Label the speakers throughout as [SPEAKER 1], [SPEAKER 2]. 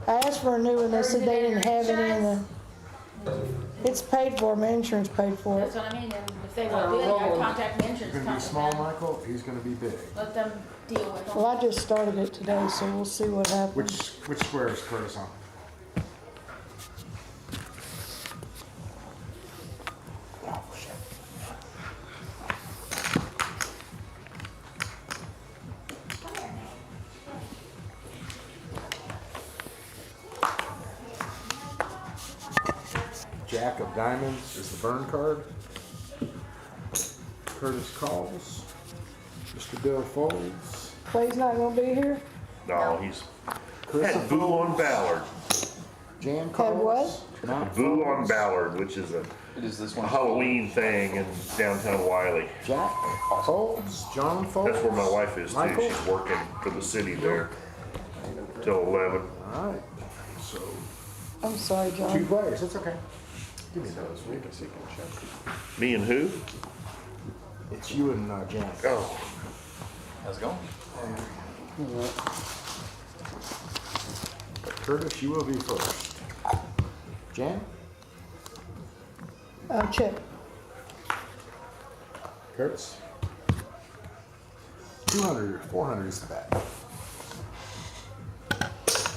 [SPEAKER 1] I asked for a new one, they said they didn't have any in the, it's paid for, my insurance paid for
[SPEAKER 2] That's
[SPEAKER 1] it.
[SPEAKER 2] what I mean, and if they won't do it, I contact the insurance
[SPEAKER 3] You're gonna be
[SPEAKER 2] company.
[SPEAKER 3] small, Michael, he's gonna be big.
[SPEAKER 2] Let them deal with them.
[SPEAKER 1] Well, I just started it today, so we'll see what happens.
[SPEAKER 3] Which square is Curtis on? Oh, shit. Jack of diamonds is the burn card. Curtis calls. Mr. Bill folds.
[SPEAKER 1] Clay's not gonna be here?
[SPEAKER 4] No, he's
[SPEAKER 3] Chris
[SPEAKER 4] had Boo on Ballard.
[SPEAKER 3] Jan calls.
[SPEAKER 1] what?
[SPEAKER 3] Matt
[SPEAKER 4] Boo on
[SPEAKER 3] folds.
[SPEAKER 4] Ballard, which is a
[SPEAKER 5] It is this one.
[SPEAKER 4] Halloween thing in downtown Wiley.
[SPEAKER 3] Jack folds. John folds.
[SPEAKER 4] That's where my wife is too.
[SPEAKER 3] Michael?
[SPEAKER 4] She's working for the city there till 11.
[SPEAKER 3] All right. So
[SPEAKER 1] I'm sorry,
[SPEAKER 3] two
[SPEAKER 1] John.
[SPEAKER 3] players. That's okay. Give me those. We can see.
[SPEAKER 4] Me and who?
[SPEAKER 3] It's you and Jan.
[SPEAKER 4] Oh,
[SPEAKER 5] How's it going?
[SPEAKER 3] Curtis, you will be first. Jan?
[SPEAKER 1] Check.
[SPEAKER 3] Curtis? 200 or 400 is the bet.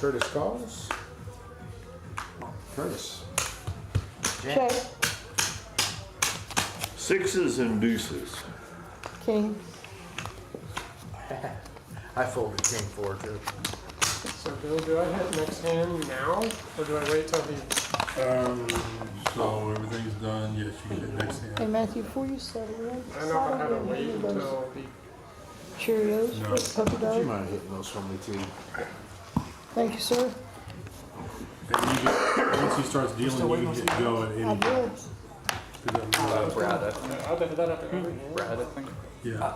[SPEAKER 3] Curtis calls. Curtis. Jan?
[SPEAKER 1] Check.
[SPEAKER 4] sixes and deuces.
[SPEAKER 1] King.
[SPEAKER 3] I folded king four too.
[SPEAKER 6] So Bill, do I hit next hand now, or do I wait till he?
[SPEAKER 7] So everything's done, yes, you get next
[SPEAKER 1] Hey
[SPEAKER 7] hand.
[SPEAKER 1] Matthew, before you settle in,
[SPEAKER 6] I don't know if I had to wait
[SPEAKER 1] slide over
[SPEAKER 6] until he.
[SPEAKER 1] those Cheerios
[SPEAKER 7] No.
[SPEAKER 1] with puppy
[SPEAKER 3] Do you
[SPEAKER 1] dog.
[SPEAKER 3] mind hitting those for me too?
[SPEAKER 1] Thank you, sir.
[SPEAKER 7] And you get, once he starts dealing, you can hit go at
[SPEAKER 1] I
[SPEAKER 7] any.
[SPEAKER 1] did.
[SPEAKER 5] Brad, I think.
[SPEAKER 6] I did that after every hand.
[SPEAKER 5] Brad, I think.
[SPEAKER 7] Yeah,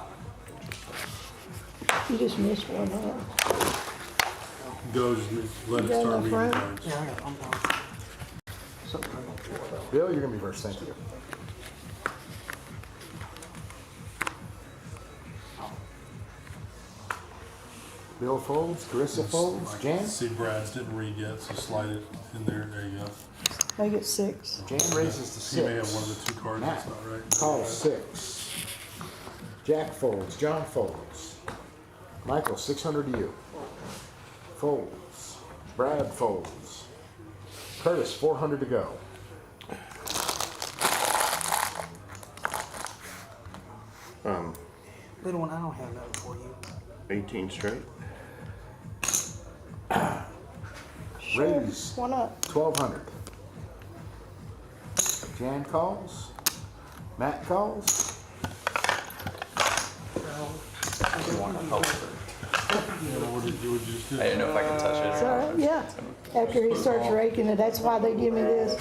[SPEAKER 1] You just missed one, huh?
[SPEAKER 7] go, just let
[SPEAKER 1] You
[SPEAKER 7] it
[SPEAKER 1] got
[SPEAKER 7] start
[SPEAKER 1] enough
[SPEAKER 7] reading
[SPEAKER 1] room?
[SPEAKER 7] cards.
[SPEAKER 3] Bill, you're gonna be first. Thank you. Bill folds. Carissa folds. Jan?
[SPEAKER 7] See, Brad's didn't read yet, so slide it in there, there you go.
[SPEAKER 1] I get 6.
[SPEAKER 3] Jan raises to
[SPEAKER 7] You may have one of
[SPEAKER 3] six.
[SPEAKER 7] the two cards that's not right.
[SPEAKER 3] Calls 6. Jack folds. John folds. Michael, 600 to you. Folds. Brad folds. Curtis, 400 to go.
[SPEAKER 8] Little one, I don't have nothing for you.
[SPEAKER 4] 18 straight.
[SPEAKER 1] Sure,
[SPEAKER 3] Raise.
[SPEAKER 1] why not?
[SPEAKER 3] 1200. Jan calls. Matt calls.
[SPEAKER 5] You want to help her?
[SPEAKER 7] What did you just do?
[SPEAKER 5] I didn't know if I could touch it.
[SPEAKER 1] It's all right, yeah. After he starts raking it, that's why they give me this.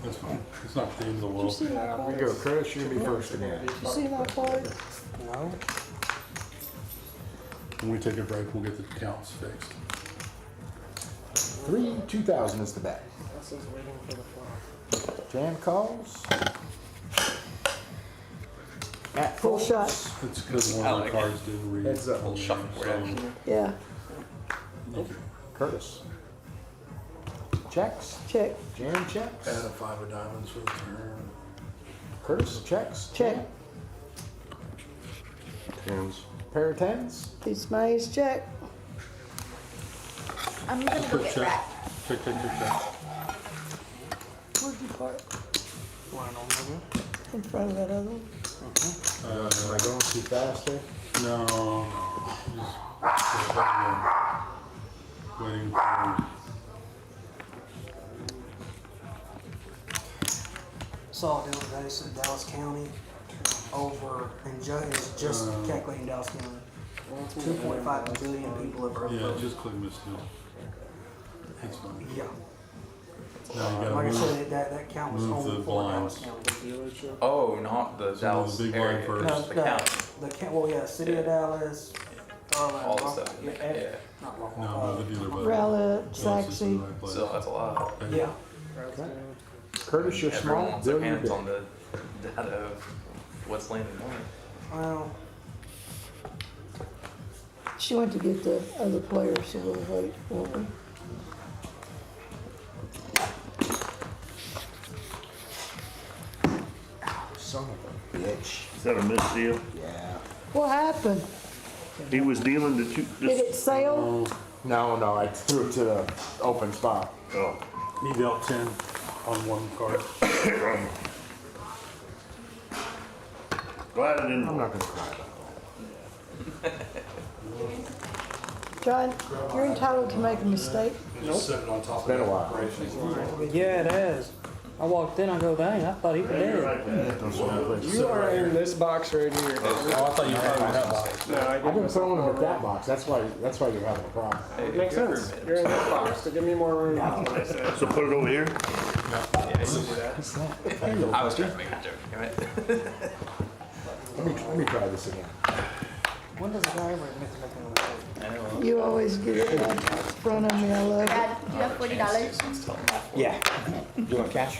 [SPEAKER 7] That's fine. It's not the end of the
[SPEAKER 1] Did you
[SPEAKER 7] world.
[SPEAKER 1] see my
[SPEAKER 3] Here
[SPEAKER 1] card?
[SPEAKER 3] you go, Curtis. You're gonna be first again.
[SPEAKER 1] Did you see my card?
[SPEAKER 8] No.
[SPEAKER 7] When we take a break, we'll get the counts fixed.
[SPEAKER 3] 2000 is the bet.
[SPEAKER 6] This is waiting for the flop.
[SPEAKER 3] Jan calls. Matt
[SPEAKER 1] Full
[SPEAKER 3] folds.
[SPEAKER 1] shot.
[SPEAKER 7] It's because one
[SPEAKER 5] I
[SPEAKER 7] of the
[SPEAKER 5] like
[SPEAKER 7] cards didn't read.
[SPEAKER 3] Heads up.
[SPEAKER 5] Little shuffleboard action.
[SPEAKER 1] Yeah,
[SPEAKER 3] Curtis. Checks.
[SPEAKER 1] check.
[SPEAKER 3] Jan checks.
[SPEAKER 7] Add a 5 of diamonds for the turn.
[SPEAKER 3] Curtis checks.
[SPEAKER 1] Check.
[SPEAKER 3] Jan.
[SPEAKER 4] Tens.
[SPEAKER 3] Pair of tens.
[SPEAKER 1] It's my ace check.
[SPEAKER 2] I'm gonna go
[SPEAKER 7] Check,
[SPEAKER 2] get
[SPEAKER 7] check.
[SPEAKER 2] that.
[SPEAKER 7] Check, check, check, check.
[SPEAKER 1] Where'd you park?
[SPEAKER 8] One on there.
[SPEAKER 1] In front of that other one?
[SPEAKER 3] Am I going too fast there?
[SPEAKER 7] No, no. Just waiting for.
[SPEAKER 8] Saw a deal today, said Dallas County over, and it's just calculating Dallas County. 2.5 billion people have
[SPEAKER 7] Yeah,
[SPEAKER 8] voted.
[SPEAKER 7] just click this deal. It's fine.
[SPEAKER 8] Yeah.
[SPEAKER 7] Now you
[SPEAKER 8] Like I
[SPEAKER 7] gotta
[SPEAKER 8] said, that count was
[SPEAKER 7] move
[SPEAKER 8] only
[SPEAKER 7] the
[SPEAKER 8] for Dallas
[SPEAKER 7] blinds.
[SPEAKER 8] County.
[SPEAKER 5] Oh, not the Dallas
[SPEAKER 7] the big line
[SPEAKER 5] area,
[SPEAKER 7] first.
[SPEAKER 5] just the county.
[SPEAKER 8] Well, yeah, City of Dallas, Garland,
[SPEAKER 5] All the
[SPEAKER 8] Rock-
[SPEAKER 5] stuff.
[SPEAKER 8] yeah,
[SPEAKER 5] Yeah.
[SPEAKER 8] not Rock-
[SPEAKER 7] No, move the dealer button.
[SPEAKER 1] Rowlett,
[SPEAKER 7] Dallas is in
[SPEAKER 1] Saxy.
[SPEAKER 7] the right place.
[SPEAKER 5] So that's a lot.
[SPEAKER 8] Yeah.
[SPEAKER 3] Curtis, you're
[SPEAKER 5] Everyone
[SPEAKER 3] small.
[SPEAKER 5] wants
[SPEAKER 3] Bill,
[SPEAKER 5] their
[SPEAKER 3] you're
[SPEAKER 5] hands
[SPEAKER 3] big.
[SPEAKER 5] on the data of what's landing on.
[SPEAKER 8] Well,
[SPEAKER 1] She went to get the other players, so we'll wait, won't we?
[SPEAKER 3] Son of a bitch.
[SPEAKER 4] Is that a misdeal?
[SPEAKER 3] Yeah.
[SPEAKER 1] What happened?
[SPEAKER 4] He was dealing the two,
[SPEAKER 1] Did it sail?
[SPEAKER 3] No, I threw it to the open spot.
[SPEAKER 4] oh.
[SPEAKER 7] He dealt 10 on one card.
[SPEAKER 4] Glad I didn't.
[SPEAKER 3] I'm not gonna cry about
[SPEAKER 1] John, you're entitled to make a mistake.
[SPEAKER 7] He's just sitting on top
[SPEAKER 3] it. Been a
[SPEAKER 7] of
[SPEAKER 3] while.
[SPEAKER 9] Yeah, it has. I walked in, I go, dang, I thought he was dead.
[SPEAKER 6] You are in this box right here.
[SPEAKER 7] Oh, I thought you were in that box.
[SPEAKER 6] No, I
[SPEAKER 3] I've been
[SPEAKER 6] didn't.
[SPEAKER 3] throwing them at that box. That's why you're having a problem.
[SPEAKER 6] Makes sense. You're in this box, so give me more room. That's what I said.
[SPEAKER 4] So put it over here?
[SPEAKER 5] I was trying to make a joke, damn it.
[SPEAKER 3] Let me try this again.
[SPEAKER 9] When does a guy ever admit to making a mistake?
[SPEAKER 5] I know.
[SPEAKER 1] You always get it right in front of me, I love it.
[SPEAKER 2] Dad, do you have $40?
[SPEAKER 3] Yeah. Do you want cash?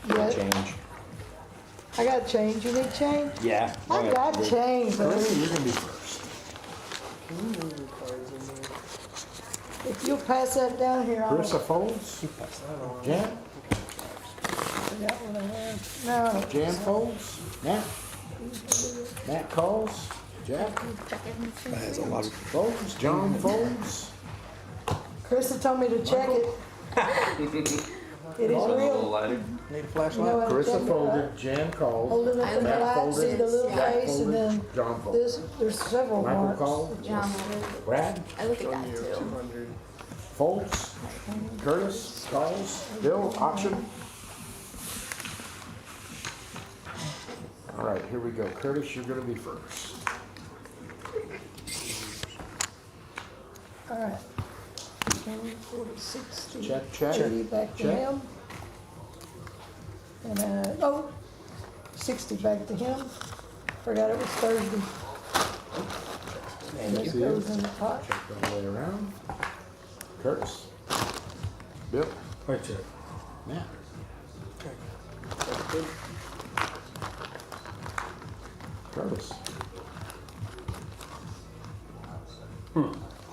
[SPEAKER 1] Yeah,
[SPEAKER 3] Change.
[SPEAKER 1] I got change, you need change?
[SPEAKER 3] Yeah.
[SPEAKER 1] I got change, baby.
[SPEAKER 3] You're gonna be first.
[SPEAKER 1] If you'll pass that down here, I'll.
[SPEAKER 3] Carissa folds. Jan?
[SPEAKER 1] Forgot what I had. No,
[SPEAKER 3] Jan folds. Matt? Matt calls. Jack?
[SPEAKER 2] That's
[SPEAKER 3] Folds. John folds.
[SPEAKER 1] Krista told me to check it. It is
[SPEAKER 5] A little
[SPEAKER 1] real.
[SPEAKER 5] lighter.
[SPEAKER 8] Need a
[SPEAKER 1] You know
[SPEAKER 8] flashlight?
[SPEAKER 1] how to check
[SPEAKER 3] Carissa
[SPEAKER 1] it,
[SPEAKER 3] folded.
[SPEAKER 1] right?
[SPEAKER 3] Jan calls.
[SPEAKER 1] Hold it up in the
[SPEAKER 3] Matt
[SPEAKER 1] light, see
[SPEAKER 3] folded.
[SPEAKER 1] the little
[SPEAKER 3] Jack
[SPEAKER 1] face, and then
[SPEAKER 3] folded. John folded.
[SPEAKER 1] this, there's several
[SPEAKER 3] Michael
[SPEAKER 1] marks.
[SPEAKER 3] called. Brad
[SPEAKER 2] I look at that too.
[SPEAKER 6] 200.
[SPEAKER 3] folds. Curtis calls. Bill auction. All right, here we go. Curtis, you're gonna be first.
[SPEAKER 1] All right. 20, 40, 60.
[SPEAKER 3] Check, check.
[SPEAKER 1] 30 back to
[SPEAKER 3] Check.
[SPEAKER 1] him. And, 60 back to him. Forgot it was Thursday. And this goes in the pot.
[SPEAKER 3] Check all the way around. Curtis. Bill.
[SPEAKER 7] Wait, check.
[SPEAKER 3] Matt. Curtis.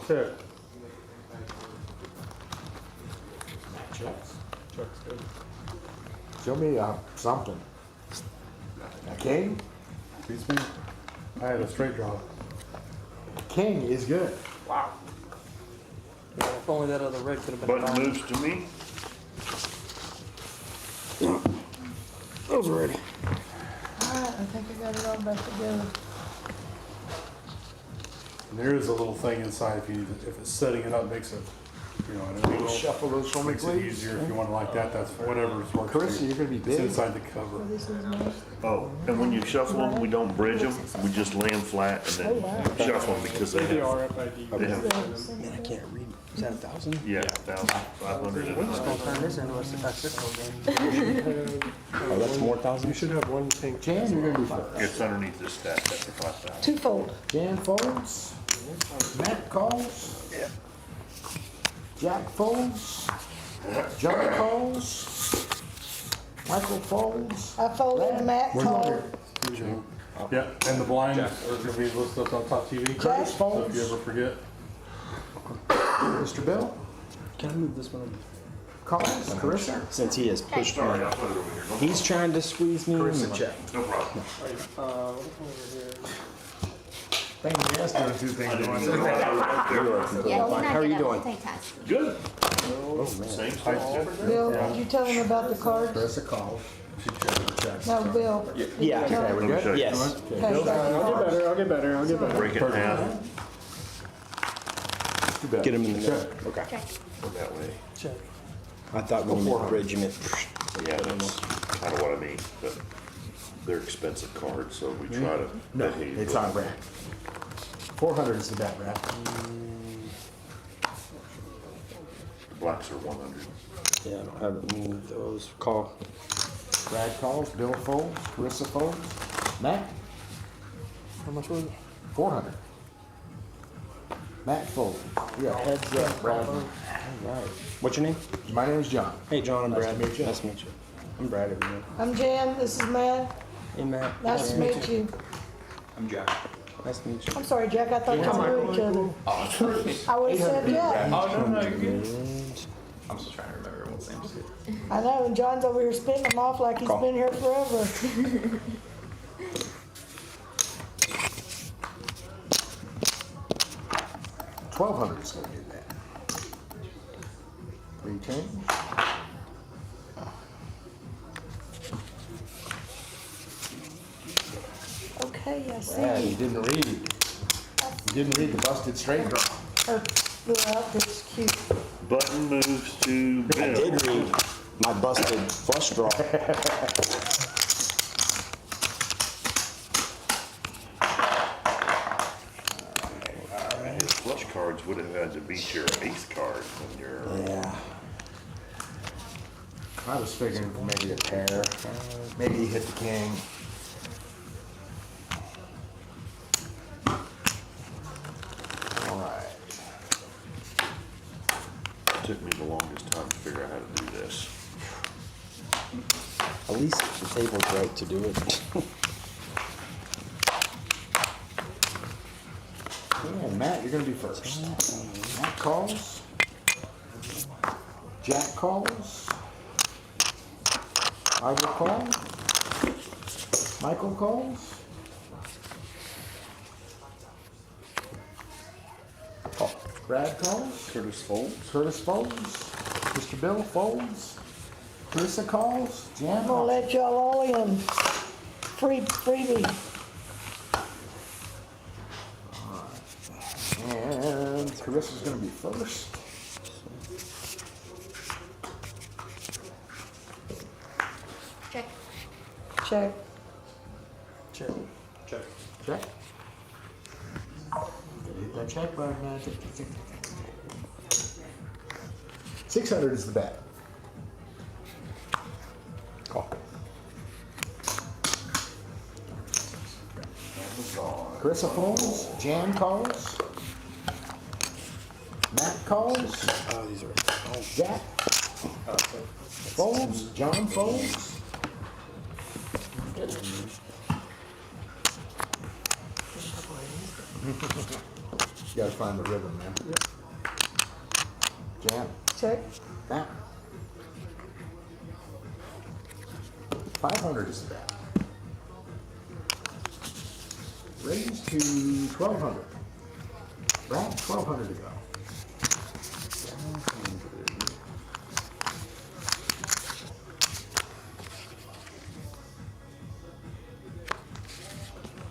[SPEAKER 7] Check.
[SPEAKER 3] Matt checks.
[SPEAKER 6] Chuck's good.
[SPEAKER 3] Show me something. A king?
[SPEAKER 7] Beats me. I had a straight draw.
[SPEAKER 3] King is good.
[SPEAKER 6] Wow.
[SPEAKER 9] Yeah, if only that other red could have been
[SPEAKER 4] Button
[SPEAKER 9] fine.
[SPEAKER 4] moves to me.
[SPEAKER 3] Those are ready.
[SPEAKER 1] All right, I think I got it all back together.
[SPEAKER 7] And there is a little thing inside if it's setting it up, makes it, you know, I don't know.
[SPEAKER 3] Shuffle those for me,
[SPEAKER 7] Makes it
[SPEAKER 3] please.
[SPEAKER 7] easier if you want it like that, that's whatever's works for
[SPEAKER 3] Carissa,
[SPEAKER 7] you.
[SPEAKER 3] you're gonna be
[SPEAKER 7] It's
[SPEAKER 3] big.
[SPEAKER 7] inside the cover.
[SPEAKER 1] This is mine.
[SPEAKER 4] Oh, and when you shuffle them, we don't bridge them. We just land flat and then shuffle them because they
[SPEAKER 6] The
[SPEAKER 4] have,
[SPEAKER 6] RFID.
[SPEAKER 4] they have,
[SPEAKER 8] Man, I can't read. Is that 1,000?
[SPEAKER 4] yeah, 1,500.
[SPEAKER 9] We're just gonna turn this into a statistical game.
[SPEAKER 3] Oh, that's more thousand?
[SPEAKER 6] You should have one pink.
[SPEAKER 3] Jan, you're gonna be first.
[SPEAKER 4] It's underneath this stat, that's the 5,000.
[SPEAKER 1] Twofold.
[SPEAKER 3] Jan folds. Matt calls. Jack folds. John calls. Michael folds.
[SPEAKER 1] I folded, Matt called.
[SPEAKER 7] Yeah, and the blinds are gonna be listed up on top TV.
[SPEAKER 3] Curtis
[SPEAKER 7] So if you
[SPEAKER 3] folds.
[SPEAKER 7] ever forget.
[SPEAKER 3] Mr. Bill
[SPEAKER 8] Can I move this one?
[SPEAKER 3] calls. Carissa.
[SPEAKER 10] Since he has pushed
[SPEAKER 4] Sorry,
[SPEAKER 10] me,
[SPEAKER 4] I'll put it over here.
[SPEAKER 10] he's trying to squeeze me in.
[SPEAKER 3] Carissa check.
[SPEAKER 4] No problem.
[SPEAKER 6] Over here.
[SPEAKER 3] Thank you, yes, doing two things at once.
[SPEAKER 10] How are you doing?
[SPEAKER 2] Fantastic.
[SPEAKER 4] Good. Same stuff.
[SPEAKER 1] Bill, did you tell him about the cards?
[SPEAKER 3] Carissa calls. She checks.
[SPEAKER 1] No, Bill.
[SPEAKER 10] Yeah.
[SPEAKER 3] Okay, we're good?
[SPEAKER 10] Yes.
[SPEAKER 1] Okay.
[SPEAKER 6] I'll get better.
[SPEAKER 4] Break it in half.
[SPEAKER 3] Too bad.
[SPEAKER 10] Get him in the
[SPEAKER 3] Check.
[SPEAKER 10] middle. Okay.
[SPEAKER 4] Go that way.
[SPEAKER 10] I thought when you meant bridge, you meant.
[SPEAKER 4] Yeah, that's kind of what I mean, but they're expensive cards, so we try to
[SPEAKER 3] No,
[SPEAKER 4] behave.
[SPEAKER 3] it's on red. 400 is the bet, Brad.
[SPEAKER 4] Blacks are 100.
[SPEAKER 10] Yeah, I don't have any of those. Call.
[SPEAKER 3] Brad calls, Bill folds, Carissa folds. Matt,
[SPEAKER 9] How much was it?
[SPEAKER 3] 400. Matt folds. Yeah, heads up, Brad.
[SPEAKER 10] All right. What's your name?
[SPEAKER 3] My name is John.
[SPEAKER 10] Hey, John. I'm
[SPEAKER 3] Nice
[SPEAKER 10] Brad.
[SPEAKER 3] to meet you.
[SPEAKER 10] Nice to meet you. I'm Brad. Everyone.
[SPEAKER 1] I'm Jan, this is Matt.
[SPEAKER 10] Hey, Matt.
[SPEAKER 1] Nice to meet you.
[SPEAKER 10] I'm Jack. Nice to meet you.
[SPEAKER 1] I'm sorry, Jack, I thought you knew each other. I would've said Jack.
[SPEAKER 5] Oh, no, you're good. I'm still trying to remember what Sam said.
[SPEAKER 1] I know, and John's over here spinning them off like he's been here forever.
[SPEAKER 3] $1,200 is gonna do that. Three change.
[SPEAKER 1] Okay, I see.
[SPEAKER 3] Yeah, you didn't read. You didn't read the busted straight draw.
[SPEAKER 1] Well, that's cute.
[SPEAKER 4] Button moves to
[SPEAKER 10] I
[SPEAKER 4] Bill.
[SPEAKER 10] did read my busted flush draw.
[SPEAKER 4] Flush cards would have had to beat your ace card when you're.
[SPEAKER 10] Yeah.
[SPEAKER 3] I was figuring for maybe a pair. Maybe he hit the king. All right.
[SPEAKER 4] Took me the longest time to figure out how to do this.
[SPEAKER 10] At least the table's right to do it.
[SPEAKER 3] Yeah, Matt, you're gonna be first. Matt calls. Jack calls. I will call. Michael calls. Brad calls.
[SPEAKER 10] Curtis folds.
[SPEAKER 3] Curtis folds. Mr. Bill folds. Carissa calls. Jan.
[SPEAKER 1] I'm gonna let y'all all in. Freebie.
[SPEAKER 3] And Carissa's gonna be first.
[SPEAKER 2] Check.
[SPEAKER 1] Check.
[SPEAKER 8] Check.
[SPEAKER 3] Check. Hit that check button, man. 600 is the bet. Call. Carissa folds. Jan calls. Matt calls.
[SPEAKER 10] Oh, these are.
[SPEAKER 3] Jack folds. John folds. You gotta find the rhythm, man. Jan.
[SPEAKER 1] Check.
[SPEAKER 3] Matt. 500 is the bet. Raise to 1,200. Brad, 1,200 to go.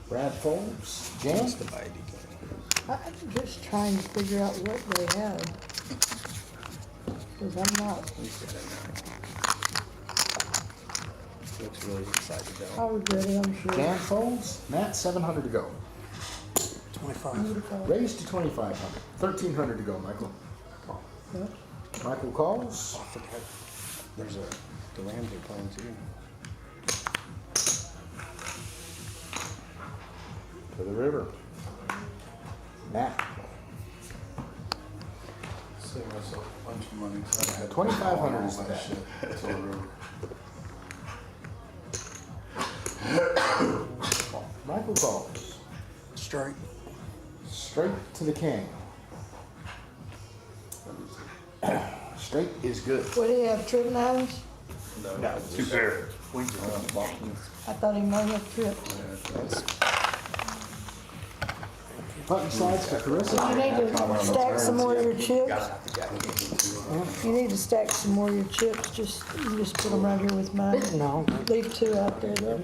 [SPEAKER 3] Brad folds. Jan.
[SPEAKER 1] I'm just trying to figure out what they have. Because I'm not,
[SPEAKER 10] Looks really excited though.
[SPEAKER 1] I was ready, I'm sure.
[SPEAKER 3] Jan folds. Matt, 700 to go.
[SPEAKER 8] 25.
[SPEAKER 1] Beautiful.
[SPEAKER 3] Raise to 2,500. 1,300 to go, Michael.
[SPEAKER 1] Yeah.
[SPEAKER 3] Michael calls.
[SPEAKER 10] I forgot. There's the Rams are playing too.
[SPEAKER 3] To the river. Matt.
[SPEAKER 7] Save myself a bunch of money.
[SPEAKER 3] 2,500 is the bet.
[SPEAKER 7] That's all over.
[SPEAKER 3] Michael calls.
[SPEAKER 8] Straight.
[SPEAKER 3] Straight to the king. Straight is good.
[SPEAKER 1] What do you have, trip nines?
[SPEAKER 3] No.
[SPEAKER 4] Two pair.
[SPEAKER 1] I thought he might have trips.
[SPEAKER 3] Button slides to Carissa.
[SPEAKER 1] You need to stack some more of your chips. You need to stack some more of your chips, you can just put them right here with mine.
[SPEAKER 9] No.
[SPEAKER 1] Leave two out there though.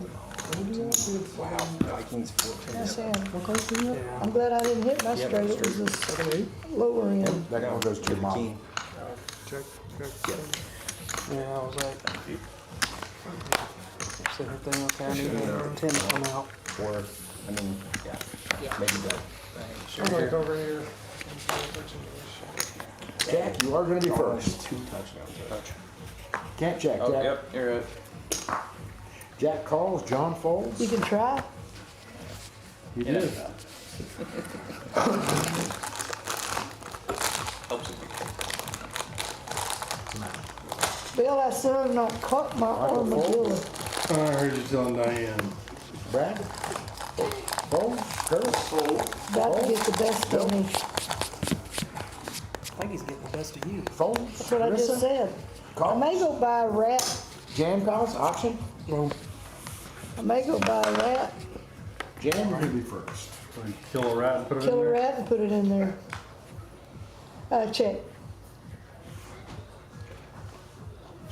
[SPEAKER 10] Wow. Vikings 14.
[SPEAKER 1] Yes, Sam. I'm glad I didn't hit my straight, it was this lower end.
[SPEAKER 3] That one goes to your mom.
[SPEAKER 9] Yeah, I was like, is everything okay? I need 10 to come out.
[SPEAKER 10] Or, I mean, yeah. Maybe that.
[SPEAKER 6] I'm like over here.
[SPEAKER 3] Jack, you are going to be first.
[SPEAKER 10] 2 touchdowns.
[SPEAKER 3] Can't check,
[SPEAKER 5] Oh,
[SPEAKER 3] Jack.
[SPEAKER 5] yep, you're right.
[SPEAKER 3] Jack calls, John folds.
[SPEAKER 1] You can try.
[SPEAKER 3] You did.
[SPEAKER 5] Helps if you
[SPEAKER 1] Bill, I still have not caught my armadillo.
[SPEAKER 7] I heard you telling Diane.
[SPEAKER 3] Brad? Folds. Curtis?
[SPEAKER 1] About to get the best of me.
[SPEAKER 8] I think he's getting the best rest of you.
[SPEAKER 3] Folds,
[SPEAKER 1] That's what I just
[SPEAKER 3] Carissa,
[SPEAKER 1] said. I may
[SPEAKER 3] calls,
[SPEAKER 1] go buy a rat.
[SPEAKER 3] jam calls, option,
[SPEAKER 1] I may go buy a rat,
[SPEAKER 3] jam, you're gonna be first.
[SPEAKER 7] So you kill a rat and put it in
[SPEAKER 1] kill a
[SPEAKER 7] there?
[SPEAKER 1] rat and put it in there. Check.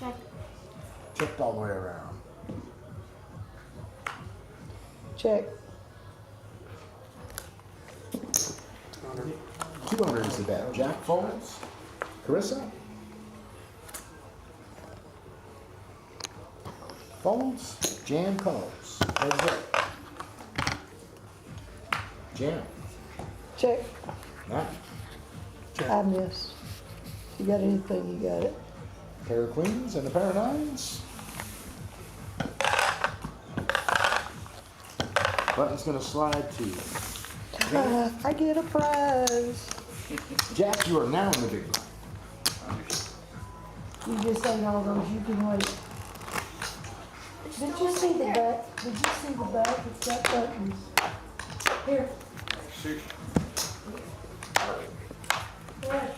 [SPEAKER 2] Check.
[SPEAKER 3] Checked all the way around.
[SPEAKER 1] Check.
[SPEAKER 3] 200 is the bet. Jack folds, Carissa. Folds, jam calls. Heads up. Jam.
[SPEAKER 1] Check.
[SPEAKER 3] Nine.
[SPEAKER 1] I missed. You got anything, you got it.
[SPEAKER 3] Pair of queens and a pair of nines. Button's gonna slide to
[SPEAKER 1] I get a prize.
[SPEAKER 3] Jack. You are now in the big blind.
[SPEAKER 1] You just ain't all those, you can wait. Did you see the back? Did you see the back? It's got buttons. Here. There.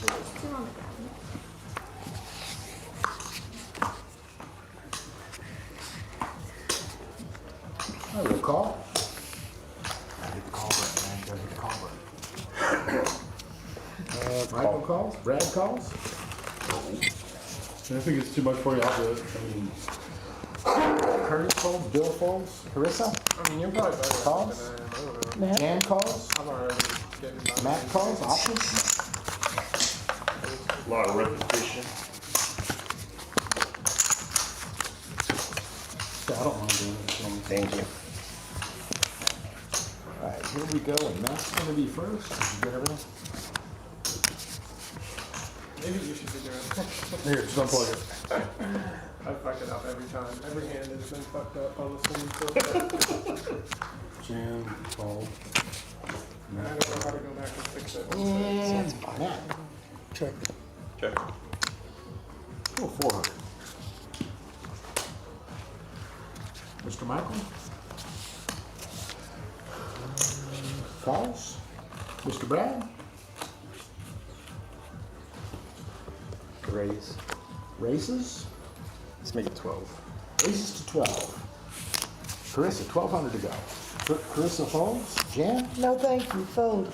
[SPEAKER 2] There's two on the ground.
[SPEAKER 3] I will call. I hit the call button, man. Gotta hit the call button. Michael calls. Brad calls.
[SPEAKER 7] I think it's too much for you, I'll do it. I mean,
[SPEAKER 3] Curtis folds. Bill folds. Carissa.
[SPEAKER 6] I mean, you're probably better
[SPEAKER 3] Calls?
[SPEAKER 6] than I am. I don't know.
[SPEAKER 1] Matt?
[SPEAKER 3] Jan calls.
[SPEAKER 6] I'm already getting by.
[SPEAKER 3] Matt calls. Option.
[SPEAKER 4] A lot of repetition.
[SPEAKER 7] I don't mind doing it. So
[SPEAKER 10] Thank you.
[SPEAKER 3] All right, here we go, and Matt's gonna be first. Did you get everything?
[SPEAKER 6] Maybe you should be doing it.
[SPEAKER 7] here, just unplug it.
[SPEAKER 6] I fuck it up every time. Every hand has been fucked up on the swimming pool.
[SPEAKER 7] Jam, call.
[SPEAKER 6] And I don't know how to go back and fix it.
[SPEAKER 3] And Matt.
[SPEAKER 8] Check.
[SPEAKER 5] Check.
[SPEAKER 3] Oh, 400. Mr. Michael? Calls? Mr. Brad?
[SPEAKER 10] Raise.
[SPEAKER 3] Races?
[SPEAKER 10] Let's make it 12.
[SPEAKER 3] Races to 12. Carissa, 1,200 to go. Carissa folds. Jan?
[SPEAKER 1] No, thank you, fold.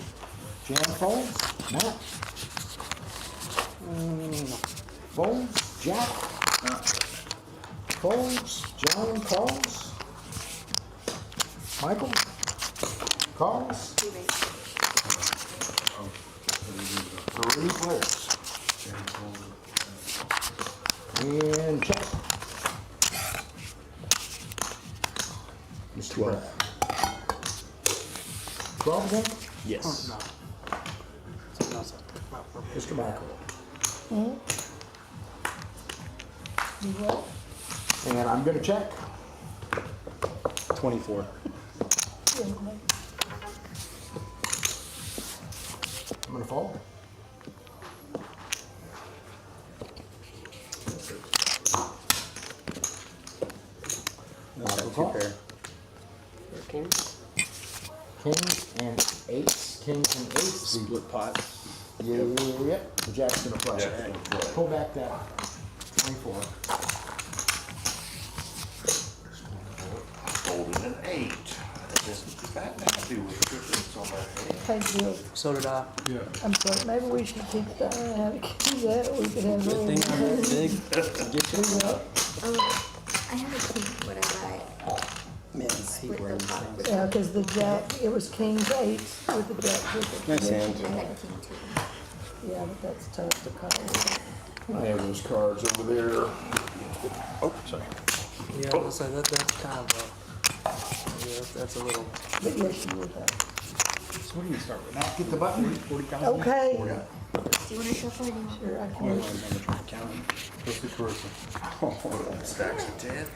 [SPEAKER 3] Jan folds. Matt? Folds. Jack? Folds. John calls. Michael? Calls. Three players. And check. Mr. Brad. 12 again?
[SPEAKER 10] Yes.
[SPEAKER 8] No. Something else I think about for
[SPEAKER 3] Mr. Michael.
[SPEAKER 1] You what?
[SPEAKER 3] And I'm gonna check.
[SPEAKER 10] 24.
[SPEAKER 3] I'm gonna fold.
[SPEAKER 10] That's
[SPEAKER 3] Michael
[SPEAKER 10] got
[SPEAKER 3] call.
[SPEAKER 10] two pair.
[SPEAKER 6] Kings?
[SPEAKER 3] Kings and eights. Kings and eights.
[SPEAKER 10] Split pot.
[SPEAKER 3] Yep. Jack's gonna play.
[SPEAKER 4] Jack's gonna play.
[SPEAKER 3] Pull back that 24.
[SPEAKER 4] Holding an 8. Just got happy with cookies on my head.
[SPEAKER 1] Hey, Bill,
[SPEAKER 8] So did I.
[SPEAKER 7] Yeah.
[SPEAKER 1] I'm sorry, maybe we should keep that, keep that, we could have.
[SPEAKER 10] Good thing I'm that big.
[SPEAKER 2] I have a king. Would I buy
[SPEAKER 10] Man, he
[SPEAKER 2] with
[SPEAKER 10] wears
[SPEAKER 2] the pot?
[SPEAKER 10] things.
[SPEAKER 1] Yeah, because the jack, it was kings, eights with the jack with it.
[SPEAKER 10] Nice hand.
[SPEAKER 2] I had king too.
[SPEAKER 1] Yeah, but that's tough to call.
[SPEAKER 3] I have those cards over there.
[SPEAKER 10] Oh, sorry.
[SPEAKER 8] Yeah, I was gonna say that's kind of a. Yeah, that's a little.
[SPEAKER 1] But yes, you would have.
[SPEAKER 10] So what do you start with?
[SPEAKER 3] Matt, get the button.
[SPEAKER 10] 40,000?
[SPEAKER 1] Okay.
[SPEAKER 2] Do you want to shuffle it in?
[SPEAKER 1] Sure, I
[SPEAKER 10] I'm
[SPEAKER 1] can.
[SPEAKER 10] gonna try to count them.
[SPEAKER 7] What's the Carissa?
[SPEAKER 4] Stacks of 10.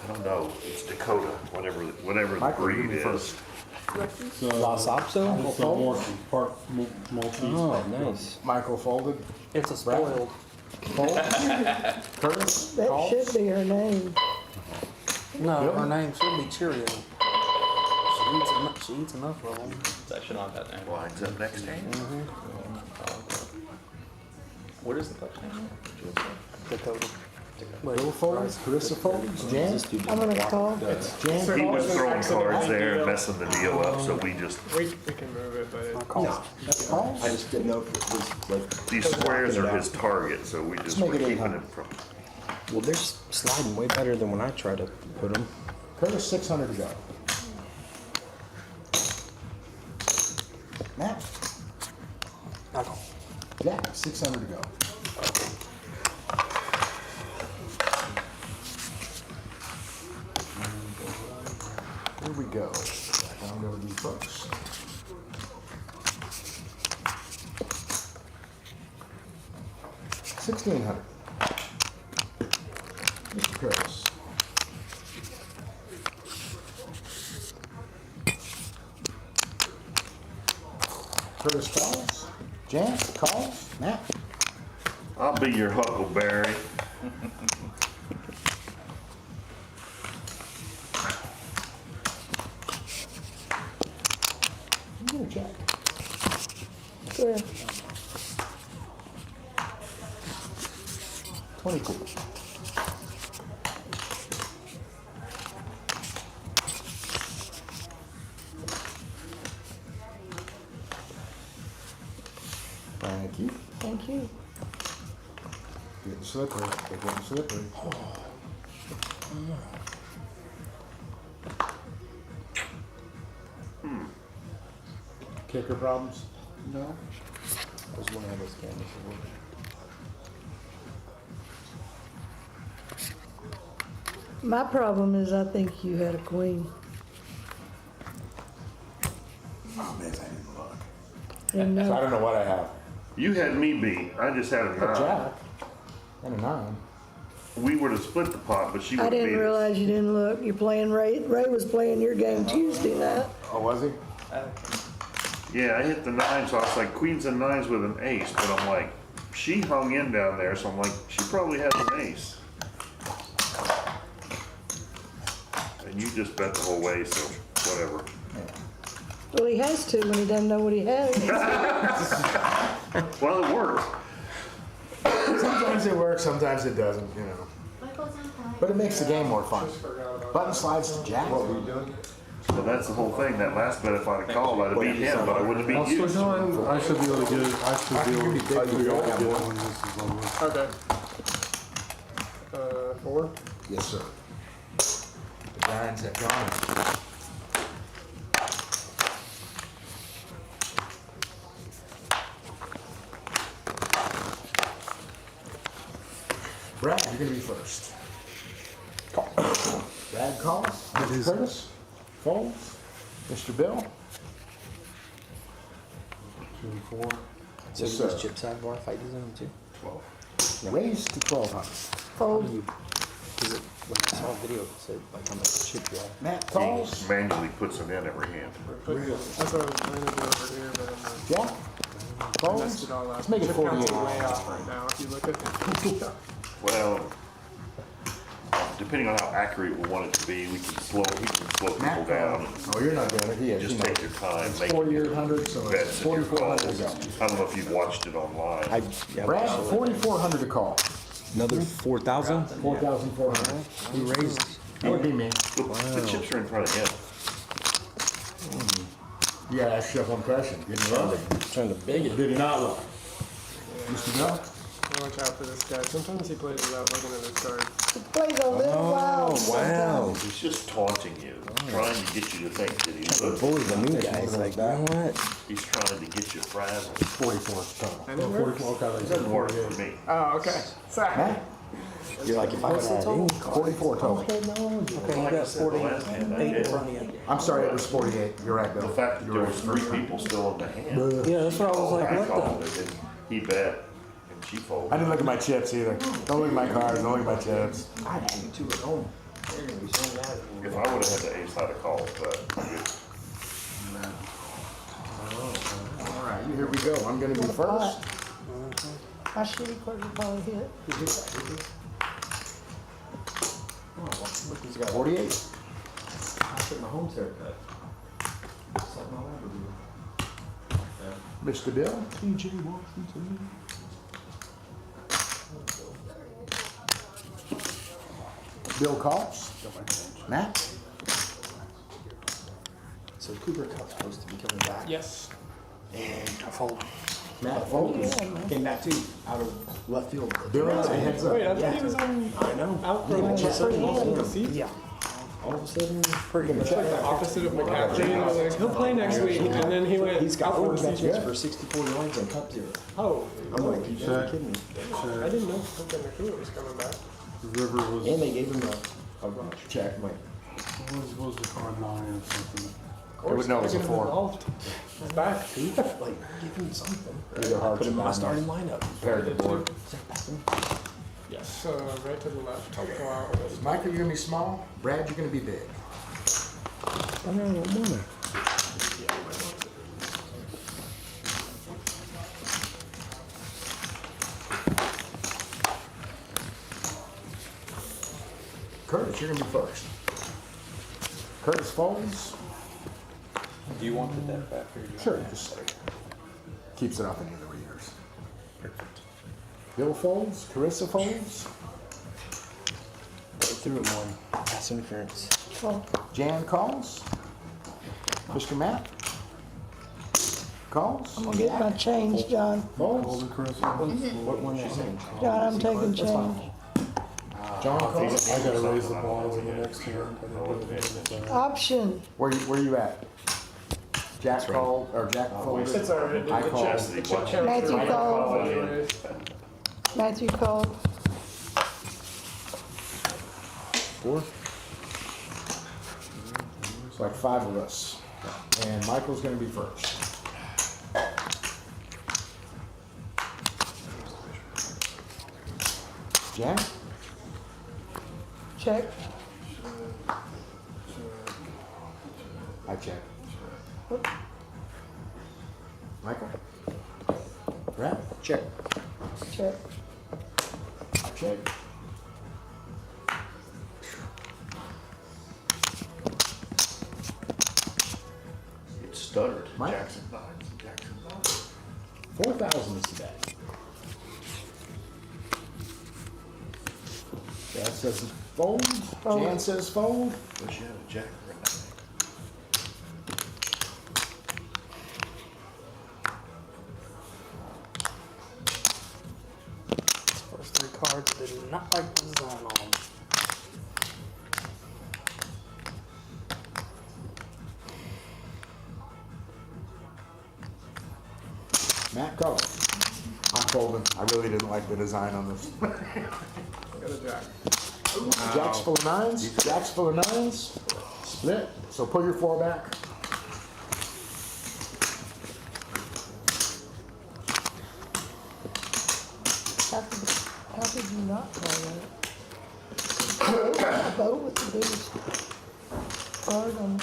[SPEAKER 4] I don't know. It's Dakota, whatever the
[SPEAKER 3] Michael,
[SPEAKER 4] breed
[SPEAKER 3] you be
[SPEAKER 4] is.
[SPEAKER 3] first.
[SPEAKER 7] So,
[SPEAKER 8] Los Opso?
[SPEAKER 7] it's a Maltese, part Maltese.
[SPEAKER 10] Oh,
[SPEAKER 7] part
[SPEAKER 10] nice.
[SPEAKER 3] Michael folded.
[SPEAKER 8] It's a spoiled.
[SPEAKER 3] Fold. Curtis,
[SPEAKER 1] That
[SPEAKER 3] call.
[SPEAKER 1] should be her name.
[SPEAKER 9] No, her name should be Cheerio. She eats enough of them.
[SPEAKER 5] That should not have that name.
[SPEAKER 4] Lines up next hand.
[SPEAKER 5] What is the club's name?
[SPEAKER 9] Dakota.
[SPEAKER 3] Bill folds, Carissa folds, Jan?
[SPEAKER 1] I'm gonna call.
[SPEAKER 3] Jan
[SPEAKER 4] He was
[SPEAKER 3] calls.
[SPEAKER 4] throwing cards there, messing the deal up, so we just,
[SPEAKER 6] We can move it, but it,
[SPEAKER 3] Calls.
[SPEAKER 10] I just didn't know if it was like.
[SPEAKER 4] these squares are his target, so we just
[SPEAKER 10] make
[SPEAKER 4] were
[SPEAKER 10] it
[SPEAKER 4] keeping
[SPEAKER 10] 800.
[SPEAKER 4] him from.
[SPEAKER 10] Well, they're sliding way better than when I try to put them.
[SPEAKER 3] Curtis, 600 to go. Matt,
[SPEAKER 9] I call.
[SPEAKER 3] Jack, 600 to go. Here we go. I'm going to be first. $1,600. Mr. Curtis. Curtis calls. Jan calls. Matt.
[SPEAKER 4] I'll be your Huckleberry.
[SPEAKER 3] I'm gonna check.
[SPEAKER 1] Good.
[SPEAKER 3] 24. Thank you.
[SPEAKER 1] Thank you.
[SPEAKER 3] Getting slippery. They're getting slippery. Kicker problems? No.
[SPEAKER 10] I was one of those cameras.
[SPEAKER 1] My problem is I think you had a queen.
[SPEAKER 3] Oh, man, I didn't look.
[SPEAKER 1] Didn't
[SPEAKER 3] So I
[SPEAKER 1] know.
[SPEAKER 3] don't know what I have.
[SPEAKER 4] You had me beat, I just had a
[SPEAKER 3] A
[SPEAKER 4] 9.
[SPEAKER 3] jack and a 9.
[SPEAKER 4] We would have split the pot, but she
[SPEAKER 1] I
[SPEAKER 4] would have beat
[SPEAKER 1] didn't
[SPEAKER 4] us.
[SPEAKER 1] realize you didn't look. You're playing Ray. Ray was playing your game Tuesday night.
[SPEAKER 3] Oh, was he?
[SPEAKER 4] Yeah, I hit the 9, so I was like, queens and 9s with an ace, but I'm like, she hung in down there, so I'm like, she probably has an ace. And you just bet the whole way, so whatever.
[SPEAKER 1] Well, he has to when he doesn't know what he has.
[SPEAKER 4] Well, it worked.
[SPEAKER 3] Sometimes it works, sometimes it doesn't, you know. But it makes the game more fun.
[SPEAKER 6] just forgot about
[SPEAKER 3] Button slides to jack.
[SPEAKER 10] What were you doing?
[SPEAKER 4] So that's the whole thing. That last bet, if I'd have called, I'd have beat him, but I wouldn't have
[SPEAKER 7] I'll
[SPEAKER 4] beat you.
[SPEAKER 7] switch on. I should be able to get it. I should be able to figure out get it when this is over.
[SPEAKER 6] it. Okay. 4?
[SPEAKER 3] Yes, sir. The Giants have gone. Brad, you're gonna be first. Call. Brad calls. Mr. Curtis folds. Mr. Bill.
[SPEAKER 7] 2 and 4.
[SPEAKER 10] So
[SPEAKER 3] Yes,
[SPEAKER 10] these
[SPEAKER 3] sir.
[SPEAKER 10] chips have RFIDs in them too?
[SPEAKER 3] 12. Raised to 1,200.
[SPEAKER 1] Fold.
[SPEAKER 10] Because when I saw a video, it said like how much chip you have.
[SPEAKER 3] Matt
[SPEAKER 4] He
[SPEAKER 3] calls.
[SPEAKER 4] manually puts them in every hand.
[SPEAKER 6] That's what I was planning to do over here, but I'm not.
[SPEAKER 3] Jack.
[SPEAKER 6] I
[SPEAKER 3] Folds.
[SPEAKER 6] messed it all up.
[SPEAKER 3] Let's make it
[SPEAKER 6] Chip count's
[SPEAKER 3] 48.
[SPEAKER 6] way off right now, if you look at the.
[SPEAKER 4] Well, depending on how accurate we want it to be, we can slow people
[SPEAKER 3] Matt
[SPEAKER 4] down.
[SPEAKER 3] calls. Oh, you're not doing it. He is.
[SPEAKER 4] Just
[SPEAKER 3] You know.
[SPEAKER 4] take your time,
[SPEAKER 3] It's
[SPEAKER 4] make
[SPEAKER 3] 4,800, so
[SPEAKER 4] bets
[SPEAKER 3] it's
[SPEAKER 4] and your
[SPEAKER 3] 4,400 to
[SPEAKER 4] calls.
[SPEAKER 3] go.
[SPEAKER 4] I don't know if you've watched it online.
[SPEAKER 10] Yeah,
[SPEAKER 3] Brad, 4,400 to call.
[SPEAKER 10] another 4,000?
[SPEAKER 3] 4,400.
[SPEAKER 10] He raised.
[SPEAKER 3] That would be me.
[SPEAKER 4] The chips are in front of him.
[SPEAKER 3] You gotta ask yourself one question. Did he look?
[SPEAKER 10] Trying to big it.
[SPEAKER 3] Did he not look? Mr. Bill?
[SPEAKER 6] Watch out for this guy. Sometimes he plays without looking at his card.
[SPEAKER 1] He plays a little wild
[SPEAKER 10] Wow.
[SPEAKER 1] sometimes.
[SPEAKER 4] He's just taunting you, trying to get you to think that he's good.
[SPEAKER 10] Bully's a new guy. It's like, you know what?
[SPEAKER 4] He's trying to get you frazzled.
[SPEAKER 3] 44 total.
[SPEAKER 6] And it works.
[SPEAKER 3] 44, okay,
[SPEAKER 4] It doesn't work for me.
[SPEAKER 6] Oh, okay. Sorry.
[SPEAKER 3] Matt?
[SPEAKER 10] You're like, if I would have had
[SPEAKER 3] 44 total.
[SPEAKER 9] Okay, you
[SPEAKER 4] Like I
[SPEAKER 9] got
[SPEAKER 4] said the last hand, I
[SPEAKER 9] 48 in
[SPEAKER 4] did.
[SPEAKER 9] front of you.
[SPEAKER 3] I'm sorry, it was 48. You're right, Bill.
[SPEAKER 4] The fact that there was 3 people still in the hand.
[SPEAKER 9] Yeah, that's what I was like,
[SPEAKER 4] I
[SPEAKER 9] what
[SPEAKER 4] called
[SPEAKER 9] the?
[SPEAKER 4] it, and he bet, and she
[SPEAKER 3] I
[SPEAKER 4] folded.
[SPEAKER 3] didn't look at my chips either. Don't look at my cards, don't look at my chips.
[SPEAKER 4] If I would have had the ace, I'd have called, but
[SPEAKER 3] All right, here we go. I'm gonna be first.
[SPEAKER 1] My shitty card will probably hit.
[SPEAKER 10] Look, he's got 48. I took my home's haircut. Something I'll ever do.
[SPEAKER 3] Mr. Bill, T.J. Washington. Bill calls. Matt?
[SPEAKER 10] So Cooper Cup's supposed to be coming back.
[SPEAKER 6] Yes.
[SPEAKER 10] And I fold. Matt folds. Came back too, out of left field.
[SPEAKER 3] Bill, heads up.
[SPEAKER 6] Wait, I thought he was on
[SPEAKER 10] I know.
[SPEAKER 6] out for most of the season.
[SPEAKER 10] Yeah. All of a sudden, pretty
[SPEAKER 6] It's like the opposite of McCaffrey. Like, he'll play next week, and then he went
[SPEAKER 10] He's got
[SPEAKER 6] out for
[SPEAKER 10] 4
[SPEAKER 6] the
[SPEAKER 10] catches
[SPEAKER 6] season.
[SPEAKER 10] for 64 yards and Cup 0.
[SPEAKER 6] Oh,
[SPEAKER 10] I'm like, you guys are kidding me.
[SPEAKER 6] I didn't know Puka Nakua was coming back.
[SPEAKER 7] River was,
[SPEAKER 10] And they gave him a rush check. I'm like,
[SPEAKER 7] was the card 9 or something.
[SPEAKER 6] Of course,
[SPEAKER 3] know it was a
[SPEAKER 6] they're gonna
[SPEAKER 3] 4.
[SPEAKER 6] be involved. He's back.
[SPEAKER 10] like, give him something.
[SPEAKER 3] Either hard
[SPEAKER 10] Put him in my
[SPEAKER 3] to
[SPEAKER 10] starting lineup.
[SPEAKER 3] Paired board.
[SPEAKER 6] Yes, right to the left. I'll go out with
[SPEAKER 3] Michael, you're gonna be small. Brad, you're gonna be big.
[SPEAKER 10] I don't know.
[SPEAKER 3] Curtis, you're gonna be first. Curtis folds.
[SPEAKER 5] Do you want the deck back or you?
[SPEAKER 3] Sure, just say. Keeps it up in the other readers. Bill folds. Carissa folds.
[SPEAKER 10] Go through him one. Pass interference.
[SPEAKER 1] Well,
[SPEAKER 3] Jan calls. Mr. Matt calls.
[SPEAKER 1] I'm gonna get my change, John.
[SPEAKER 3] Folds.
[SPEAKER 7] Golden Chris.
[SPEAKER 10] What one is it?
[SPEAKER 1] John, I'm taking change.
[SPEAKER 3] John calls.
[SPEAKER 7] I gotta raise the balls in the next hand.
[SPEAKER 1] Option.
[SPEAKER 3] Where you at? Jack called or Jack folded.
[SPEAKER 6] It's alright.
[SPEAKER 3] I called.
[SPEAKER 1] Matthew called. Matthew called.
[SPEAKER 3] 4. It's like 5 of us. And Michael's gonna be first. Jan?
[SPEAKER 1] Check.
[SPEAKER 3] I check. Michael? Brad?
[SPEAKER 10] Check.
[SPEAKER 1] Check.
[SPEAKER 3] I check.
[SPEAKER 4] It stuttered.
[SPEAKER 3] Mike?
[SPEAKER 4] Jackson nines. Jackson nines.
[SPEAKER 3] 4,000 is the bet. Brad says fold. Jan says fold.
[SPEAKER 4] Wish you had a jack right now.
[SPEAKER 9] First 3 cards did not like the design on them.
[SPEAKER 3] Matt calls. I'm folding. I really didn't like the design on this.
[SPEAKER 6] Got a jack.
[SPEAKER 3] Jack's full of 9s. Jack's full of 9s. Split. So pull your 4 back.
[SPEAKER 1] How could you not call that? Bo with the biggest card on.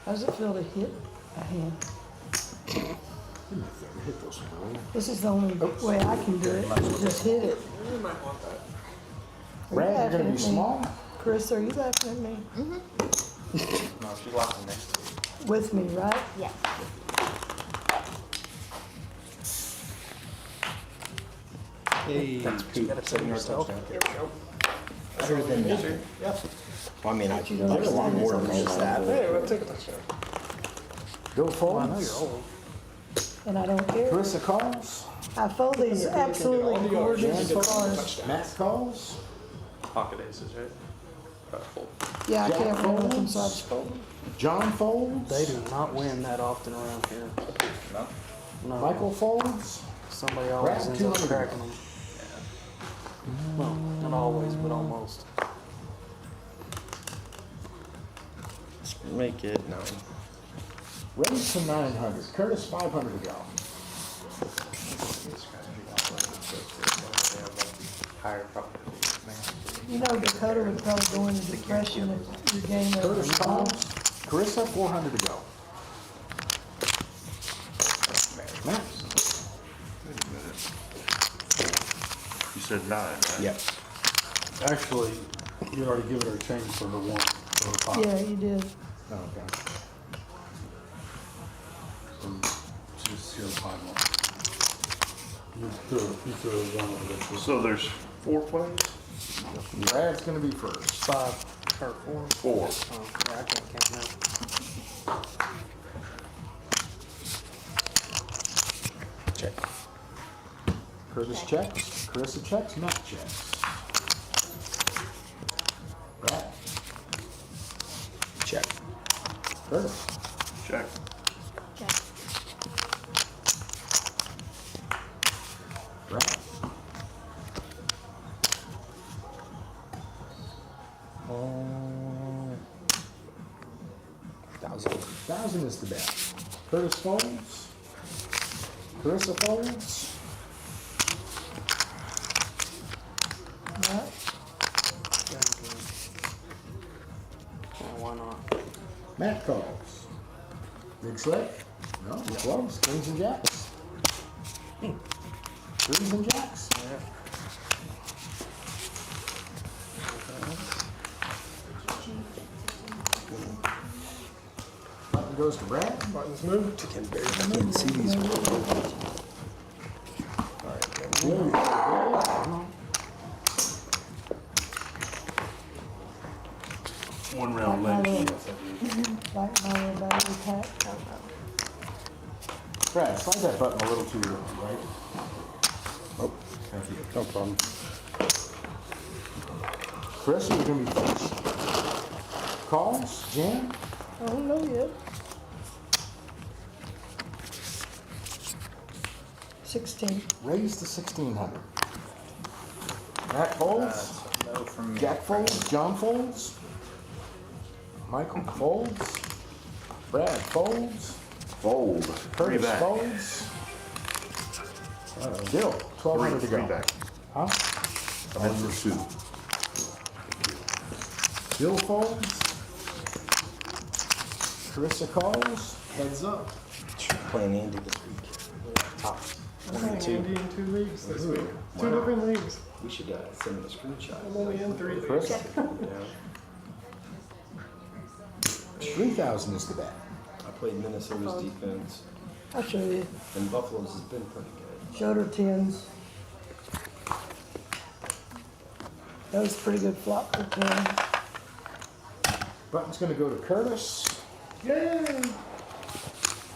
[SPEAKER 1] How does it feel to hit a hand?
[SPEAKER 3] Hit those.
[SPEAKER 1] This is the only way I can do it. Just hit it.
[SPEAKER 6] You might want that.
[SPEAKER 1] Are you
[SPEAKER 3] Brad, you're
[SPEAKER 1] laughing
[SPEAKER 3] gonna
[SPEAKER 1] at
[SPEAKER 3] be
[SPEAKER 1] me?
[SPEAKER 3] small.
[SPEAKER 1] Chris, are you laughing at me?
[SPEAKER 5] No, she's laughing next to you.
[SPEAKER 1] With me, right?
[SPEAKER 2] Yeah.
[SPEAKER 10] Hey, that's
[SPEAKER 9] You gotta tell yourself.
[SPEAKER 10] better than that.
[SPEAKER 6] Yep.
[SPEAKER 10] Well, I mean, there's a lot more than just that.
[SPEAKER 6] Hey, let's take a touchdown.
[SPEAKER 3] Bill
[SPEAKER 9] Well, I know
[SPEAKER 3] folds.
[SPEAKER 9] you're old.
[SPEAKER 1] And I don't care.
[SPEAKER 3] Carissa calls.
[SPEAKER 1] I fold these absolutely gorgeous cards.
[SPEAKER 3] Matt calls.
[SPEAKER 5] Pocket aces, right? Fold.
[SPEAKER 1] Yeah, I
[SPEAKER 3] Jack
[SPEAKER 1] can't win with them,
[SPEAKER 3] folds.
[SPEAKER 1] so I just fold them.
[SPEAKER 3] John folds.
[SPEAKER 9] They do not win that often around here.
[SPEAKER 5] No?
[SPEAKER 9] No.
[SPEAKER 3] Michael folds.
[SPEAKER 9] Somebody always
[SPEAKER 3] Brad,
[SPEAKER 9] ends up
[SPEAKER 3] 200.
[SPEAKER 9] cracking them. Well, not always, but almost.
[SPEAKER 10] Let's make it 9.
[SPEAKER 3] Raise to 900. Curtis, 500 to go.
[SPEAKER 5] Higher probability.
[SPEAKER 1] You know, Dakota would probably go into depression if your game ever
[SPEAKER 3] Curtis calls. Carissa, 400 to go. Matt?
[SPEAKER 4] Wait a minute. You said 9, right?
[SPEAKER 3] Yep.
[SPEAKER 7] Actually, you had already given her a change for her one, for her five.
[SPEAKER 1] Yeah, you did.
[SPEAKER 3] Oh, okay.
[SPEAKER 7] So she's here 5 more. You threw one over there.
[SPEAKER 4] So there's 4 players?
[SPEAKER 3] Brad's gonna be first.
[SPEAKER 9] 5 or 4.
[SPEAKER 4] 4.
[SPEAKER 9] Oh, yeah, I can't count now.
[SPEAKER 3] Check. Curtis checks, Carissa checks, Matt checks. Brad?
[SPEAKER 10] Check.
[SPEAKER 3] Curtis?
[SPEAKER 4] Check.
[SPEAKER 2] Check.
[SPEAKER 3] Brad?
[SPEAKER 10] Thousand.
[SPEAKER 3] 1,000 is the bet. Curtis folds. Carissa folds.
[SPEAKER 1] Right?
[SPEAKER 9] Why not?
[SPEAKER 3] Matt calls. Big slick? No, it's close. Queens and jacks. Queens and jacks. Button goes to Brad.
[SPEAKER 6] Buttons moved.
[SPEAKER 10] I can't see these.
[SPEAKER 7] One round
[SPEAKER 1] Like my
[SPEAKER 7] left.
[SPEAKER 1] little- like my little battery pack.
[SPEAKER 3] Brad, slide that button a little too early, right?
[SPEAKER 10] Oh, no problem.
[SPEAKER 3] Chris, you're gonna be first. Calls, jam,
[SPEAKER 1] I don't know yet. 16.
[SPEAKER 3] raise to 1,600. Matt folds,
[SPEAKER 5] No from me.
[SPEAKER 3] Jack folds, John folds, Michael folds, Brad folds,
[SPEAKER 4] Fold. Three
[SPEAKER 3] Curtis
[SPEAKER 4] back.
[SPEAKER 3] folds. Bill, 1,200 to
[SPEAKER 4] Three
[SPEAKER 3] go.
[SPEAKER 4] back.
[SPEAKER 3] Huh?
[SPEAKER 4] I'm in pursuit.
[SPEAKER 3] Bill folds. Carissa calls.
[SPEAKER 6] Heads up.
[SPEAKER 10] Playing Andy this week. Top.
[SPEAKER 6] I'm playing Andy in 2 leagues this week. 2 different leagues.
[SPEAKER 10] We should send him a screenshot.
[SPEAKER 6] I'm only in 3 leagues.
[SPEAKER 3] Chris,
[SPEAKER 10] Yeah.
[SPEAKER 3] 3,000 is the bet.
[SPEAKER 10] I played Minnesota's defense,
[SPEAKER 1] I'll show you.
[SPEAKER 10] and Buffalo's has been pretty good.
[SPEAKER 1] Showed her 10s. That was a pretty good flop for 10s.
[SPEAKER 3] Button's gonna go to Curtis.
[SPEAKER 6] Yay!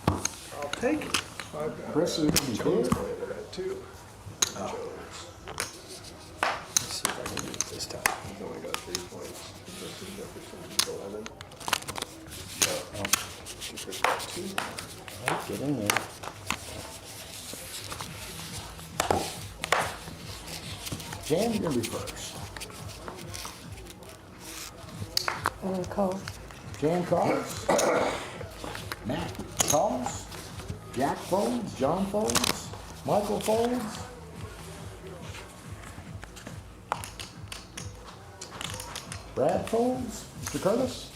[SPEAKER 6] I'll take it. I've got
[SPEAKER 3] Chris is gonna be
[SPEAKER 6] Jones
[SPEAKER 3] big.
[SPEAKER 6] playing it at 2.
[SPEAKER 10] Let's see if I can do it this time.
[SPEAKER 6] He's only got 3 points. Justin Jefferson's 11. Cooper's got 2.
[SPEAKER 10] Get in there.
[SPEAKER 3] Jan, you're gonna be first.
[SPEAKER 1] I'm gonna call.
[SPEAKER 3] Jan calls. Matt calls. Jack folds. John folds. Michael folds. Brad folds. Mr. Curtis.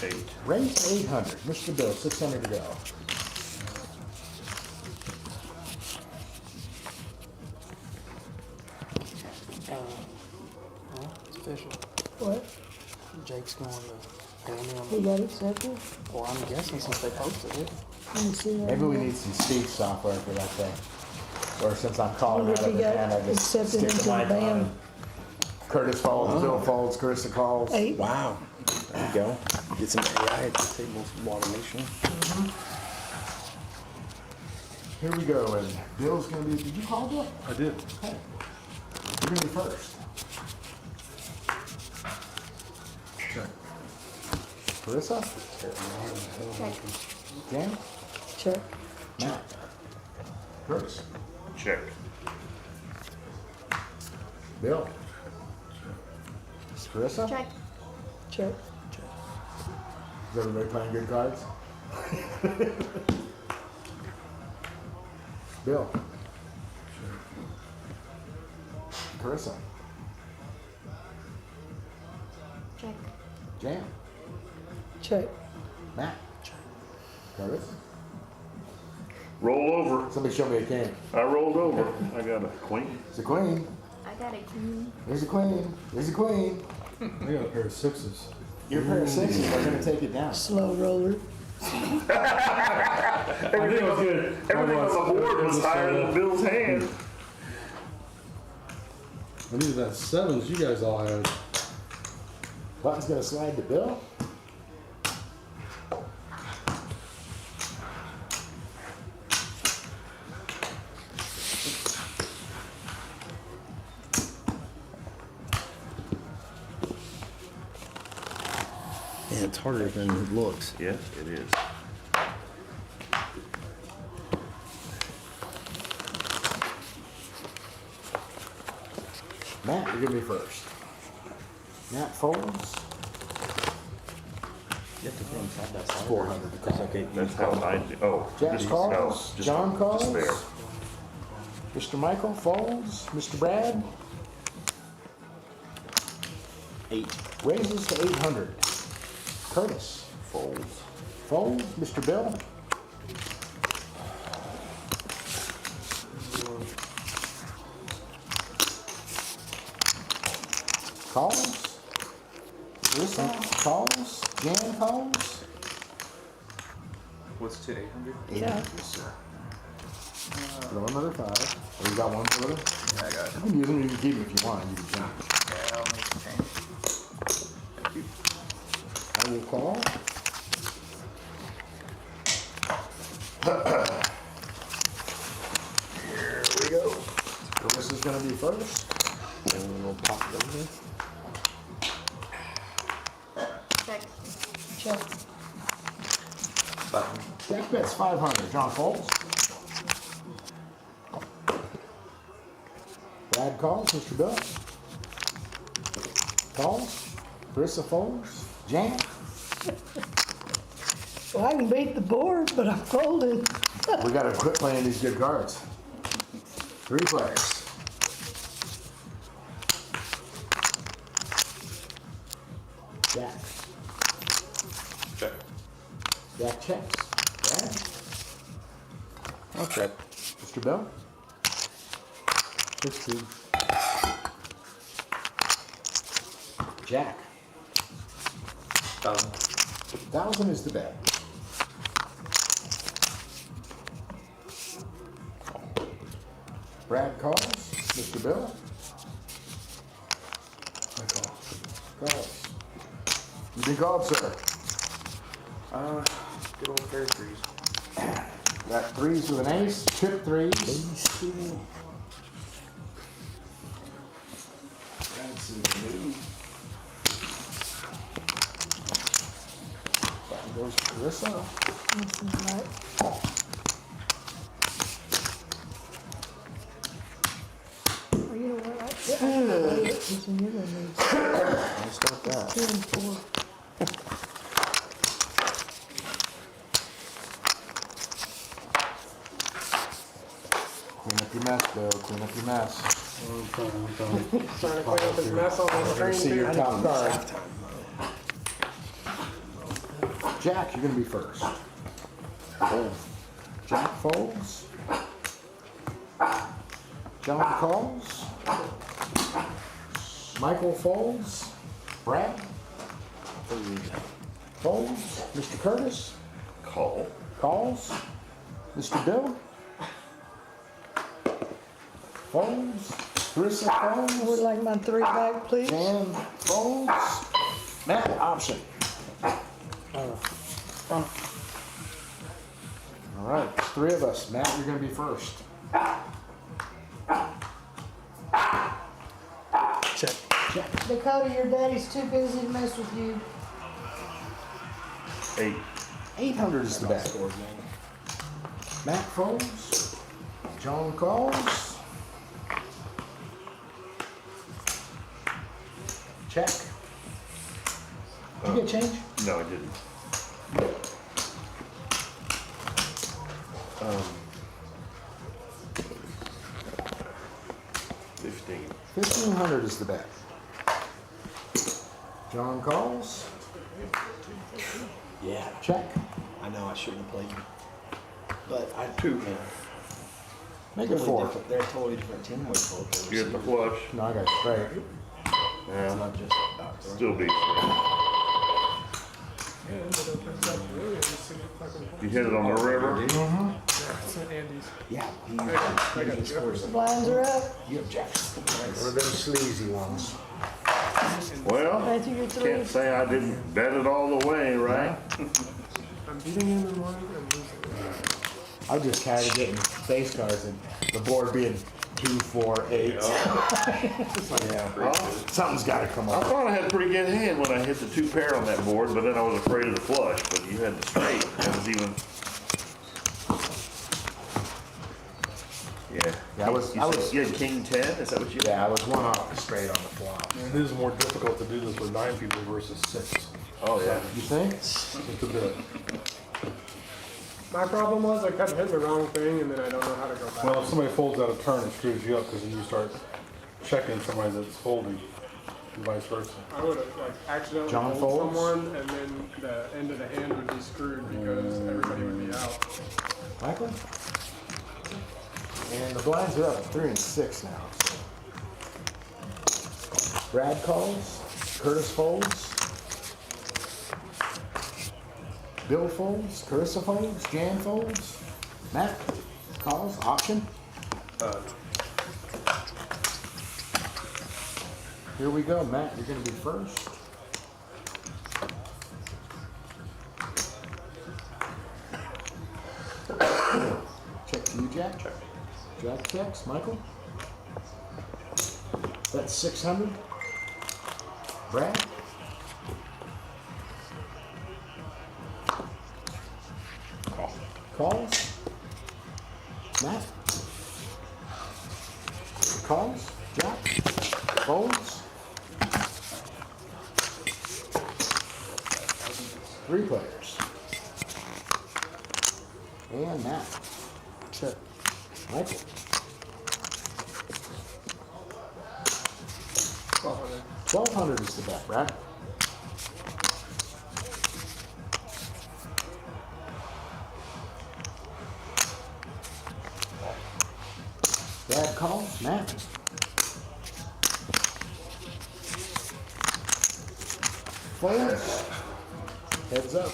[SPEAKER 4] 8.
[SPEAKER 3] Raise to 800. Mr. Bill, 600 to go.
[SPEAKER 9] Well, it's official.
[SPEAKER 1] What?
[SPEAKER 9] Jake's going to
[SPEAKER 1] He
[SPEAKER 9] A&M.
[SPEAKER 1] got accepted?
[SPEAKER 9] Well, I'm guessing since they posted it.
[SPEAKER 1] Let me see that.
[SPEAKER 3] Maybe we need some speech software for that thing. Or since I'm calling
[SPEAKER 1] Wonder
[SPEAKER 3] out
[SPEAKER 1] if
[SPEAKER 3] of
[SPEAKER 1] he
[SPEAKER 3] the
[SPEAKER 1] got
[SPEAKER 3] band, I just
[SPEAKER 1] accepted
[SPEAKER 3] stick
[SPEAKER 1] into
[SPEAKER 3] the
[SPEAKER 1] the
[SPEAKER 3] mic on
[SPEAKER 1] band.
[SPEAKER 3] him. Curtis folds, Bill folds, Carissa calls.
[SPEAKER 1] 8.
[SPEAKER 10] Wow. There you go. Get some AI at the table automation.
[SPEAKER 3] Here we go, and Bill's gonna be, did you call Bill?
[SPEAKER 7] I did.
[SPEAKER 3] Okay. You're gonna be first.
[SPEAKER 7] Check.
[SPEAKER 3] Carissa?
[SPEAKER 2] Check.
[SPEAKER 3] Jan?
[SPEAKER 1] Check.
[SPEAKER 3] Matt? Curtis?
[SPEAKER 4] Check.
[SPEAKER 3] Bill? Carissa?
[SPEAKER 2] Check.
[SPEAKER 1] Check.
[SPEAKER 3] Is everybody playing good cards? Bill? Carissa?
[SPEAKER 2] Check.
[SPEAKER 3] Jan?
[SPEAKER 1] Check.
[SPEAKER 3] Matt. Curtis.
[SPEAKER 4] Roll over.
[SPEAKER 3] Somebody show me a king.
[SPEAKER 4] I rolled over. I got a queen.
[SPEAKER 3] It's a queen.
[SPEAKER 2] I got a king.
[SPEAKER 3] There's a queen. There's a queen.
[SPEAKER 7] I got a pair of sixes.
[SPEAKER 3] Your pair of sixes are gonna take it down.
[SPEAKER 1] Slow roller.
[SPEAKER 4] Everything on the board was higher than Bill's hand.
[SPEAKER 7] I needed that sevens you guys all had.
[SPEAKER 3] Button's gonna slide to Bill.
[SPEAKER 10] Yeah, it's harder than it looks.
[SPEAKER 4] Yes, it is.
[SPEAKER 3] Matt, you're gonna be first. Matt folds.
[SPEAKER 10] You have to put them side by side.
[SPEAKER 3] 400 to call.
[SPEAKER 10] Okay.
[SPEAKER 4] That's how I do. Oh,
[SPEAKER 3] Jack
[SPEAKER 4] just,
[SPEAKER 3] calls.
[SPEAKER 4] no, just,
[SPEAKER 3] John calls.
[SPEAKER 4] just there.
[SPEAKER 3] Mr. Michael folds. Mr. Brad
[SPEAKER 10] 8.
[SPEAKER 3] raises to 800. Curtis
[SPEAKER 4] Folds.
[SPEAKER 3] folds. Mr. Bill calls. Lisa calls. Jan calls.
[SPEAKER 5] What's to 800?
[SPEAKER 1] Yeah.
[SPEAKER 3] Yes, sir. Throw another 5. Oh, you got one further?
[SPEAKER 5] Yeah, I got it.
[SPEAKER 3] You can use them. You can keep them if you want. You can jump.
[SPEAKER 5] Yeah, I'll make the change. Thank you.
[SPEAKER 3] I will call. Here we go. This is going to be first.
[SPEAKER 10] And we'll pop it over here.
[SPEAKER 2] Check.
[SPEAKER 1] Check.
[SPEAKER 5] Button.
[SPEAKER 3] Jack bets 500. John folds. Brad calls. Mr. Bill calls. Carissa folds. Jan.
[SPEAKER 1] Well, I can beat the board, but I'm folding.
[SPEAKER 3] We got to quit playing these good cards. 3 players. Jack.
[SPEAKER 5] Check.
[SPEAKER 3] Jack checks. Brad.
[SPEAKER 10] I'll check.
[SPEAKER 3] Mr. Bill. 16. Jack.
[SPEAKER 5] 1000.
[SPEAKER 3] 1,000 is the bet. Brad calls. Mr. Bill
[SPEAKER 7] I call.
[SPEAKER 3] calls. You been called, sir.
[SPEAKER 5] Good old fair threes.
[SPEAKER 3] Got 3s with an ace. Chip 3s. That's a new. That goes to Carissa.
[SPEAKER 1] This is right. Well, you know what? It's in your needs.
[SPEAKER 3] Let's start that.
[SPEAKER 1] 2 and 4.
[SPEAKER 3] Clean up your mess, Bill. Clean up your mess.
[SPEAKER 7] I'm trying.
[SPEAKER 6] Trying to clean up his mess on the screen
[SPEAKER 3] See
[SPEAKER 6] too.
[SPEAKER 3] your top card. Jack, you're gonna be first. Fold. Jack folds. John calls. Michael folds. Brad folds. Mr. Curtis
[SPEAKER 4] Call.
[SPEAKER 3] calls. Mr. Bill folds. Carissa
[SPEAKER 1] I would
[SPEAKER 3] folds.
[SPEAKER 1] like my 3 back, please.
[SPEAKER 3] Jan folds. Matt, option.
[SPEAKER 9] Front.
[SPEAKER 3] All right, 3 of us. Matt, you're gonna be first.
[SPEAKER 9] Check.
[SPEAKER 1] Dakota, your daddy's too busy to mess with you.
[SPEAKER 4] 8.
[SPEAKER 3] 800 is the bet. Matt folds. John calls. Check. Did you get change?
[SPEAKER 4] No, I didn't. 15.
[SPEAKER 3] 1,500 is the bet. John calls.
[SPEAKER 10] Yeah.
[SPEAKER 3] check.
[SPEAKER 10] I know I shouldn't have played you. But I
[SPEAKER 3] Make it four.
[SPEAKER 10] They're a totally different team with both.
[SPEAKER 4] You get the flush.
[SPEAKER 3] No, I got straight.
[SPEAKER 10] It's
[SPEAKER 4] Yeah,
[SPEAKER 10] not just dots, right?
[SPEAKER 4] still beats me.
[SPEAKER 6] Yeah, but it's like really interesting fucking.
[SPEAKER 4] You hit it on the river.
[SPEAKER 6] Yeah, it's at Andy's.
[SPEAKER 10] Yeah,
[SPEAKER 6] I got
[SPEAKER 10] he scores.
[SPEAKER 1] Blinds are up.
[SPEAKER 10] You have jacks.
[SPEAKER 3] One of them sleazy ones.
[SPEAKER 4] Well,
[SPEAKER 1] Matthew, your three.
[SPEAKER 4] can't say I didn't bet it all the way, right?
[SPEAKER 6] I'm beating him in one and losing.
[SPEAKER 3] I'm just tired of getting face cards and the board being 2, 4, 8.
[SPEAKER 4] Well,
[SPEAKER 3] Something's got to come
[SPEAKER 4] I
[SPEAKER 3] up.
[SPEAKER 4] thought I had a pretty good hand when I hit the 2 pair on that board, but then I was afraid of the flush, but you had the straight. That was even. Yeah.
[SPEAKER 3] Yeah,
[SPEAKER 4] You had king 10? Is that what you had?
[SPEAKER 3] Yeah, I was one off the straight on the flop.
[SPEAKER 7] And it is more difficult to do this with 9 people versus 6.
[SPEAKER 4] Oh, yeah.
[SPEAKER 3] You think?
[SPEAKER 7] Just a bit.
[SPEAKER 6] My problem was I kept hitting the wrong thing and then I don't know how to go back.
[SPEAKER 7] Well, if somebody folds out a turn, it screws you up because then you start checking somebody that's folding, and vice versa.
[SPEAKER 6] I would have like accidentally
[SPEAKER 3] John
[SPEAKER 6] told
[SPEAKER 3] folds?
[SPEAKER 6] someone and then the end of the hand would be screwed because everybody would be out.
[SPEAKER 3] Michael? And the blinds are up 3 and 6 now. Brad calls. Curtis folds. Bill folds. Carissa folds. Jan folds. Matt calls. Option. Here we go, Matt. You're going to be first. Check to you, Jack. Check. Jack checks. Michael. That's 600. Brad. Calls. Matt. Calls. Jack. Folds. 3 players. And Matt. Check. Michael.
[SPEAKER 6] 1200.
[SPEAKER 3] 1200 is the bet, Brad. Brad calls. Matt. Folds. Heads up.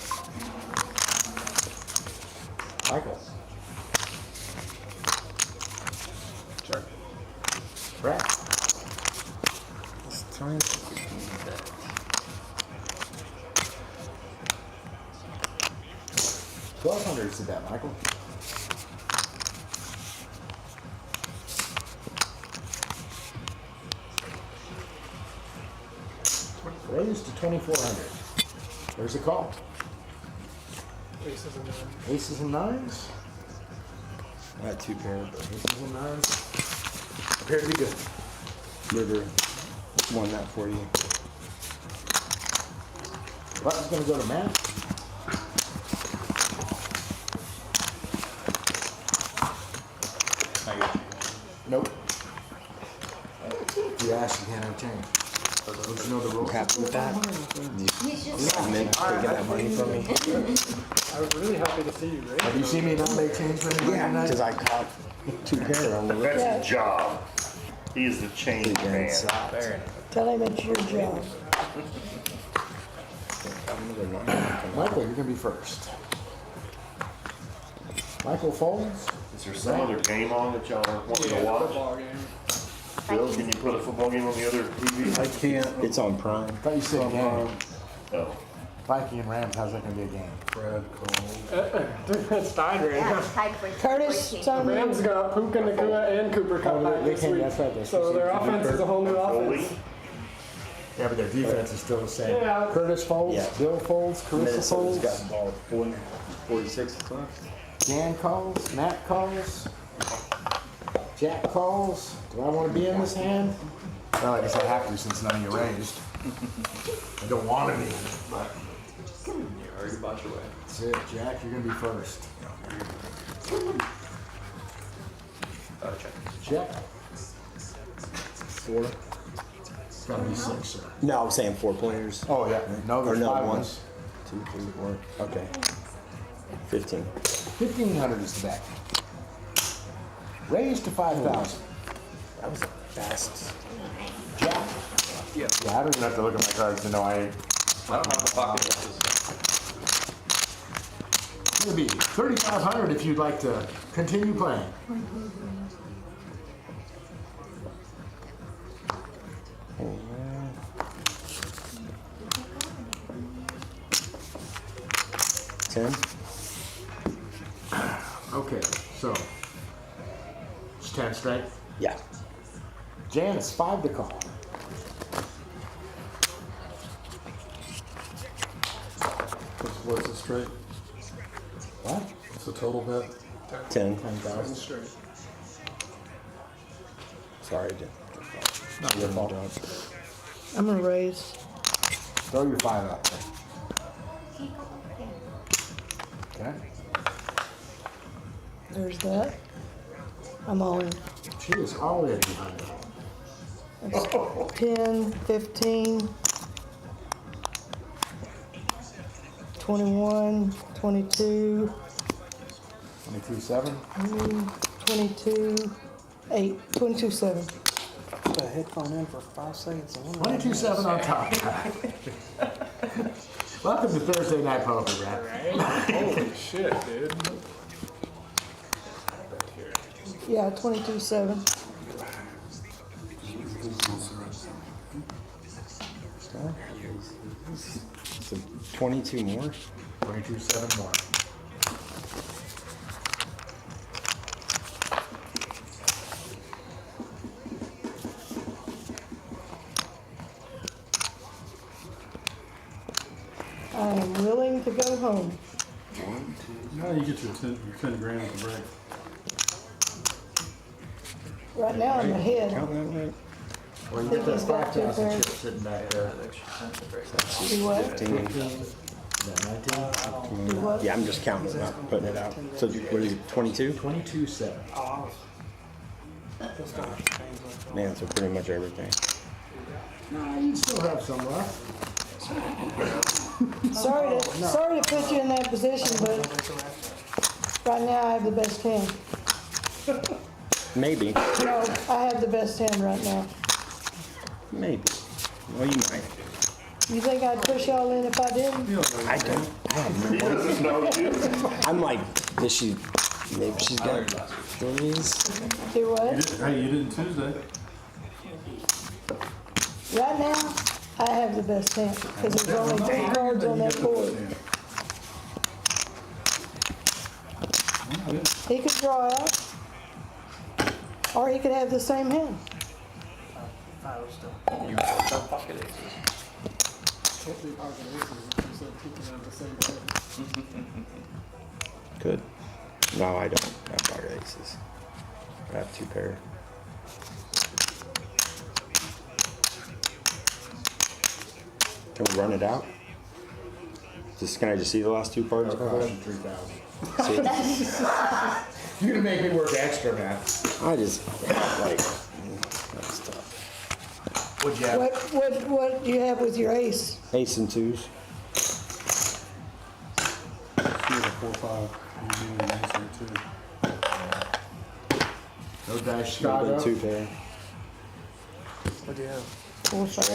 [SPEAKER 3] Michael.
[SPEAKER 6] Check.
[SPEAKER 3] Brad.
[SPEAKER 9] Turn.
[SPEAKER 3] 1200 is the bet, Michael. Raised to 2400. There's a call.
[SPEAKER 6] Aces and nines.
[SPEAKER 3] Aces and 9s.
[SPEAKER 10] I had 2 pairs, but
[SPEAKER 3] Aces and 9s. Appear to be good.
[SPEAKER 10] river won that for you.
[SPEAKER 3] Button's gonna go to Matt. Nope. You asked, you can't have change. Don't you know the rules?
[SPEAKER 10] Happy with that?
[SPEAKER 2] He's just.
[SPEAKER 10] And then taking that money from me.
[SPEAKER 6] I was really happy to see you raise.
[SPEAKER 3] Have you seen me not make change for anybody
[SPEAKER 10] Yeah,
[SPEAKER 3] tonight?
[SPEAKER 10] because I caught 2 pairs on the river.
[SPEAKER 4] That's his job. He's the change man.
[SPEAKER 1] Tell him it's your job.
[SPEAKER 3] Michael, you're gonna be first. Michael folds.
[SPEAKER 4] Is there some other game on that y'all are wanting to
[SPEAKER 6] Yeah,
[SPEAKER 4] watch?
[SPEAKER 6] football game.
[SPEAKER 4] Bill, can you put a football game on the other TV?
[SPEAKER 7] I can't.
[SPEAKER 10] It's on Prime.
[SPEAKER 3] I thought you said game.
[SPEAKER 4] Oh.
[SPEAKER 3] Viking and Rams, how's that gonna be a game?
[SPEAKER 7] Brad calls.
[SPEAKER 6] It's tied right
[SPEAKER 2] Yeah,
[SPEAKER 6] now.
[SPEAKER 2] it's tied for.
[SPEAKER 1] Curtis,
[SPEAKER 2] for
[SPEAKER 1] it's on you.
[SPEAKER 6] Rams got Puka Nakua and Cooper Cup back
[SPEAKER 3] they
[SPEAKER 6] this
[SPEAKER 3] came,
[SPEAKER 6] week.
[SPEAKER 3] that's right, that's
[SPEAKER 6] So their
[SPEAKER 3] right.
[SPEAKER 6] offense is a whole new
[SPEAKER 4] Holy.
[SPEAKER 6] offense.
[SPEAKER 3] Yeah, but their defense is still the same.
[SPEAKER 6] Yeah.
[SPEAKER 3] Curtis folds,
[SPEAKER 10] Yeah.
[SPEAKER 3] Bill folds, Carissa folds,
[SPEAKER 10] got ball 46 left.
[SPEAKER 3] Dan calls, Matt calls, Jack calls. Do I wanna be in this hand? Well, I guess I have to since none of you raised. I don't wanna be, but
[SPEAKER 5] You already bought your way.
[SPEAKER 3] that's it. Jack, you're gonna be first.
[SPEAKER 5] Check.
[SPEAKER 3] Jack,
[SPEAKER 10] 4.
[SPEAKER 3] it's gotta be 6, sir.
[SPEAKER 10] No, I'm saying 4 players.
[SPEAKER 3] Oh, yeah, no,
[SPEAKER 10] Or
[SPEAKER 3] there's
[SPEAKER 10] no,
[SPEAKER 3] 5
[SPEAKER 10] one.
[SPEAKER 3] ones.
[SPEAKER 10] 2, 3, 4. Okay. 15.
[SPEAKER 3] 1,500 is the bet. Raise to 5,000.
[SPEAKER 10] That was fast.
[SPEAKER 3] Jack.
[SPEAKER 5] Yeah.
[SPEAKER 3] Yeah, I don't even have to look at my cards to know I ain't.
[SPEAKER 5] I don't have the pocket aces.
[SPEAKER 3] It's gonna be 3,500 if you'd like to continue playing.
[SPEAKER 10] $10.
[SPEAKER 3] Okay, so it's 10 straight.
[SPEAKER 10] Yeah.
[SPEAKER 3] Jan, it's 5 to call.
[SPEAKER 7] What's the straight?
[SPEAKER 3] What?
[SPEAKER 7] What's the total bet?
[SPEAKER 10] 10.
[SPEAKER 3] 10,000.
[SPEAKER 6] Straight.
[SPEAKER 10] Sorry, Jen.
[SPEAKER 3] Not your fault.
[SPEAKER 1] I'm gonna raise.
[SPEAKER 3] Throw your 5 out there. Okay.
[SPEAKER 1] There's that. I'm all in.
[SPEAKER 3] She is all in behind it.
[SPEAKER 1] That's 10, 15, 21, 22,
[SPEAKER 3] 22.7.
[SPEAKER 1] 22, 8, 22.7.
[SPEAKER 9] Put a headphone in for 5 seconds.
[SPEAKER 3] 22.7 on top. Welcome to Thursday Night Poker, Brad.
[SPEAKER 6] Holy shit, dude.
[SPEAKER 1] Yeah, 22.7.
[SPEAKER 10] So 22 more?
[SPEAKER 3] 22.7 more.
[SPEAKER 1] I am willing to go home.
[SPEAKER 7] No, you get your 10 grand at the break.
[SPEAKER 1] Right now I'm ahead.
[SPEAKER 10] Count that right?
[SPEAKER 3] Well, you
[SPEAKER 1] Think
[SPEAKER 3] get that
[SPEAKER 1] he's got
[SPEAKER 3] 5,000
[SPEAKER 1] two
[SPEAKER 3] chips sitting back there.
[SPEAKER 5] That extra 10 to break.
[SPEAKER 1] Do what?
[SPEAKER 10] 15.
[SPEAKER 3] Yeah, 19.
[SPEAKER 1] Do what?
[SPEAKER 10] Yeah, I'm just counting it, not putting it out. So what is it, 22?
[SPEAKER 3] 22.7.
[SPEAKER 10] Man, so pretty much everything.
[SPEAKER 3] Nah, you still have some left.
[SPEAKER 1] Sorry to put you in that position, but right now I have the best hand.
[SPEAKER 10] Maybe.
[SPEAKER 1] No, I have the best hand right now.
[SPEAKER 10] Maybe. Well, you might.
[SPEAKER 1] You think I'd push y'all in if I didn't?
[SPEAKER 10] I don't. I have no
[SPEAKER 4] He doesn't know you.
[SPEAKER 10] I'm like, does she, maybe she's got threes?
[SPEAKER 1] Do what?
[SPEAKER 7] Hey, you didn't Tuesday.
[SPEAKER 1] Right now, I have the best hand, because there's only 3 cards on that board. He could draw out, or he could have the same hand.
[SPEAKER 5] You have pocket aces.
[SPEAKER 6] Hopefully pocket aces instead of keeping on the same day.
[SPEAKER 10] Good. No, I don't have pocket aces. I have 2 pair. Can we run it out? Can I just see the last 2 cards?
[SPEAKER 3] It'll cost you 3,000.
[SPEAKER 10] See it?
[SPEAKER 3] You're gonna make me work extra, man.
[SPEAKER 10] I just, like, that's tough.
[SPEAKER 3] What'd you have?
[SPEAKER 1] What do you have with your ace?
[SPEAKER 10] Ace and 2s.
[SPEAKER 7] She had a 4-5. You doing an ace or 2.
[SPEAKER 3] No dice
[SPEAKER 10] Should have been
[SPEAKER 3] Chicago.
[SPEAKER 10] 2 pair.
[SPEAKER 9] What do you have?
[SPEAKER 1] 4, 5.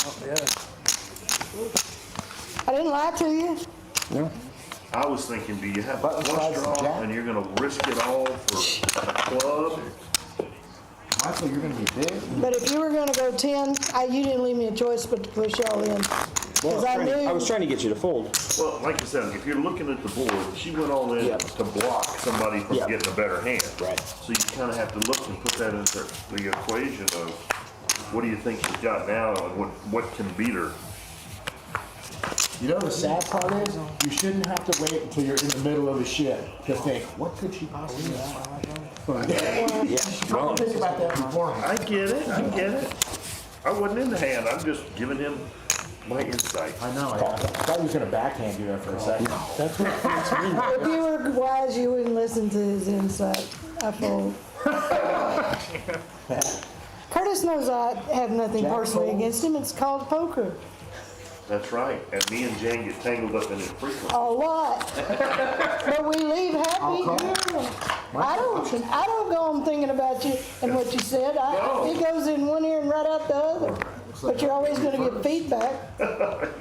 [SPEAKER 9] Oh, yeah.
[SPEAKER 1] I didn't lie to you.
[SPEAKER 10] No?
[SPEAKER 4] I was thinking, do you have a
[SPEAKER 3] Button
[SPEAKER 4] flush
[SPEAKER 3] size
[SPEAKER 4] draw
[SPEAKER 3] jack?
[SPEAKER 4] and you're gonna risk it all for a club?
[SPEAKER 3] Michael, you're gonna be big.
[SPEAKER 1] But if you were gonna go 10, you didn't leave me a choice but to push y'all in. Because I
[SPEAKER 10] I was
[SPEAKER 1] knew,
[SPEAKER 10] trying to get you to fold.
[SPEAKER 4] Well, like I said, if you're looking at the board, she went all in
[SPEAKER 10] Yep.
[SPEAKER 4] to block somebody from
[SPEAKER 10] Yep.
[SPEAKER 4] getting a better hand.
[SPEAKER 10] Right.
[SPEAKER 4] So you kind of have to look and put that into the equation of what do you think she's got now and what can beat her.
[SPEAKER 3] You know the sad part is, you shouldn't have to wait until you're in the middle of the shit to think, what could she possibly have?
[SPEAKER 10] Yeah. Well,
[SPEAKER 3] Think about that beforehand.
[SPEAKER 4] I get it, I get it. I wasn't in the hand, I'm just giving him my insight.
[SPEAKER 3] I know, I thought he was gonna backhand you there for a second.
[SPEAKER 10] that's what makes me.
[SPEAKER 1] if you were wise, you wouldn't listen to his insight. I fold. Curtis knows I have nothing
[SPEAKER 3] Jack
[SPEAKER 1] personally
[SPEAKER 3] folds.
[SPEAKER 1] against him. It's called poker.
[SPEAKER 4] That's right. And me and Jane get tangled up in it frequently.
[SPEAKER 1] A lot. But we leave happy. I don't go on thinking about you and what you said. It goes in one ear and right out the other. But you're always gonna get feedback.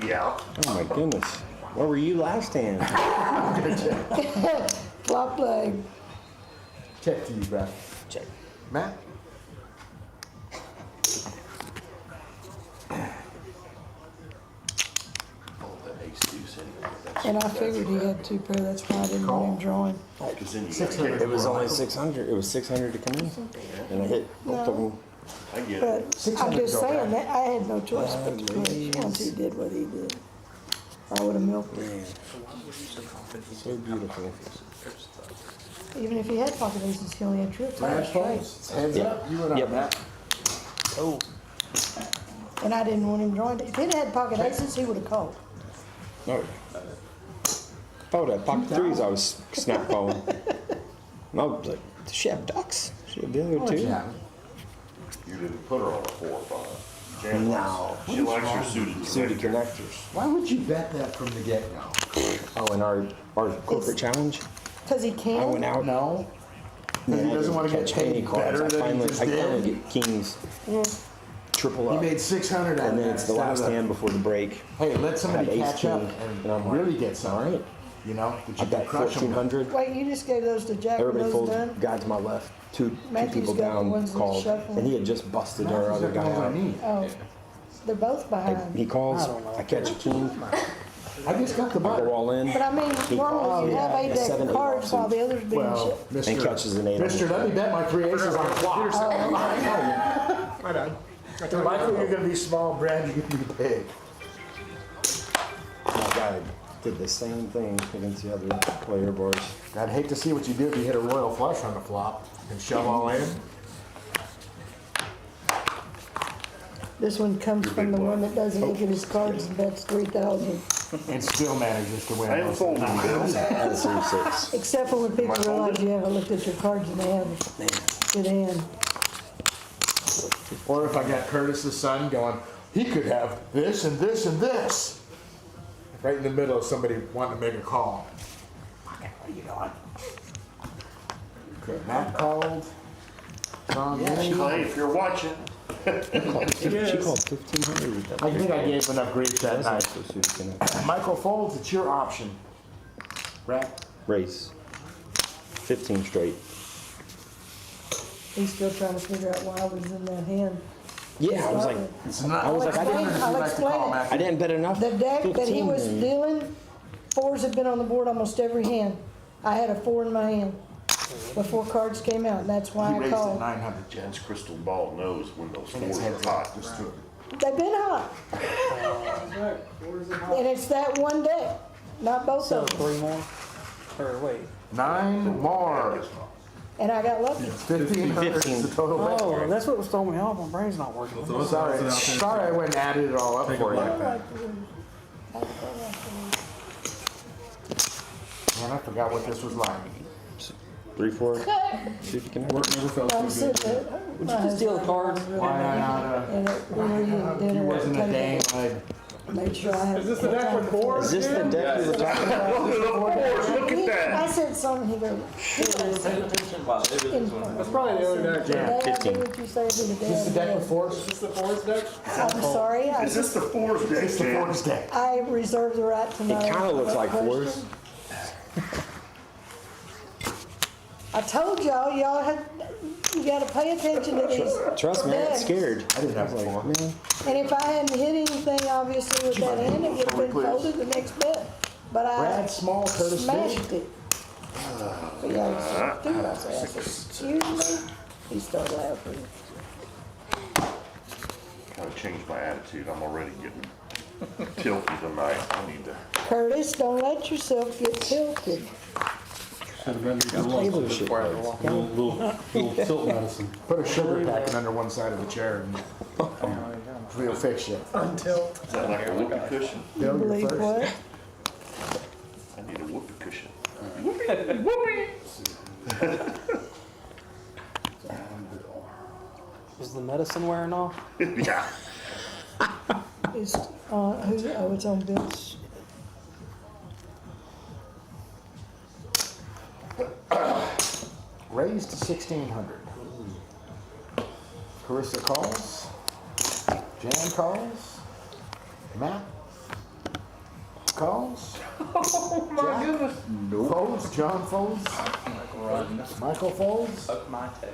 [SPEAKER 4] Yeah.
[SPEAKER 10] Oh my goodness. Where were you last hand?
[SPEAKER 1] Flop leg.
[SPEAKER 3] Check to you, Brad.
[SPEAKER 10] Check.
[SPEAKER 3] Matt?
[SPEAKER 1] And I figured he had two pair, that's why I didn't want him drawing.
[SPEAKER 4] Because then you gotta get
[SPEAKER 10] It was only 600. It was 600 to come in. And I hit both of them.
[SPEAKER 4] I get it.
[SPEAKER 1] But I'm just saying that I had no choice but to push once he did what he did. I would have milked it.
[SPEAKER 10] Man. So beautiful.
[SPEAKER 1] Even if he had pocket aces, he only had trips. I was straight.
[SPEAKER 3] Heads up, you and I,
[SPEAKER 10] Yep.
[SPEAKER 3] Matt.
[SPEAKER 10] Oh.
[SPEAKER 1] And I didn't want him drawing. If he'd had pocket aces, he would have called.
[SPEAKER 10] No. If I would have pocket threes, I was snap calling. I was like, does she have ducks? She have the other two?
[SPEAKER 4] You didn't put her on a 4 or 5. Jan
[SPEAKER 10] No.
[SPEAKER 4] She likes her suited.
[SPEAKER 10] Suited connectors.
[SPEAKER 3] Why would you bet that from the get-go?
[SPEAKER 10] Oh, and our corporate challenge,
[SPEAKER 1] Because he
[SPEAKER 10] I
[SPEAKER 1] can.
[SPEAKER 10] went out.
[SPEAKER 3] No.
[SPEAKER 10] And
[SPEAKER 3] he
[SPEAKER 10] I
[SPEAKER 3] doesn't
[SPEAKER 10] didn't
[SPEAKER 3] wanna get
[SPEAKER 10] catch
[SPEAKER 3] paid
[SPEAKER 10] any cards.
[SPEAKER 3] better
[SPEAKER 10] I
[SPEAKER 3] than he
[SPEAKER 10] finally
[SPEAKER 3] just
[SPEAKER 10] get
[SPEAKER 3] did.
[SPEAKER 10] kings triple
[SPEAKER 3] He
[SPEAKER 10] up.
[SPEAKER 3] made 600 out of
[SPEAKER 10] And then
[SPEAKER 3] that
[SPEAKER 10] it's the
[SPEAKER 3] instead of
[SPEAKER 10] last hand before the break.
[SPEAKER 3] Hey, let somebody
[SPEAKER 10] I had
[SPEAKER 3] catch up
[SPEAKER 10] ace-king,
[SPEAKER 3] and
[SPEAKER 10] and I'm like,
[SPEAKER 3] really get some.
[SPEAKER 10] all right.
[SPEAKER 3] You know, that
[SPEAKER 10] I
[SPEAKER 3] you can
[SPEAKER 10] bet
[SPEAKER 3] crush them.
[SPEAKER 10] 1,400.
[SPEAKER 1] Wait, you just gave those to Jack when
[SPEAKER 10] Everybody
[SPEAKER 1] those
[SPEAKER 10] folds.
[SPEAKER 1] done?
[SPEAKER 10] Guy to my left. Two
[SPEAKER 1] Matthew's
[SPEAKER 10] people
[SPEAKER 1] got the
[SPEAKER 10] down
[SPEAKER 1] ones that
[SPEAKER 10] called.
[SPEAKER 1] shuffle.
[SPEAKER 10] And he had just busted our other guy out.
[SPEAKER 1] Oh, they're both behind.
[SPEAKER 10] He calls. I catch a king.
[SPEAKER 3] I just got the
[SPEAKER 10] I
[SPEAKER 3] butter.
[SPEAKER 10] go all in.
[SPEAKER 1] But I mean, normally you have a deck
[SPEAKER 10] Seven,
[SPEAKER 1] of
[SPEAKER 10] eight
[SPEAKER 1] cards while the others being
[SPEAKER 3] Well,
[SPEAKER 1] shut.
[SPEAKER 3] Mr.
[SPEAKER 10] And catches an 8.
[SPEAKER 3] Mister, let me bet my 3 aces on the flop.
[SPEAKER 6] I know.
[SPEAKER 3] Michael, you're gonna be small. Brad, you're gonna be big.
[SPEAKER 10] My guy did the same thing against the other player boards.
[SPEAKER 3] I'd hate to see what you do if you hit a royal flush on the flop and shove all in.
[SPEAKER 1] This one comes from the one that doesn't look at his cards and bets 3,000.
[SPEAKER 3] And still manages to win.
[SPEAKER 4] I am folding, Bill.
[SPEAKER 10] That's 36.
[SPEAKER 1] Except for when people realize you haven't looked at your cards and they have a good hand.
[SPEAKER 3] Or if I got Curtis's son going, he could have this and this and this. Right in the middle of somebody wanting to make a call. Okay, what are you doing? Okay, Matt called. Tom,
[SPEAKER 4] Clay, if you're watching.
[SPEAKER 10] She called 1,500.
[SPEAKER 3] I think I gave enough grief that night.
[SPEAKER 10] So suited connector.
[SPEAKER 3] Michael folds, it's your option. Brad?
[SPEAKER 10] Race. 15 straight.
[SPEAKER 1] He's still trying to figure out why I was in that hand.
[SPEAKER 10] Yeah, I was like,
[SPEAKER 3] It's not.
[SPEAKER 10] I was like, I
[SPEAKER 1] explain-
[SPEAKER 10] didn't,
[SPEAKER 1] I'll explain it.
[SPEAKER 10] I didn't bet enough.
[SPEAKER 1] The deck that he
[SPEAKER 10] 15
[SPEAKER 1] was
[SPEAKER 10] then.
[SPEAKER 1] dealing, 4s had been on the board almost every hand. I had a 4 in my hand before cards came out, and that's
[SPEAKER 3] He
[SPEAKER 1] why I
[SPEAKER 3] raised it
[SPEAKER 1] called.
[SPEAKER 3] 900.
[SPEAKER 4] Jan's crystal ball knows when those
[SPEAKER 3] And his
[SPEAKER 4] 4s
[SPEAKER 3] head's
[SPEAKER 4] are hot.
[SPEAKER 3] just to
[SPEAKER 1] They've been hot, and it's that one deck, not both
[SPEAKER 9] So
[SPEAKER 1] of them.
[SPEAKER 9] 3 more? Or wait.
[SPEAKER 3] 9 more.
[SPEAKER 1] And I got lucky.
[SPEAKER 3] 1,500 is the total bet.
[SPEAKER 9] Oh, that's what was throwing me off. My brain's not working.
[SPEAKER 3] Sorry, sorry I went and added it all up for you. Man, I forgot what this was like.
[SPEAKER 10] 3-4. Suited connector.
[SPEAKER 1] I'm sitting there.
[SPEAKER 9] Would you just steal the cards?
[SPEAKER 3] Why not?
[SPEAKER 1] And we were eating dinner.
[SPEAKER 3] Wasn't a dame. I'd
[SPEAKER 1] Made sure I had.
[SPEAKER 6] Is this the deck with 4s?
[SPEAKER 10] Is this the deck you were talking about?
[SPEAKER 4] Look at the 4s, look at
[SPEAKER 1] I
[SPEAKER 4] that.
[SPEAKER 1] said something, he goes,
[SPEAKER 6] That's probably the other deck.
[SPEAKER 1] Dad, I
[SPEAKER 10] 15.
[SPEAKER 1] do what you say, be the
[SPEAKER 3] Is this the deck
[SPEAKER 1] dad.
[SPEAKER 3] with 4s?
[SPEAKER 6] Is this the 4s deck?
[SPEAKER 1] I'm sorry,
[SPEAKER 4] Is this the 4s deck,
[SPEAKER 3] It's the
[SPEAKER 4] Jan?
[SPEAKER 3] 4s deck.
[SPEAKER 1] I reserve the right to know.
[SPEAKER 10] It kind of looks like
[SPEAKER 1] that
[SPEAKER 10] 4s.
[SPEAKER 1] question. I told y'all had, you gotta pay attention to these.
[SPEAKER 10] Trust me, I got
[SPEAKER 1] decks.
[SPEAKER 10] scared.
[SPEAKER 3] I didn't have a 4.
[SPEAKER 10] Man,
[SPEAKER 1] And if I hadn't hit anything, obviously, with that hand, it would have been folded the next bet. But I
[SPEAKER 3] Brad Small, Curtis
[SPEAKER 1] smashed
[SPEAKER 3] Big.
[SPEAKER 1] it. But yeah, dude, I said, excuse me? He started laughing.
[SPEAKER 4] Gotta change my attitude. I'm already getting tilty tonight. I need to.
[SPEAKER 1] Curtis, don't let yourself get tilted.
[SPEAKER 7] Should have been
[SPEAKER 10] table shit.
[SPEAKER 7] little tilt medicine.
[SPEAKER 3] Put a sugar packet under one side of the chair and we'll fix you.
[SPEAKER 6] Until.
[SPEAKER 4] Is that like a whoopee cushion?
[SPEAKER 3] Bill, you're
[SPEAKER 1] Believe
[SPEAKER 3] first.
[SPEAKER 1] what?
[SPEAKER 4] I need a whoopee cushion.
[SPEAKER 9] Is the medicine wearing off?
[SPEAKER 4] Yeah.
[SPEAKER 1] is, it's on Bill's.
[SPEAKER 3] Raised to 1,600. Carissa calls. Jan calls. Matt calls.
[SPEAKER 6] Oh my goodness.
[SPEAKER 3] Folds. John folds. Michael folds.
[SPEAKER 5] Up my tail.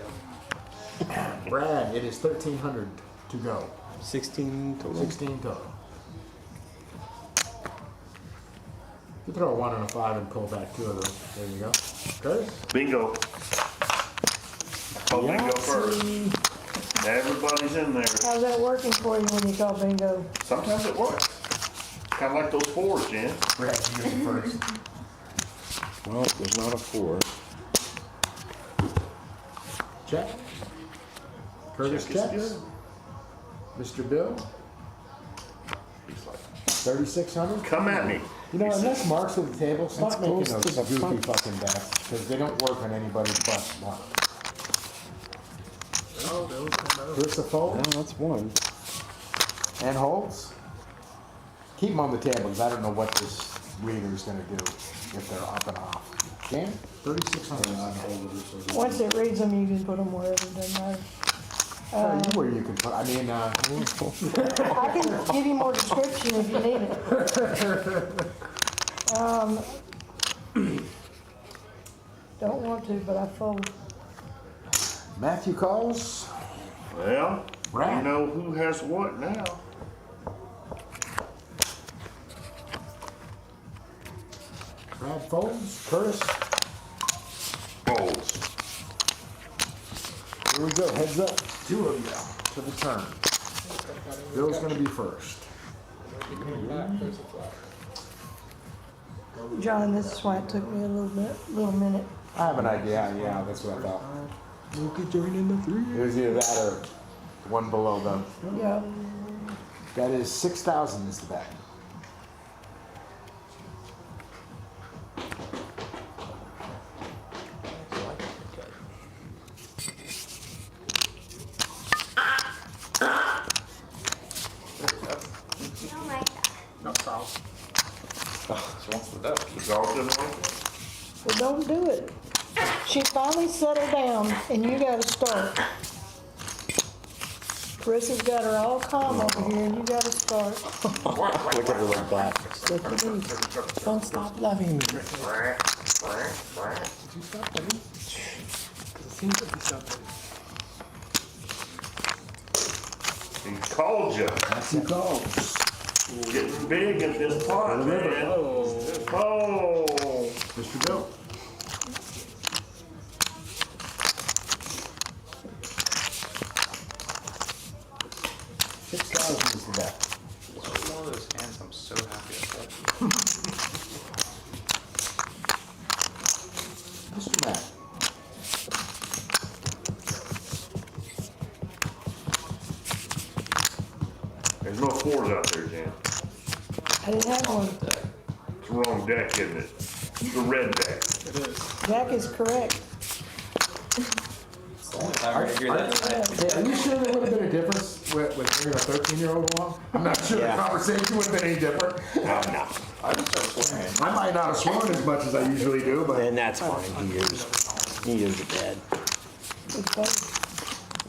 [SPEAKER 3] Brad, it is 1,300 to go.
[SPEAKER 9] 16 total.
[SPEAKER 3] 16 total. You throw a 1 and a 5 and pull back 2 of those. There you go. Curtis?
[SPEAKER 4] Bingo. Call bingo first.
[SPEAKER 3] Yahtzee.
[SPEAKER 4] Everybody's in there.
[SPEAKER 1] How's that working for you when you call bingo?
[SPEAKER 4] Sometimes it works. Kind of like those fours, Jen.
[SPEAKER 3] Brad, you get the first.
[SPEAKER 9] Well, there's not a 4.
[SPEAKER 3] Check. Curtis
[SPEAKER 4] Check is
[SPEAKER 3] checks.
[SPEAKER 4] good.
[SPEAKER 3] Mr. Bill,
[SPEAKER 4] He's like,
[SPEAKER 3] 3,600.
[SPEAKER 4] come at me.
[SPEAKER 3] You know, unless Mark's at the table, stop
[SPEAKER 9] That's
[SPEAKER 3] making
[SPEAKER 9] close
[SPEAKER 3] those
[SPEAKER 9] to the
[SPEAKER 3] goofy
[SPEAKER 9] front.
[SPEAKER 3] fucking bets, because they don't work on anybody but Mark.
[SPEAKER 6] Oh, those come out.
[SPEAKER 3] Carissa folds
[SPEAKER 9] Well, that's 1.
[SPEAKER 3] and holds. Keep them on the table, because I don't know what this reader's gonna do if they're up and off. Jan, 3,600.
[SPEAKER 1] Once it reads them, you can put them wherever, it doesn't matter.
[SPEAKER 3] Tell you where you can put, I mean,
[SPEAKER 1] I can give you more description if you need it. Don't want to, but I fold.
[SPEAKER 3] Matthew calls.
[SPEAKER 4] Well,
[SPEAKER 3] Right.
[SPEAKER 4] you know who has what now.
[SPEAKER 3] Brad folds. Curtis,
[SPEAKER 4] Folds.
[SPEAKER 3] here we go, heads up. 2 of you to the turn. Bill's gonna be first.
[SPEAKER 1] John, this is why it took me a little minute.
[SPEAKER 3] I have an idea, yeah, that's what I thought.
[SPEAKER 9] Look at joining the 3.
[SPEAKER 3] It was either that or one below them.
[SPEAKER 1] Yeah.
[SPEAKER 3] That is 6,000 is the bet.
[SPEAKER 2] Oh my god.
[SPEAKER 6] Not solid.
[SPEAKER 5] She wants the duck.
[SPEAKER 4] The dog didn't like it?
[SPEAKER 1] Well, don't do it. She finally settled down, and you gotta start. Carissa's got her all calm over here, and you gotta start.
[SPEAKER 9] Look at her like that. Look at me. Don't stop loving me.
[SPEAKER 6] Did you stop that? It seems like you stopped it.
[SPEAKER 4] He called you.
[SPEAKER 3] Matthew calls.
[SPEAKER 4] Getting big at this pot, man. Oh.
[SPEAKER 3] Mr. Bill. $6,000 is the bet.
[SPEAKER 5] This is one of those hands I'm so happy I played.
[SPEAKER 3] Mr. Matt.
[SPEAKER 4] There's no fours out there, Jan.
[SPEAKER 1] I didn't have one.
[SPEAKER 4] It's the wrong deck, isn't it? The red deck.
[SPEAKER 6] It is.
[SPEAKER 1] Jack is correct.
[SPEAKER 5] I agree with that.
[SPEAKER 3] Hey, are you sure there would have been a difference with bringing a 13-year-old along? I'm not sure the conversation would have been any different.
[SPEAKER 10] No.
[SPEAKER 5] I just started swearing.
[SPEAKER 3] I might not have sworn as much as I usually do, but
[SPEAKER 10] And that's fine, he is a dad.
[SPEAKER 1] Good vote.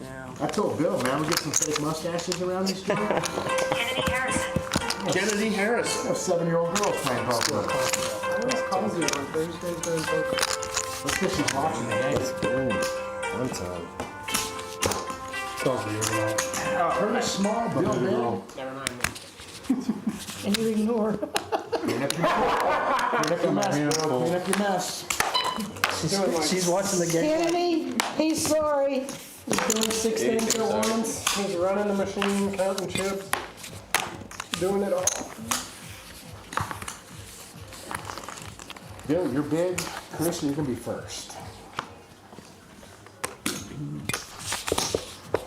[SPEAKER 9] Yeah.
[SPEAKER 3] I told Bill, man, we get some fake mustaches around these streets.
[SPEAKER 4] Kennedy Harrison.
[SPEAKER 3] Have 7-year-old girls playing poker.
[SPEAKER 6] I always calls you on Thursdays during poker.
[SPEAKER 3] That's because she's watching the game.
[SPEAKER 9] One time.
[SPEAKER 7] Tells me you're not.
[SPEAKER 3] Curtis small, Bill big.
[SPEAKER 6] Never mind me.
[SPEAKER 1] And you ignore.
[SPEAKER 3] Clean up your mess, Bill. Clean up your mess.
[SPEAKER 9] She's watching the game.
[SPEAKER 1] Kennedy, he's sorry.
[SPEAKER 6] He's doing 16 to ones. He's running the machine, counting chips, doing it all.
[SPEAKER 3] Bill, you're big. Chris, you can be first.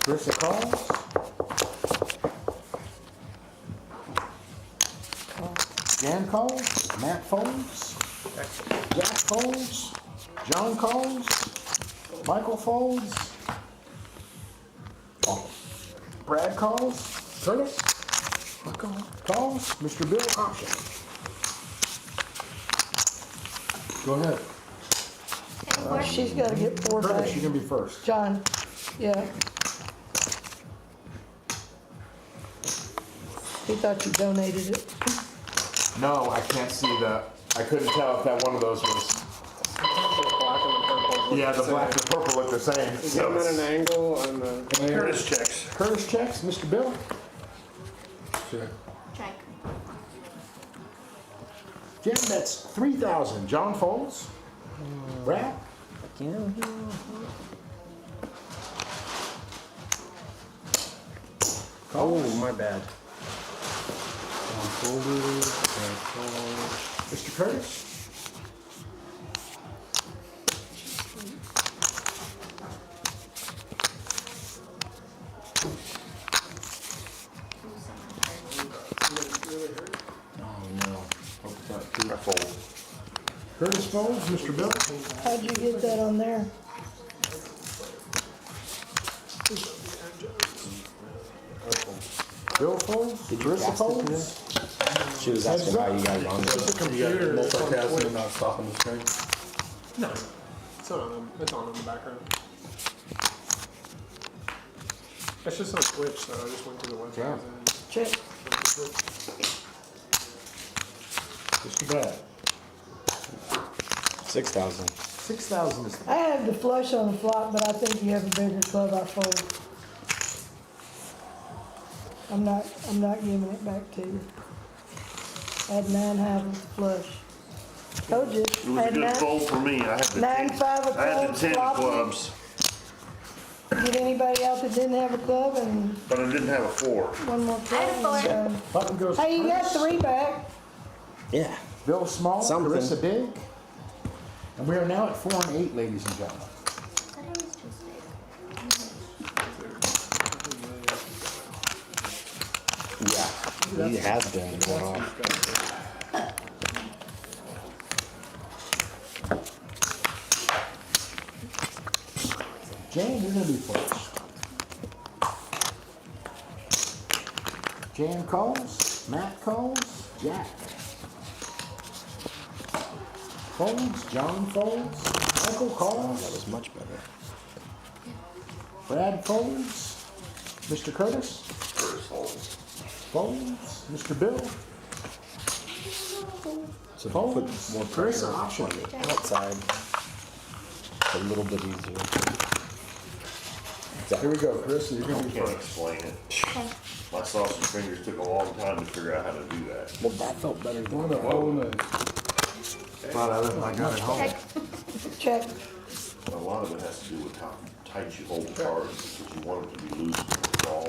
[SPEAKER 3] Carissa calls. Jan calls. Matt folds. Jack folds. John calls. Michael folds. Brad calls. Curtis. Calls, Mr. Bill, option.
[SPEAKER 7] Go ahead.
[SPEAKER 1] She's gotta get 4 back.
[SPEAKER 3] Curtis, you can be first.
[SPEAKER 1] John, yeah. He thought you donated it.
[SPEAKER 3] No, I can't see I couldn't tell if that one of those was, yeah, the black and purple look the same.
[SPEAKER 6] Get them at an angle and
[SPEAKER 4] Curtis checks.
[SPEAKER 3] Curtis checks, Mr. Bill.
[SPEAKER 7] Check.
[SPEAKER 2] Check.
[SPEAKER 3] Jim, that's 3,000. John folds. Brad?
[SPEAKER 10] Oh, my bad.
[SPEAKER 7] Unfolded, and call.
[SPEAKER 3] Mr. Curtis?
[SPEAKER 4] I fold.
[SPEAKER 3] Curtis folds, Mr. Bill?
[SPEAKER 1] How'd you get that on there?
[SPEAKER 3] Bill folds? Carissa folds?
[SPEAKER 10] She was asking how you guys on
[SPEAKER 7] Is
[SPEAKER 10] this.
[SPEAKER 7] the computer multitasking, not stopping the screen?
[SPEAKER 6] no, it's on. It's on in the background. It's just on Twitch, so I just went to the website.
[SPEAKER 3] Yeah.
[SPEAKER 6] And
[SPEAKER 1] Check.
[SPEAKER 3] Mr. Brad?
[SPEAKER 10] 6,000.
[SPEAKER 3] 6,000 is
[SPEAKER 1] I have the flush on the flop, but I think you have a bigger club, I fold. I'm not giving it back to you. I had 9-5 with the flush. Told you.
[SPEAKER 4] It was a good fold for me. I had the
[SPEAKER 1] 9-5 of
[SPEAKER 4] I had the
[SPEAKER 1] clubs,
[SPEAKER 4] 10
[SPEAKER 1] flopping.
[SPEAKER 4] clubs,
[SPEAKER 1] Get anybody out that didn't have a club and
[SPEAKER 4] but I didn't have a 4.
[SPEAKER 1] one more club.
[SPEAKER 2] I had a
[SPEAKER 1] and,
[SPEAKER 3] Button goes to
[SPEAKER 1] Hey, you got
[SPEAKER 3] Curtis.
[SPEAKER 1] 3 back.
[SPEAKER 10] Yeah.
[SPEAKER 3] Bill small,
[SPEAKER 10] Something.
[SPEAKER 3] Carissa big. And we are now at 4 and 8, ladies and gentlemen.
[SPEAKER 2] That was just
[SPEAKER 10] Yeah. He has been going off.
[SPEAKER 3] Jan, you're gonna be first. Jan calls, Matt calls, Jack. Folds, John folds, Michael
[SPEAKER 10] That
[SPEAKER 3] calls,
[SPEAKER 10] was much better.
[SPEAKER 3] Brad folds, Mr. Curtis folds, Mr. Bill
[SPEAKER 10] So
[SPEAKER 3] folds,
[SPEAKER 10] more
[SPEAKER 3] Carissa
[SPEAKER 10] pressure
[SPEAKER 3] option.
[SPEAKER 10] on the outside. It's a little bit easier.
[SPEAKER 3] Here we go, Carissa, you're
[SPEAKER 4] I
[SPEAKER 3] gonna be
[SPEAKER 4] can't
[SPEAKER 3] first.
[SPEAKER 4] explain it.
[SPEAKER 2] okay.
[SPEAKER 4] My sausage fingers took a long time to figure out how to do that.
[SPEAKER 10] Well, that felt better than
[SPEAKER 7] What a whole night.
[SPEAKER 3] Glad I left my gun at home.
[SPEAKER 2] Check.
[SPEAKER 1] Check.
[SPEAKER 4] A lot of it has to do with how tight you hold the cards, because you want them to be loose and all.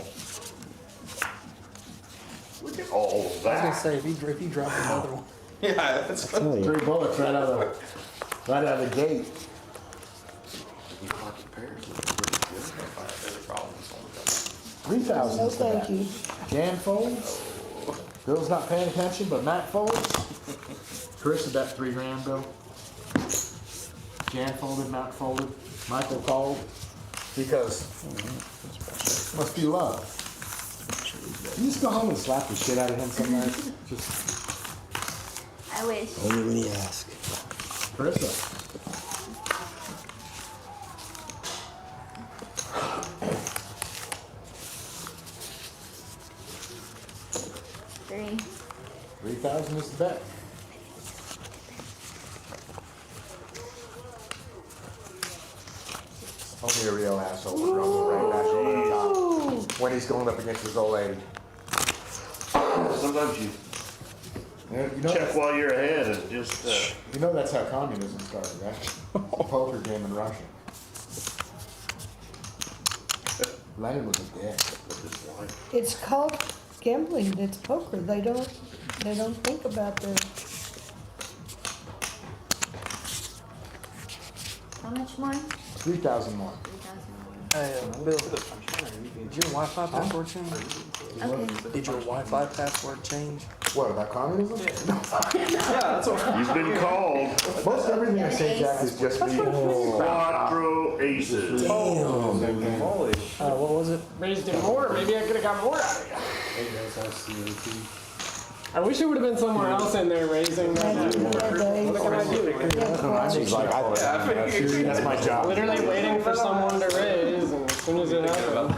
[SPEAKER 4] Look at all of
[SPEAKER 9] I was gonna
[SPEAKER 4] that.
[SPEAKER 9] say, if you drop another one.
[SPEAKER 5] Yeah, that's
[SPEAKER 10] tell you.
[SPEAKER 3] 3 bullets right out of the gate.
[SPEAKER 4] We pocket pairs, it's pretty good.
[SPEAKER 5] there's a problem.
[SPEAKER 3] 3,000
[SPEAKER 1] No,
[SPEAKER 3] is the
[SPEAKER 1] thank
[SPEAKER 3] bet.
[SPEAKER 1] you.
[SPEAKER 3] Jan folds. Bill's not paying attention, but Matt folds. Carissa bet 3 grand, Bill. Jan folded, Matt folded, Michael called. Because must be love. You just go home and slap the shit out of him some nights. Just
[SPEAKER 2] I wish.
[SPEAKER 10] Only when you ask.
[SPEAKER 3] Carissa.
[SPEAKER 2] Three.
[SPEAKER 3] 3,000 is the bet. Only a real asshole would rumble right back over the top when he's going up against his old lady.
[SPEAKER 4] Sometimes you
[SPEAKER 3] You know,
[SPEAKER 4] check while you're ahead and just,
[SPEAKER 3] you know that's how communism started, right? It's a poker game in Russia. Lenin was a dick.
[SPEAKER 1] It's called gambling. It's poker. They don't think about the.
[SPEAKER 2] How much more?
[SPEAKER 3] 3,000 more.
[SPEAKER 2] 3,000
[SPEAKER 9] Hey, Bill, did your Wi-Fi password change?
[SPEAKER 2] more. Okay.
[SPEAKER 9] Did your Wi-Fi password change?
[SPEAKER 3] What, about communism?
[SPEAKER 4] you've been called
[SPEAKER 3] Most everything I say, Jack, is just me.
[SPEAKER 4] quattro aces.
[SPEAKER 10] Holy.
[SPEAKER 9] What was it?
[SPEAKER 6] raised it more. Maybe I could have got more out of you. I wish it would have been somewhere else in there raising that.
[SPEAKER 1] That's
[SPEAKER 6] What can I do?
[SPEAKER 3] She's like, that's my job.
[SPEAKER 6] Literally waiting for someone to raise, and as soon as it happens.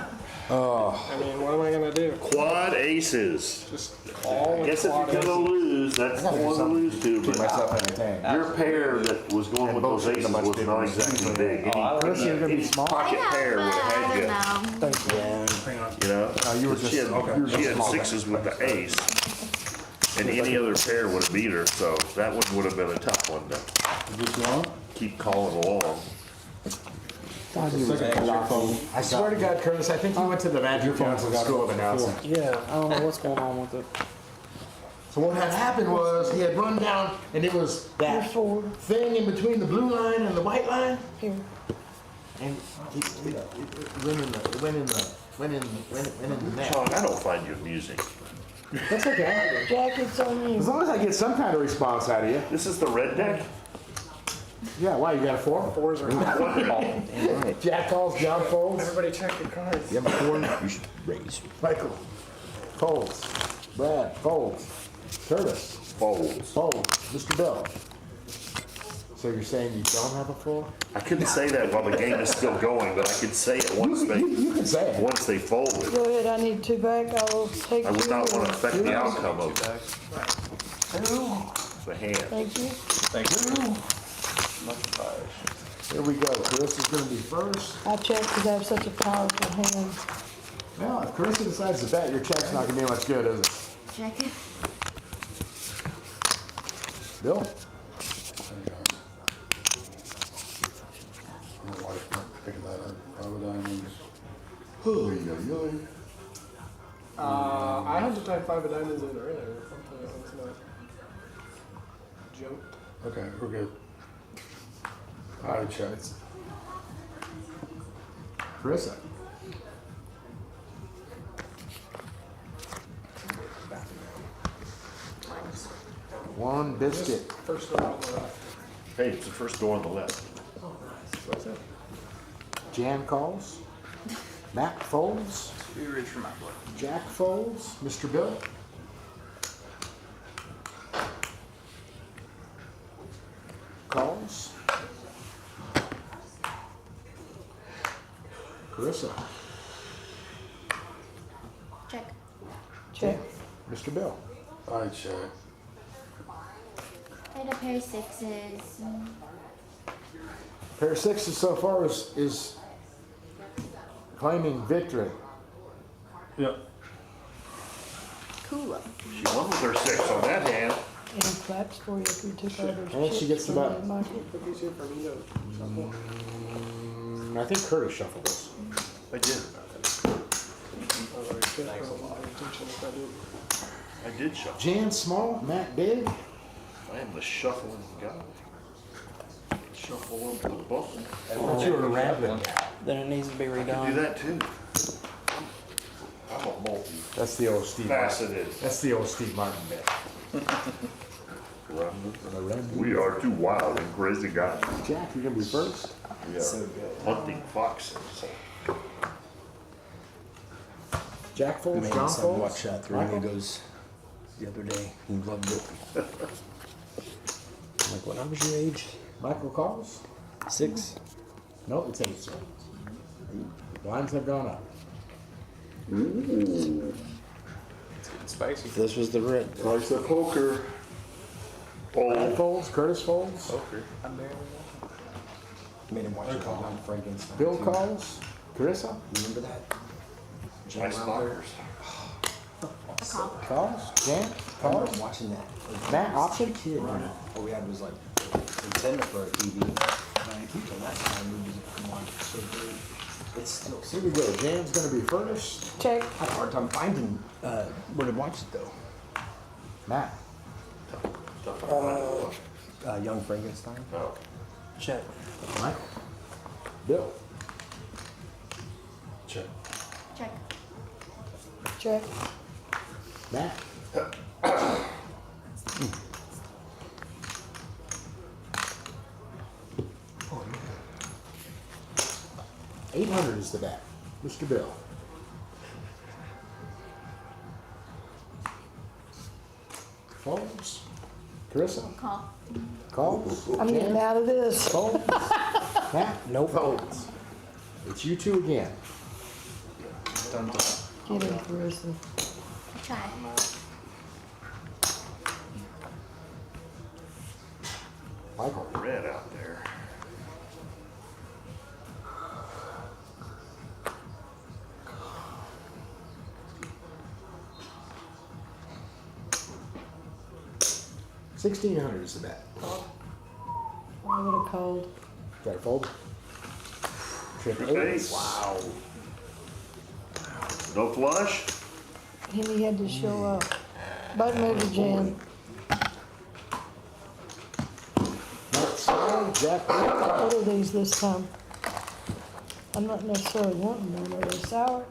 [SPEAKER 6] I mean, what am I gonna do?
[SPEAKER 4] Quad aces.
[SPEAKER 6] Just all
[SPEAKER 4] I guess if
[SPEAKER 6] quad
[SPEAKER 4] you're gonna
[SPEAKER 6] aces.
[SPEAKER 4] lose, that's the one to lose to,
[SPEAKER 3] Keep
[SPEAKER 4] but
[SPEAKER 3] myself entertained.
[SPEAKER 4] your pair that was going with those aces was not exactly big.
[SPEAKER 3] Chris, you're gonna be small.
[SPEAKER 4] Pocket pair would have had you. You know?
[SPEAKER 3] You were just,
[SPEAKER 4] She had,
[SPEAKER 3] okay. You were
[SPEAKER 4] she
[SPEAKER 3] just
[SPEAKER 4] had
[SPEAKER 3] small.
[SPEAKER 4] sixes with the ace, and any other pair would have beat her, so that one would have been a tough one to keep calling along.
[SPEAKER 3] I swear to God, Curtis, I think you went to the Magic Johnson School of Announcing.
[SPEAKER 9] Yeah, I don't know what's going on with it.
[SPEAKER 3] So what had happened was he had run down and it was that thing in between the blue line and the white line.
[SPEAKER 1] Here.
[SPEAKER 3] And it went in the net.
[SPEAKER 4] Sean, I don't find you amusing.
[SPEAKER 3] That's okay.
[SPEAKER 1] Jack, it's on you.
[SPEAKER 3] As long as I get some kind of response out of you.
[SPEAKER 4] This is the red deck?
[SPEAKER 3] Yeah, why, you got a 4?
[SPEAKER 6] Fours are hot.
[SPEAKER 3] Jack calls, John folds.
[SPEAKER 6] Everybody check your cards.
[SPEAKER 3] You have a 4? You should raise. Michael folds. Brad folds. Curtis
[SPEAKER 4] Folds.
[SPEAKER 3] folds. Mr. Bill. So you're saying you don't have a 4?
[SPEAKER 4] I couldn't say that while the game is still going, but I could say it once
[SPEAKER 3] You can say it.
[SPEAKER 4] once they folded.
[SPEAKER 1] Go ahead, I need 2 back. I will take 2.
[SPEAKER 4] I would not want to affect the outcome of the hand.
[SPEAKER 1] Thank you.
[SPEAKER 3] Here we go. Chris is going to be first.
[SPEAKER 1] I check because I have such a powerful hand.
[SPEAKER 3] Well, if Carissa decides to bet, your check's not going to be much good, is it?
[SPEAKER 2] Check it.
[SPEAKER 3] Bill?
[SPEAKER 7] My wife might pick that up. 5 of diamonds.
[SPEAKER 6] I had to type 5 of diamonds in earlier. Something was not jumped.
[SPEAKER 7] Okay, we're good. I checked.
[SPEAKER 3] Carissa? One biscuit.
[SPEAKER 6] First one on the left.
[SPEAKER 4] Hey, it's the first door on the left.
[SPEAKER 6] What's that?
[SPEAKER 3] Jan calls. Matt folds.
[SPEAKER 5] Too rich for my blood.
[SPEAKER 3] Jack folds. Mr. Bill? Calls. Carissa?
[SPEAKER 2] Check.
[SPEAKER 1] Check.
[SPEAKER 3] Mr. Bill?
[SPEAKER 7] I check.
[SPEAKER 2] I had a pair of sixes.
[SPEAKER 3] Pair of sixes so far is claiming victory.
[SPEAKER 7] Yep.
[SPEAKER 2] Cool.
[SPEAKER 4] She won with her 6 on that hand.
[SPEAKER 1] And claps for you if you took all those
[SPEAKER 3] And she
[SPEAKER 1] chips
[SPEAKER 3] gets the
[SPEAKER 1] from
[SPEAKER 3] button.
[SPEAKER 1] that Michael.
[SPEAKER 6] Cookies here for me to shuffle.
[SPEAKER 3] I think Curtis shuffled this.
[SPEAKER 4] I did.
[SPEAKER 6] Although I should have paid attention if I did.
[SPEAKER 4] I did shuffle.
[SPEAKER 3] Jan small, Matt big.
[SPEAKER 4] I am the shuffling guy. Shuffle over the button.
[SPEAKER 3] I thought you were a rambling.
[SPEAKER 9] Then it needs to be
[SPEAKER 4] I do
[SPEAKER 9] redone.
[SPEAKER 4] that too. I'm a
[SPEAKER 3] That's the old Steve Martin.
[SPEAKER 4] multifaceted.
[SPEAKER 3] That's the old Steve Martin bit.
[SPEAKER 4] We are two wild and crazy guys.
[SPEAKER 3] Jack, you're gonna be first.
[SPEAKER 4] We are hunting foxes.
[SPEAKER 3] Jack folds, John folds.
[SPEAKER 10] Watch that Three
[SPEAKER 3] Michael?
[SPEAKER 10] Amigos the other day. He loved it. I'm like, when I was your age,
[SPEAKER 3] Michael calls.
[SPEAKER 10] 6.
[SPEAKER 3] No, it's 8, sir. Lines have gone up.
[SPEAKER 5] Spicy.
[SPEAKER 10] This was the red.
[SPEAKER 4] Price of poker.
[SPEAKER 3] Brad
[SPEAKER 4] Oh,
[SPEAKER 3] folds, Curtis folds.
[SPEAKER 5] Poker.
[SPEAKER 10] Made him watch it called on Frankenstein.
[SPEAKER 3] Bill
[SPEAKER 10] too.
[SPEAKER 3] calls. Carissa
[SPEAKER 10] Remember that?
[SPEAKER 4] nice knockers.
[SPEAKER 3] calls. Jan
[SPEAKER 10] I remember
[SPEAKER 3] calls.
[SPEAKER 10] watching that.
[SPEAKER 3] Matt option.
[SPEAKER 10] Kid, all we had was like Nintendo for a TV. And until that time, we just come on so great. It's still.
[SPEAKER 3] Here we go. Jan's gonna be first.
[SPEAKER 1] Check.
[SPEAKER 10] I had a hard time finding where to watch it though.
[SPEAKER 3] Matt.
[SPEAKER 10] Young Frankenstein.
[SPEAKER 4] Oh.
[SPEAKER 9] Check.
[SPEAKER 3] Michael. Bill.
[SPEAKER 7] Check.
[SPEAKER 2] Check.
[SPEAKER 1] Check.
[SPEAKER 3] Matt. $800 is the bet. Mr. Bill. Folds. Carissa?
[SPEAKER 2] Call.
[SPEAKER 3] Calls?
[SPEAKER 1] I'm getting out of this.
[SPEAKER 3] Folds? Matt?
[SPEAKER 9] Nope.
[SPEAKER 3] Folds. It's you two again.
[SPEAKER 5] Dun, dun.
[SPEAKER 1] Get in, Carissa.
[SPEAKER 2] Try.
[SPEAKER 3] Michael?
[SPEAKER 4] Red out there.
[SPEAKER 3] $1,600 is the bet.
[SPEAKER 1] I would have called.
[SPEAKER 3] Try to fold. Trip
[SPEAKER 4] Trip
[SPEAKER 3] eight.
[SPEAKER 4] eight.
[SPEAKER 3] Wow.
[SPEAKER 4] No flush?
[SPEAKER 1] He had to show up. Button over jam.
[SPEAKER 3] Not sound, Jack.
[SPEAKER 1] What are these this time? I'm not necessarily wanting them. Are they sour?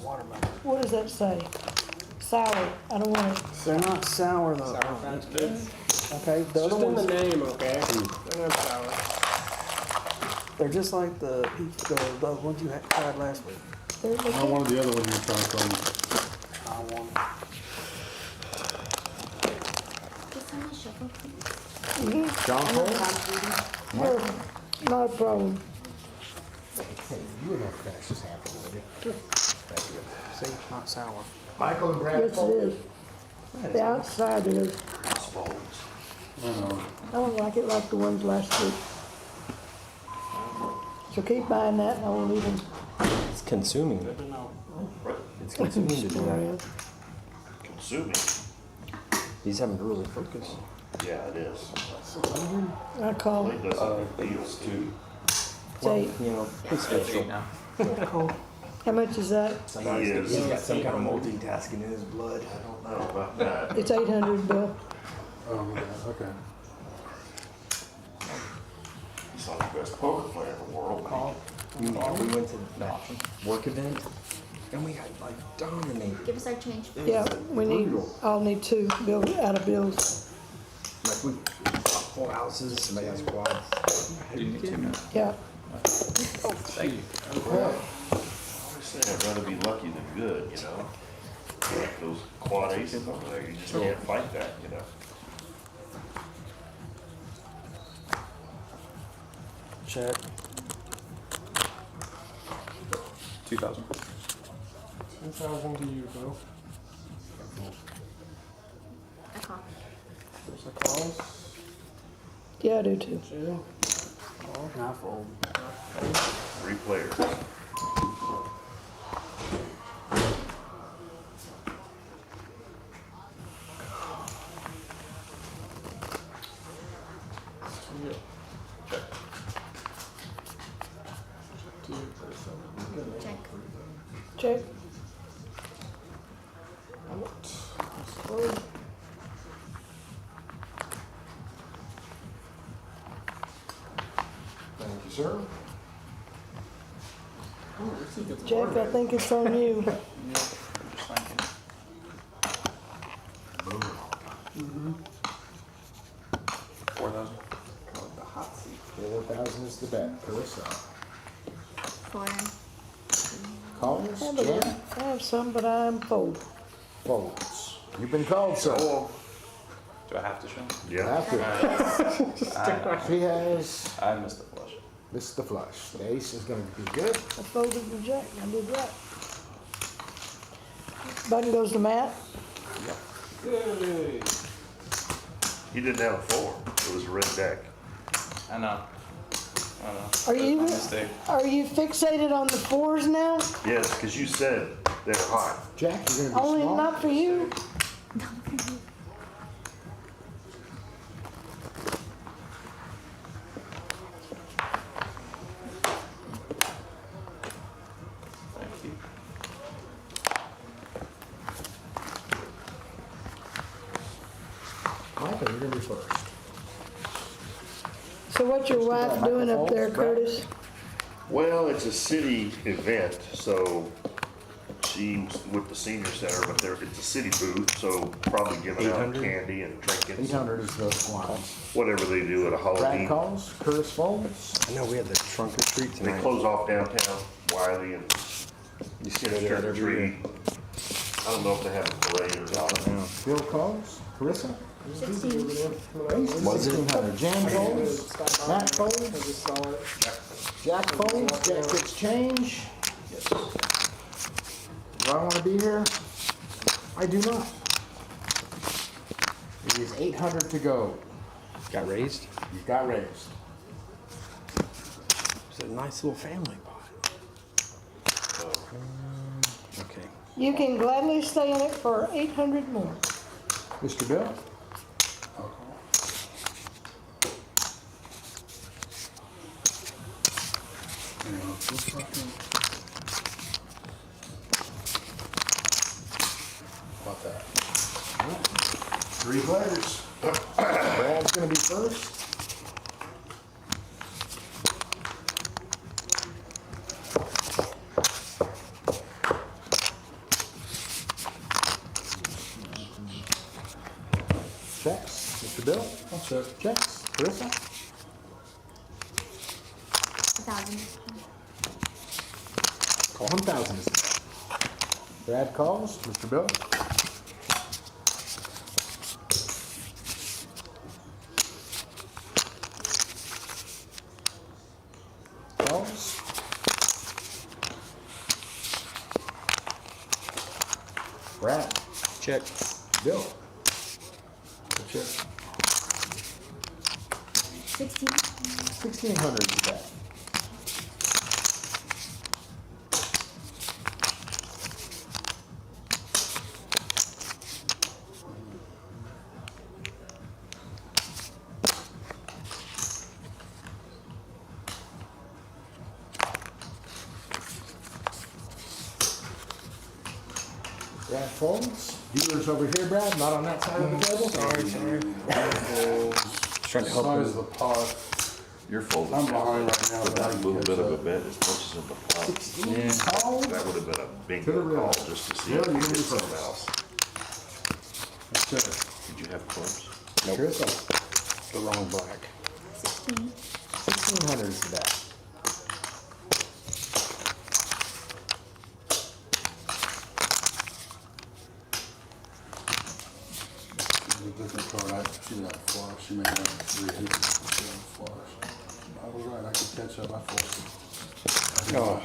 [SPEAKER 9] Watermelon.
[SPEAKER 1] What does that say? Sour. I don't want it.
[SPEAKER 9] They're not sour though.
[SPEAKER 6] That's good.
[SPEAKER 9] Okay, the other
[SPEAKER 6] Just in the
[SPEAKER 9] ones,
[SPEAKER 6] name, okay? They're not sour.
[SPEAKER 9] they're just like the ones you had tried last week.
[SPEAKER 1] They're
[SPEAKER 7] I
[SPEAKER 1] looking.
[SPEAKER 7] wanted the other one you were trying to tell me.
[SPEAKER 9] I want.
[SPEAKER 2] Just on the shuffle, please.
[SPEAKER 3] John Fold?
[SPEAKER 1] Sure. Not a problem.
[SPEAKER 3] Hey, you were gonna finish this hand for me, would you? Thank you.
[SPEAKER 9] See, not sour.
[SPEAKER 3] Michael and Brad
[SPEAKER 1] Yes, it
[SPEAKER 3] fold?
[SPEAKER 1] is. The outside is.
[SPEAKER 7] I know.
[SPEAKER 1] I don't like it like the ones last week. So keep buying that and I won't even.
[SPEAKER 10] It's consuming.
[SPEAKER 9] Good to know.
[SPEAKER 10] It's consuming to do that.
[SPEAKER 4] Consuming.
[SPEAKER 10] He's having to really focus.
[SPEAKER 4] Yeah, it is.
[SPEAKER 1] I call
[SPEAKER 4] Play
[SPEAKER 1] it.
[SPEAKER 4] doesn't deals too.
[SPEAKER 1] It's 8.
[SPEAKER 10] You know, it's
[SPEAKER 5] That's
[SPEAKER 10] special.
[SPEAKER 5] 8 now.
[SPEAKER 1] How much is that?
[SPEAKER 10] Somebody's
[SPEAKER 4] He
[SPEAKER 10] got,
[SPEAKER 4] is.
[SPEAKER 10] he's got some kind of multitasking in his blood.
[SPEAKER 4] I don't know about that.
[SPEAKER 1] It's 800, Bill.
[SPEAKER 7] Oh, yeah, okay.
[SPEAKER 4] He's not the best poker player in the world.
[SPEAKER 10] We went to that work event and we got like dominated.
[SPEAKER 2] Give us our change.
[SPEAKER 1] Yeah, we need, I'll need 2 bill out of bills.
[SPEAKER 10] Like we full houses, somebody has quads.
[SPEAKER 5] You need 2 minutes.
[SPEAKER 1] Yeah.
[SPEAKER 5] Thank you.
[SPEAKER 4] I always say I'd rather be lucky than good, you know? Like those quad aces over there, you just can't fight that, you know?
[SPEAKER 9] Check.
[SPEAKER 5] 2,000.
[SPEAKER 6] 2,000 to you, Bill.
[SPEAKER 2] I call.
[SPEAKER 6] There's a calls.
[SPEAKER 1] Yeah, I do too.
[SPEAKER 6] Jim.
[SPEAKER 9] I fold.
[SPEAKER 4] 3 players.
[SPEAKER 6] Yeah.
[SPEAKER 5] Check.
[SPEAKER 6] To you, Carissa.
[SPEAKER 2] Check.
[SPEAKER 1] Check.
[SPEAKER 3] Thank you, sir.
[SPEAKER 1] Jack, I think it's on you.
[SPEAKER 5] Yeah. I'm just thinking. 4,000.
[SPEAKER 3] 4,000 is the bet. Carissa.
[SPEAKER 2] 4.
[SPEAKER 3] Calls?
[SPEAKER 1] Yeah, but
[SPEAKER 3] Jam?
[SPEAKER 1] I have some, but I'm fold.
[SPEAKER 3] Folds. You've been called, sir.
[SPEAKER 4] Oh,
[SPEAKER 5] Do I have to show?
[SPEAKER 4] yeah.
[SPEAKER 3] After. She has
[SPEAKER 5] I missed the flush.
[SPEAKER 3] missed the flush. The ace is going to be good.
[SPEAKER 1] I folded the jack. I did right. Button goes to Matt.
[SPEAKER 6] Yay.
[SPEAKER 4] He didn't have a 4. It was a red deck.
[SPEAKER 5] I know.
[SPEAKER 1] Are
[SPEAKER 5] That's
[SPEAKER 1] you,
[SPEAKER 5] my mistake.
[SPEAKER 1] are you fixated on the 4s now?
[SPEAKER 4] Yes, because you said they're hot.
[SPEAKER 3] Jack, you're going to be
[SPEAKER 1] Only
[SPEAKER 3] small.
[SPEAKER 1] not for you.
[SPEAKER 5] Thank you.
[SPEAKER 3] Michael, you're going to be first.
[SPEAKER 1] So what's your wife doing up there, Curtis?
[SPEAKER 4] Well, it's a city event, so she's with the senior center, but it's a city booth, so probably giving out
[SPEAKER 10] 800?
[SPEAKER 4] candy and trinkets,
[SPEAKER 3] 800 is the squads.
[SPEAKER 4] whatever they do at a
[SPEAKER 3] Brad
[SPEAKER 4] Halloween.
[SPEAKER 3] calls. Curtis folds.
[SPEAKER 10] I know we had the trunk or treat
[SPEAKER 4] They
[SPEAKER 10] tonight.
[SPEAKER 4] close off downtown, Wiley, and
[SPEAKER 10] You see
[SPEAKER 4] get a
[SPEAKER 10] that
[SPEAKER 4] trick or
[SPEAKER 10] every year.
[SPEAKER 4] treat. I don't know if they have a parade or not.
[SPEAKER 10] Yeah.
[SPEAKER 3] Bill calls. Carissa?
[SPEAKER 2] 16.
[SPEAKER 3] Raised. 1600. Jam folds. Matt folds. Jack folds. Jack gets change. Do I want to be here? I do not. It is 800 to go.
[SPEAKER 9] Got raised?
[SPEAKER 3] You got raised.
[SPEAKER 9] It's a nice little family pot. Okay.
[SPEAKER 1] You can gladly stay in it for 800 more.
[SPEAKER 3] Mr. Bill?
[SPEAKER 7] About that.
[SPEAKER 3] 3 players. Brad's gonna be first. Checks. Mr. Bill?
[SPEAKER 7] I'll check.
[SPEAKER 3] Checks. Carissa?
[SPEAKER 2] 1,000.
[SPEAKER 3] Call 1,000 is the Brad calls. Mr. Bill? Calls. Brad?
[SPEAKER 9] Check.
[SPEAKER 3] Bill? Check.
[SPEAKER 2] 16.
[SPEAKER 3] 1,600 is that. Brad folds. Dealer's over here, Brad, not on that side of the table.
[SPEAKER 9] Sorry. Trying to help
[SPEAKER 7] Size
[SPEAKER 9] him.
[SPEAKER 7] of the pot.
[SPEAKER 4] Your fold's
[SPEAKER 7] I'm behind right now,
[SPEAKER 4] But
[SPEAKER 7] but I
[SPEAKER 4] that
[SPEAKER 7] can
[SPEAKER 4] little
[SPEAKER 7] catch
[SPEAKER 4] bit of a
[SPEAKER 7] up.
[SPEAKER 4] bet as much as in the pot.
[SPEAKER 3] 16 calls.
[SPEAKER 4] That would have been a big
[SPEAKER 3] To the
[SPEAKER 4] call
[SPEAKER 3] rail.
[SPEAKER 4] just to see
[SPEAKER 3] Rail,
[SPEAKER 4] if
[SPEAKER 3] you're
[SPEAKER 4] you
[SPEAKER 3] gonna
[SPEAKER 4] get
[SPEAKER 3] be
[SPEAKER 4] something
[SPEAKER 3] first.
[SPEAKER 4] else.
[SPEAKER 7] Let's check.
[SPEAKER 4] Did you have clubs?
[SPEAKER 3] Carissa?
[SPEAKER 9] The wrong black.
[SPEAKER 2] 16.
[SPEAKER 3] 1,600 is the bet.
[SPEAKER 7] It's a different card. She didn't have flush. She may have 3 hits. She didn't have flush. I was right. I could catch up. I flushed.
[SPEAKER 9] Oh,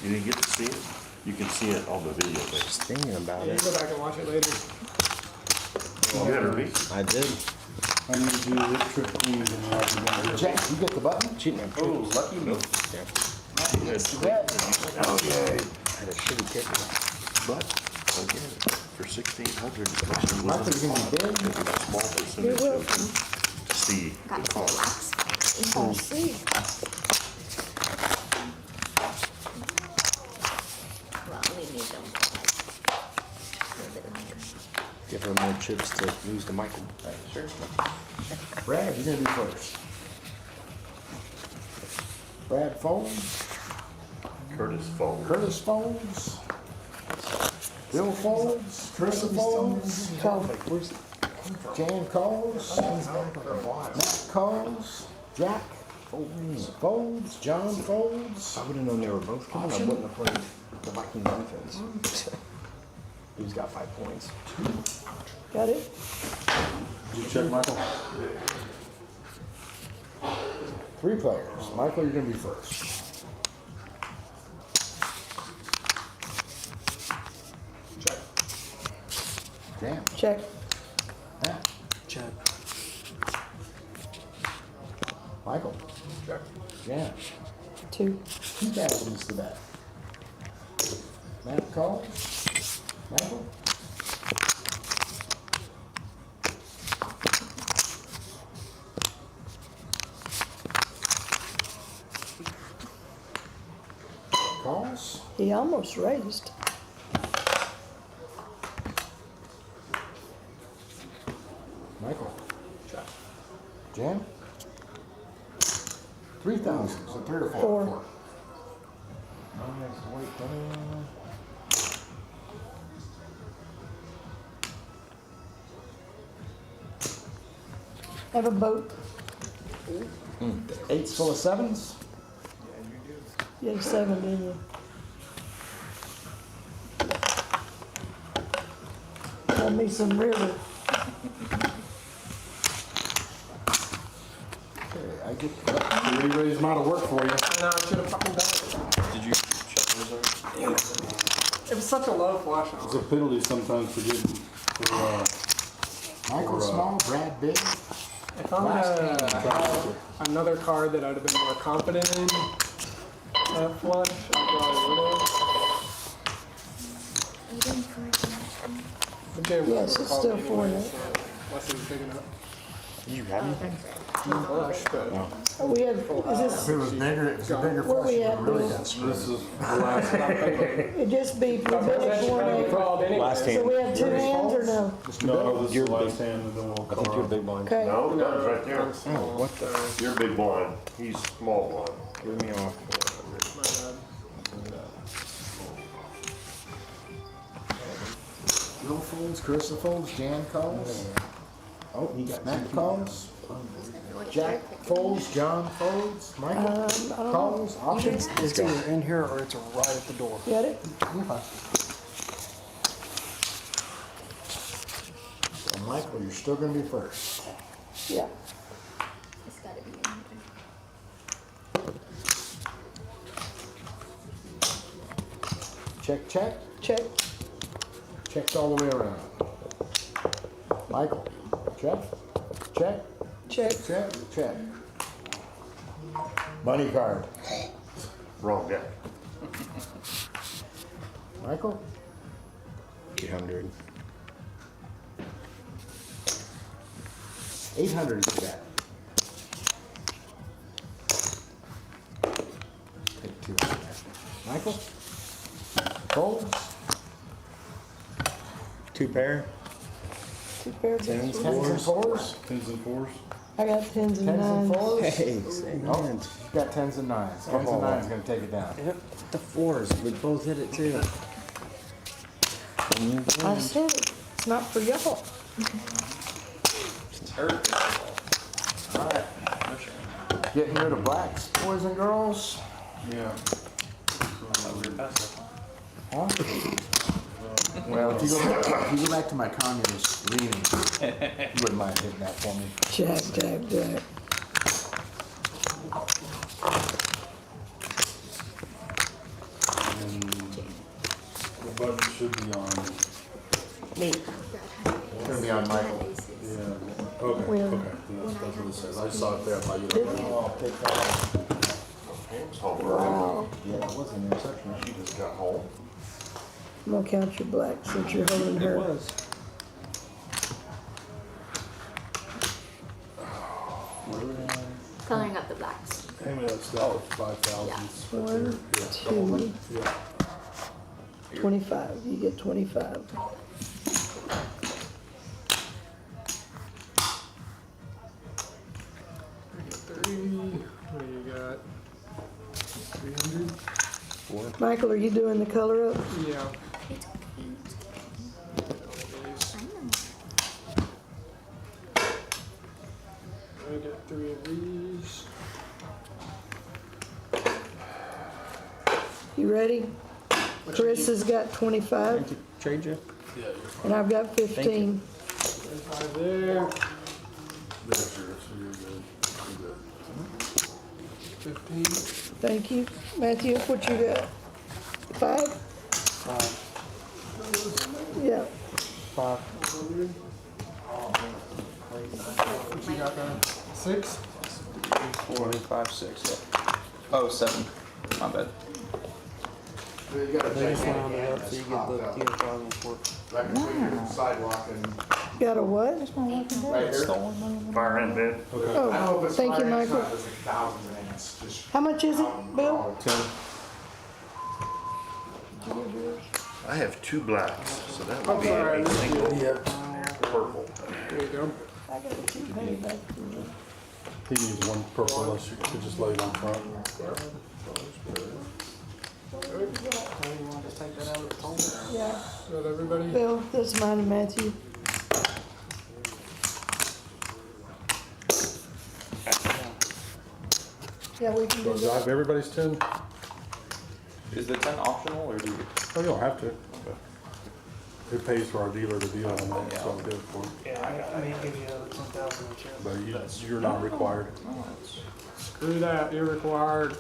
[SPEAKER 4] You didn't get to see it? You can see it on the video, but
[SPEAKER 9] just thinking about
[SPEAKER 6] You
[SPEAKER 9] it.
[SPEAKER 6] go back and watch it later.
[SPEAKER 4] you better be.
[SPEAKER 9] I did.
[SPEAKER 7] I needed you to hit trick queens and you actually didn't hit.
[SPEAKER 3] Jack, you get the button?
[SPEAKER 9] Cheating on
[SPEAKER 4] Oh, lucky me.
[SPEAKER 9] Yeah.
[SPEAKER 4] You had to
[SPEAKER 3] Bet.
[SPEAKER 4] Oh, yeah.
[SPEAKER 9] I had a shitty kicker.
[SPEAKER 4] But, again, for 1,600, especially with
[SPEAKER 3] Martha's
[SPEAKER 4] the
[SPEAKER 3] gonna be
[SPEAKER 4] pot,
[SPEAKER 3] big.
[SPEAKER 4] it was a small percentage of to see
[SPEAKER 2] Got
[SPEAKER 4] the
[SPEAKER 2] to
[SPEAKER 4] call.
[SPEAKER 2] relax.
[SPEAKER 1] I'll see.
[SPEAKER 2] Well, we need them. A little bit longer.
[SPEAKER 9] Give her more chips to lose to Michael.
[SPEAKER 3] Sure. Brad, you're gonna be first. Brad folds.
[SPEAKER 4] Curtis fold.
[SPEAKER 3] Curtis folds. Bill folds. Carissa folds. Jan calls. Matt calls. Jack folds. John folds.
[SPEAKER 9] I would have known they were both coming. I wouldn't have played the Viking defense. He's got 5 points.
[SPEAKER 1] Got it?
[SPEAKER 7] Did you check, Michael?
[SPEAKER 3] 3 players. Michael, you're gonna be first.
[SPEAKER 7] Check.
[SPEAKER 3] Jam.
[SPEAKER 1] Check.
[SPEAKER 3] Matt.
[SPEAKER 9] Check.
[SPEAKER 3] Michael.
[SPEAKER 7] Check.
[SPEAKER 3] Jam.
[SPEAKER 1] 2.
[SPEAKER 3] 2,000 is the bet. Matt calls. Michael. Calls.
[SPEAKER 1] He almost raised.
[SPEAKER 3] Michael. Jan? 3,000. So 3 or 4?
[SPEAKER 1] 4. Have a boat.
[SPEAKER 3] 8's full of 7s?
[SPEAKER 1] You had a 7, didn't you? Find me some river.
[SPEAKER 3] Okay, I get, you re-raise them out of work for you.
[SPEAKER 6] No, I should have fucking done
[SPEAKER 5] Did you check yours already?
[SPEAKER 6] it. It was such a low flush
[SPEAKER 7] It's
[SPEAKER 6] on.
[SPEAKER 7] a penalty sometimes for getting, for,
[SPEAKER 3] Michael Small, Brad Big.
[SPEAKER 6] If I had another card that I'd have been more confident in, that flush, I probably would have.
[SPEAKER 2] You didn't correct that.
[SPEAKER 6] The game
[SPEAKER 1] Yes, it's
[SPEAKER 6] called
[SPEAKER 1] still
[SPEAKER 6] me
[SPEAKER 1] for
[SPEAKER 6] anyway,
[SPEAKER 1] it.
[SPEAKER 6] so unless it was big enough.
[SPEAKER 5] You have anything?
[SPEAKER 6] Flush, but
[SPEAKER 1] We had, is
[SPEAKER 3] If
[SPEAKER 1] this,
[SPEAKER 3] it was bigger, it was a bigger
[SPEAKER 1] Where
[SPEAKER 3] flush,
[SPEAKER 1] we
[SPEAKER 3] you
[SPEAKER 1] at,
[SPEAKER 3] really
[SPEAKER 1] Bill?
[SPEAKER 3] got screwed.
[SPEAKER 7] this is the last one I'm thinking.
[SPEAKER 1] it just be, we
[SPEAKER 6] that's
[SPEAKER 1] finished
[SPEAKER 6] what
[SPEAKER 1] one
[SPEAKER 6] I
[SPEAKER 1] eight.
[SPEAKER 6] called anyway.
[SPEAKER 5] Last
[SPEAKER 1] So we have two hands or no?
[SPEAKER 7] No, this is the last hand and then we'll
[SPEAKER 10] I think
[SPEAKER 7] call
[SPEAKER 10] you're
[SPEAKER 7] out.
[SPEAKER 10] big blind.
[SPEAKER 1] Okay,
[SPEAKER 4] No, Doug's right there.
[SPEAKER 6] I'm small,
[SPEAKER 5] what the-
[SPEAKER 6] so
[SPEAKER 4] You're big blind. He's small blind.
[SPEAKER 5] Give me off.
[SPEAKER 6] my bad.
[SPEAKER 3] Bill folds, Carissa folds, Jan calls. Oh, he got Matt calls. Jack folds, John folds, Michael
[SPEAKER 1] I don't know.
[SPEAKER 3] calls, options.
[SPEAKER 9] It's either in here or it's right at the door.
[SPEAKER 1] Got it?
[SPEAKER 3] So Michael, you're still gonna be first.
[SPEAKER 1] Yeah.
[SPEAKER 2] It's gotta be in here.
[SPEAKER 3] Check, check.
[SPEAKER 1] Check.
[SPEAKER 3] Checks all the way around. Michael, check, check,
[SPEAKER 1] Check.
[SPEAKER 3] check, check. Money card.
[SPEAKER 4] Wrong guy.
[SPEAKER 3] Michael,
[SPEAKER 10] 800.
[SPEAKER 3] 800 is that. Take 200. Michael, folds,
[SPEAKER 10] Two pair.
[SPEAKER 1] Two pairs of
[SPEAKER 3] tens and fours,
[SPEAKER 7] Tens and fours.
[SPEAKER 1] I got tens and
[SPEAKER 3] tens and
[SPEAKER 1] nines.
[SPEAKER 3] fours.
[SPEAKER 10] Hey, same
[SPEAKER 3] Oh,
[SPEAKER 10] hands.
[SPEAKER 3] he's got tens and nines. Tens and nines gonna take it down.
[SPEAKER 10] Yep, the fours. We both hit it too.
[SPEAKER 1] I said it. It's not for y'all.
[SPEAKER 3] Alright. Getting rid of blacks, boys and girls.
[SPEAKER 7] Yeah.
[SPEAKER 3] Huh? Well, if you go back to my communist leanings, you wouldn't mind hitting that for me.
[SPEAKER 1] Jack, Jack, Jack.
[SPEAKER 7] And the button should be on,
[SPEAKER 1] Me.
[SPEAKER 3] It's gonna be on Michael.
[SPEAKER 7] yeah, okay,
[SPEAKER 1] Where?
[SPEAKER 7] okay. That's what it says. I saw it there, I thought you
[SPEAKER 1] Did
[SPEAKER 7] were.
[SPEAKER 1] we?
[SPEAKER 3] Oh, I'll take that.
[SPEAKER 4] Pam's home early.
[SPEAKER 1] Wow.
[SPEAKER 3] Yeah, that was an interception.
[SPEAKER 4] She just got home.
[SPEAKER 1] I'm gonna count your black since you're holding her.
[SPEAKER 10] was.
[SPEAKER 2] Coloring up the blacks.
[SPEAKER 7] Hand me that stuff, 5,000.
[SPEAKER 1] One, two,
[SPEAKER 7] Yeah.
[SPEAKER 1] 25. You get 25.
[SPEAKER 6] Three, what do you got? 300?
[SPEAKER 1] Michael, are you doing the color up?
[SPEAKER 6] Yeah.
[SPEAKER 2] It's okay. I know.
[SPEAKER 6] I got 3 of these.
[SPEAKER 1] You ready? Carissa's got 25
[SPEAKER 10] Trade you?
[SPEAKER 1] and I've got 15.
[SPEAKER 6] 25 there.
[SPEAKER 7] There's yours, so you're good. You're good.
[SPEAKER 6] 15.
[SPEAKER 1] Thank you. Matthew, what you got? 5?
[SPEAKER 9] 5.
[SPEAKER 1] Yeah.
[SPEAKER 9] 5.
[SPEAKER 6] 100. What you got there? 6?
[SPEAKER 5] 4, 5, 6. Yeah. Oh, 7. My bad.
[SPEAKER 3] You got a
[SPEAKER 9] They just
[SPEAKER 3] gigantic
[SPEAKER 9] round it
[SPEAKER 3] hand
[SPEAKER 9] up so
[SPEAKER 3] that's
[SPEAKER 9] you get
[SPEAKER 3] popped
[SPEAKER 9] the
[SPEAKER 3] up.
[SPEAKER 9] TO5 report.
[SPEAKER 3] Right between your sidewalk and
[SPEAKER 1] Got a what?
[SPEAKER 3] right here.
[SPEAKER 4] Fire ant bed.
[SPEAKER 3] I don't know if it's
[SPEAKER 1] Thank you,
[SPEAKER 3] fire ants or
[SPEAKER 1] Michael.
[SPEAKER 3] not, there's like thousands of ants, just.
[SPEAKER 1] How much is it, Bill?
[SPEAKER 10] 10.
[SPEAKER 4] I have 2 blacks, so that would be
[SPEAKER 6] sorry,
[SPEAKER 4] a single
[SPEAKER 7] Yeah.
[SPEAKER 4] purple.
[SPEAKER 6] There you go.
[SPEAKER 1] I got a 2 penny back.
[SPEAKER 7] He needs one purple unless you could just lay it on front.
[SPEAKER 6] Good.
[SPEAKER 9] Hey, you want to just take that out of the folder?
[SPEAKER 1] Yeah.
[SPEAKER 6] Is that everybody?
[SPEAKER 1] Bill, that's mine and Matthew. Yeah, we can do
[SPEAKER 7] So I
[SPEAKER 1] that.
[SPEAKER 7] have everybody's 10?
[SPEAKER 5] Is the 10 optional or do you?
[SPEAKER 7] Oh, you don't have to. It pays for our dealer to deal on that, that's what we do it for.
[SPEAKER 8] Yeah, I may give you another 10,000 a check.
[SPEAKER 7] But you're not required.
[SPEAKER 6] Screw that, you're required.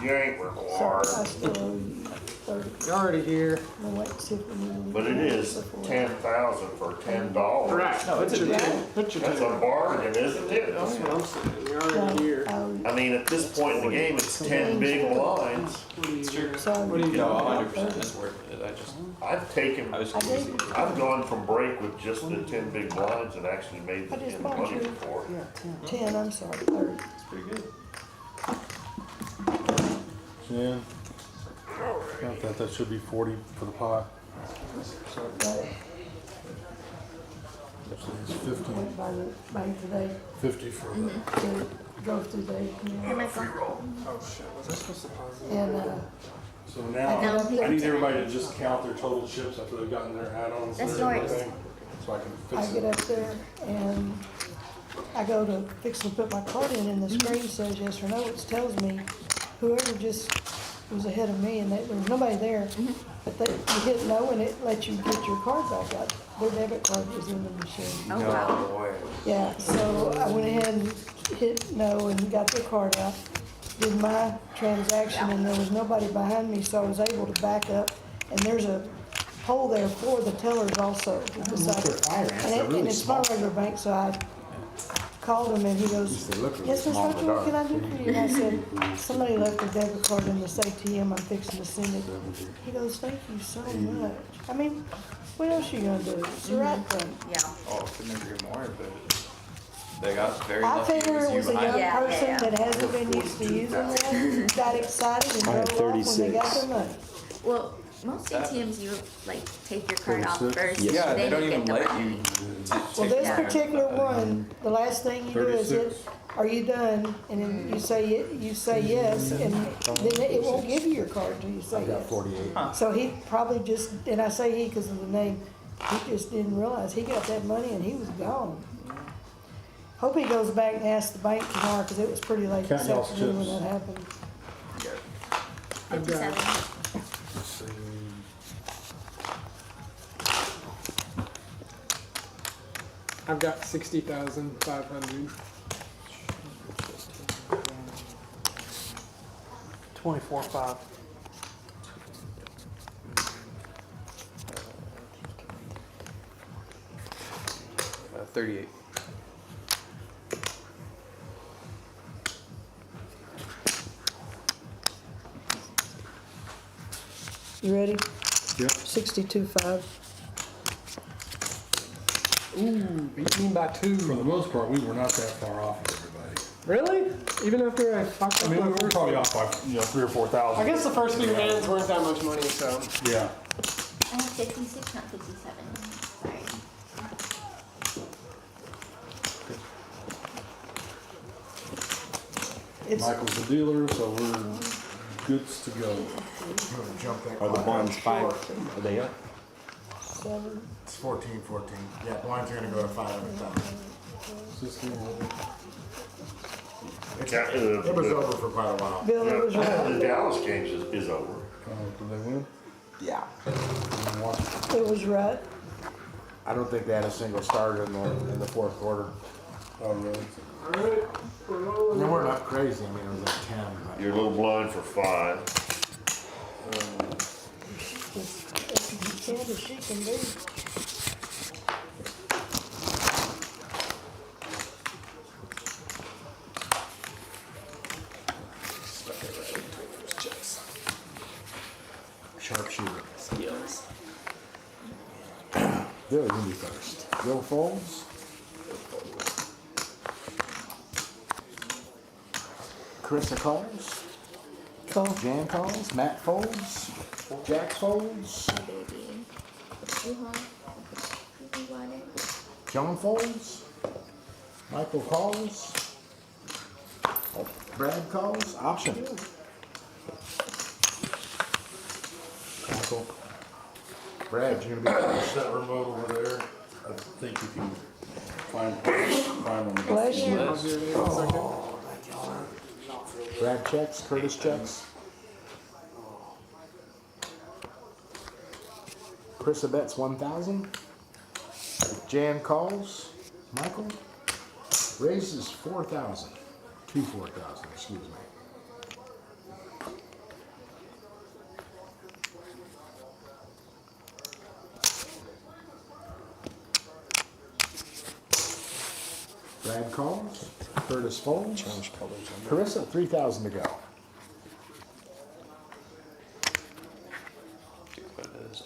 [SPEAKER 4] You ain't
[SPEAKER 1] So
[SPEAKER 4] required.
[SPEAKER 1] I still owe you 30.
[SPEAKER 6] You're already here.
[SPEAKER 1] I'll wait and see if we need to leave
[SPEAKER 4] But it is
[SPEAKER 1] before.
[SPEAKER 4] 10,000 for $10.
[SPEAKER 6] Correct.
[SPEAKER 10] No, it's a deal.
[SPEAKER 6] Put your
[SPEAKER 4] That's a bargain, isn't it?
[SPEAKER 6] That's what I'm saying, you're
[SPEAKER 1] No,
[SPEAKER 6] already here.
[SPEAKER 1] I owe you.
[SPEAKER 4] I mean, at this point in the game, it's 10 big blinds.
[SPEAKER 1] So
[SPEAKER 6] What do you
[SPEAKER 5] No,
[SPEAKER 6] got?
[SPEAKER 5] 100%, it's worth it. I just,
[SPEAKER 4] I've taken,
[SPEAKER 5] I was
[SPEAKER 1] I
[SPEAKER 5] curious.
[SPEAKER 1] did.
[SPEAKER 4] I've gone from break with just the 10 big blinds and actually made the
[SPEAKER 1] I just
[SPEAKER 4] 10
[SPEAKER 1] bought
[SPEAKER 4] money
[SPEAKER 1] you.
[SPEAKER 4] before.
[SPEAKER 1] 10, I'm sorry, 30.
[SPEAKER 5] It's pretty good.
[SPEAKER 7] Jen? Count that should be 40 for the pot.
[SPEAKER 1] But
[SPEAKER 7] Actually, it's 50,
[SPEAKER 1] went by the bank today
[SPEAKER 7] 50 for the,
[SPEAKER 1] to go through the
[SPEAKER 2] Hey, Michael.
[SPEAKER 6] Oh shit, was I supposed to pause it?
[SPEAKER 1] and
[SPEAKER 7] so now,
[SPEAKER 2] No,
[SPEAKER 7] I need everybody to just count their total chips after they've gotten their add-ons and
[SPEAKER 2] That's yours.
[SPEAKER 7] everything. So I can
[SPEAKER 1] I
[SPEAKER 7] fix
[SPEAKER 1] get
[SPEAKER 7] it.
[SPEAKER 1] up there and I go to fix to put my card in and the screen says yes or no, which tells me whoever just was ahead of me and there was nobody there. But you hit no and it lets you get your card back out. Their debit card was in the machine.
[SPEAKER 2] Oh, wow.
[SPEAKER 1] Yeah, so I went ahead and hit no and got their card out, did my transaction, and there was nobody behind me, so I was able to back up. And there's a hole there for the tellers also. beside it. And it's my regular bank, so I called him and he goes, yes, Miss Rachel, what can I do for you? And I said, somebody left their debit card in this ATM, I'm fixing to send it. He goes, thank you so much. I mean, what else you gonna do? It's the right thing.
[SPEAKER 2] Yeah.
[SPEAKER 5] Oh, could never get more, but they got very
[SPEAKER 1] I
[SPEAKER 5] lucky.
[SPEAKER 1] figure it was a
[SPEAKER 5] behind
[SPEAKER 1] young
[SPEAKER 5] me.
[SPEAKER 2] Yeah,
[SPEAKER 1] person
[SPEAKER 2] yeah.
[SPEAKER 1] that hasn't been used to using that, got excited and drove off when they got their money.
[SPEAKER 2] Well, most ATMs, you like take your card off
[SPEAKER 7] 36?
[SPEAKER 2] first.
[SPEAKER 5] Yeah, they
[SPEAKER 2] then
[SPEAKER 5] don't
[SPEAKER 2] you
[SPEAKER 5] even
[SPEAKER 2] get the
[SPEAKER 5] let
[SPEAKER 2] money.
[SPEAKER 5] you
[SPEAKER 1] Well,
[SPEAKER 5] take
[SPEAKER 1] this
[SPEAKER 5] that.
[SPEAKER 1] particular one, the last thing you do is
[SPEAKER 7] 36.
[SPEAKER 1] are you done? And then you say yes, and then it won't give you your card until you say
[SPEAKER 3] I got
[SPEAKER 1] yes.
[SPEAKER 3] 48.
[SPEAKER 1] So he probably just, and I say he because of the name, he just didn't realize he got that money and he was gone. Hope he goes back and asks the bank tomorrow because it was pretty late this
[SPEAKER 7] Count y'all's
[SPEAKER 1] afternoon when
[SPEAKER 7] chips.
[SPEAKER 1] that happened.
[SPEAKER 6] I've got
[SPEAKER 2] 57.
[SPEAKER 6] I've got 60,500.
[SPEAKER 9] 24.5.
[SPEAKER 5] Uh, 38.
[SPEAKER 1] You ready?
[SPEAKER 7] Yep.
[SPEAKER 1] 62.5.
[SPEAKER 6] Ooh, beat me by
[SPEAKER 7] For the
[SPEAKER 6] 2.
[SPEAKER 7] most part, we were not that far off of everybody.
[SPEAKER 6] Really? Even after I fucked
[SPEAKER 7] I
[SPEAKER 6] up
[SPEAKER 7] mean,
[SPEAKER 6] my
[SPEAKER 7] we were
[SPEAKER 6] first
[SPEAKER 7] probably off by, 3 or 4,000.
[SPEAKER 6] I guess the first few hands weren't that much money, so.
[SPEAKER 7] Yeah.
[SPEAKER 2] I have 56, not 57. Sorry.
[SPEAKER 1] It's,
[SPEAKER 7] Michael's the dealer, so we're goods to go.
[SPEAKER 3] You wanna jump that
[SPEAKER 10] Are the
[SPEAKER 3] clock
[SPEAKER 10] blinds
[SPEAKER 3] up?
[SPEAKER 10] 5? Are they up?
[SPEAKER 1] 7.
[SPEAKER 3] It's 14. Yeah, blinds are gonna go to 500,000.
[SPEAKER 4] Yeah,
[SPEAKER 3] It was over for quite a while.
[SPEAKER 1] Bill, it was right.
[SPEAKER 4] The Dallas games is over.
[SPEAKER 7] Did they win?
[SPEAKER 3] Yeah.
[SPEAKER 7] Watch it.
[SPEAKER 1] It was right.
[SPEAKER 3] I don't think they had a single starter in the fourth quarter.
[SPEAKER 7] Oh, really?
[SPEAKER 6] Alright, we're
[SPEAKER 3] They
[SPEAKER 6] rolling.
[SPEAKER 3] weren't up crazy. I mean, it was like 10. But
[SPEAKER 4] You're a little blind for 5.
[SPEAKER 1] As can as she can be.
[SPEAKER 3] Sharpshooter. Bill, you can be first. Bill folds. Carissa calls.
[SPEAKER 1] Call.
[SPEAKER 3] Jan calls. Matt folds. Jack folds.
[SPEAKER 2] My baby. You home? You water?
[SPEAKER 3] John folds. Michael calls. Brad calls. Option. Michael. Brad, you're gonna be first.
[SPEAKER 7] That remote over there, I think you can find on the.
[SPEAKER 1] Bless you.
[SPEAKER 6] I'll do it in a second.
[SPEAKER 3] Brad checks. Curtis checks. Carissa bets 1,000. Jan calls. Michael raises 4,000. 4,000, excuse me. Brad calls. Curtis folds.
[SPEAKER 5] Change colors on
[SPEAKER 3] Carissa, 3,000 to go.
[SPEAKER 5] what it is.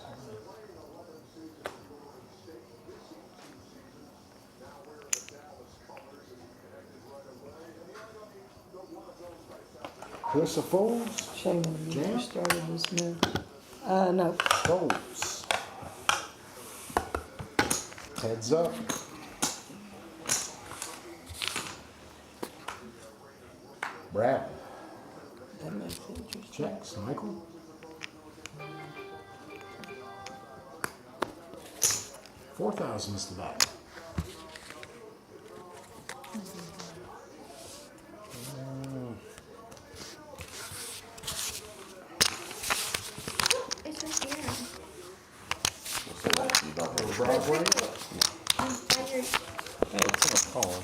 [SPEAKER 3] Carissa folds.
[SPEAKER 1] Shame on you,
[SPEAKER 3] Jan?
[SPEAKER 1] you started this now. No.
[SPEAKER 3] Folds. Heads up. Brad.
[SPEAKER 1] That makes it interesting.
[SPEAKER 3] Checks. Michael. $4,000 is the bet.
[SPEAKER 2] It's right here.
[SPEAKER 3] Broadway.
[SPEAKER 2] On your
[SPEAKER 5] Hey, it's in a call.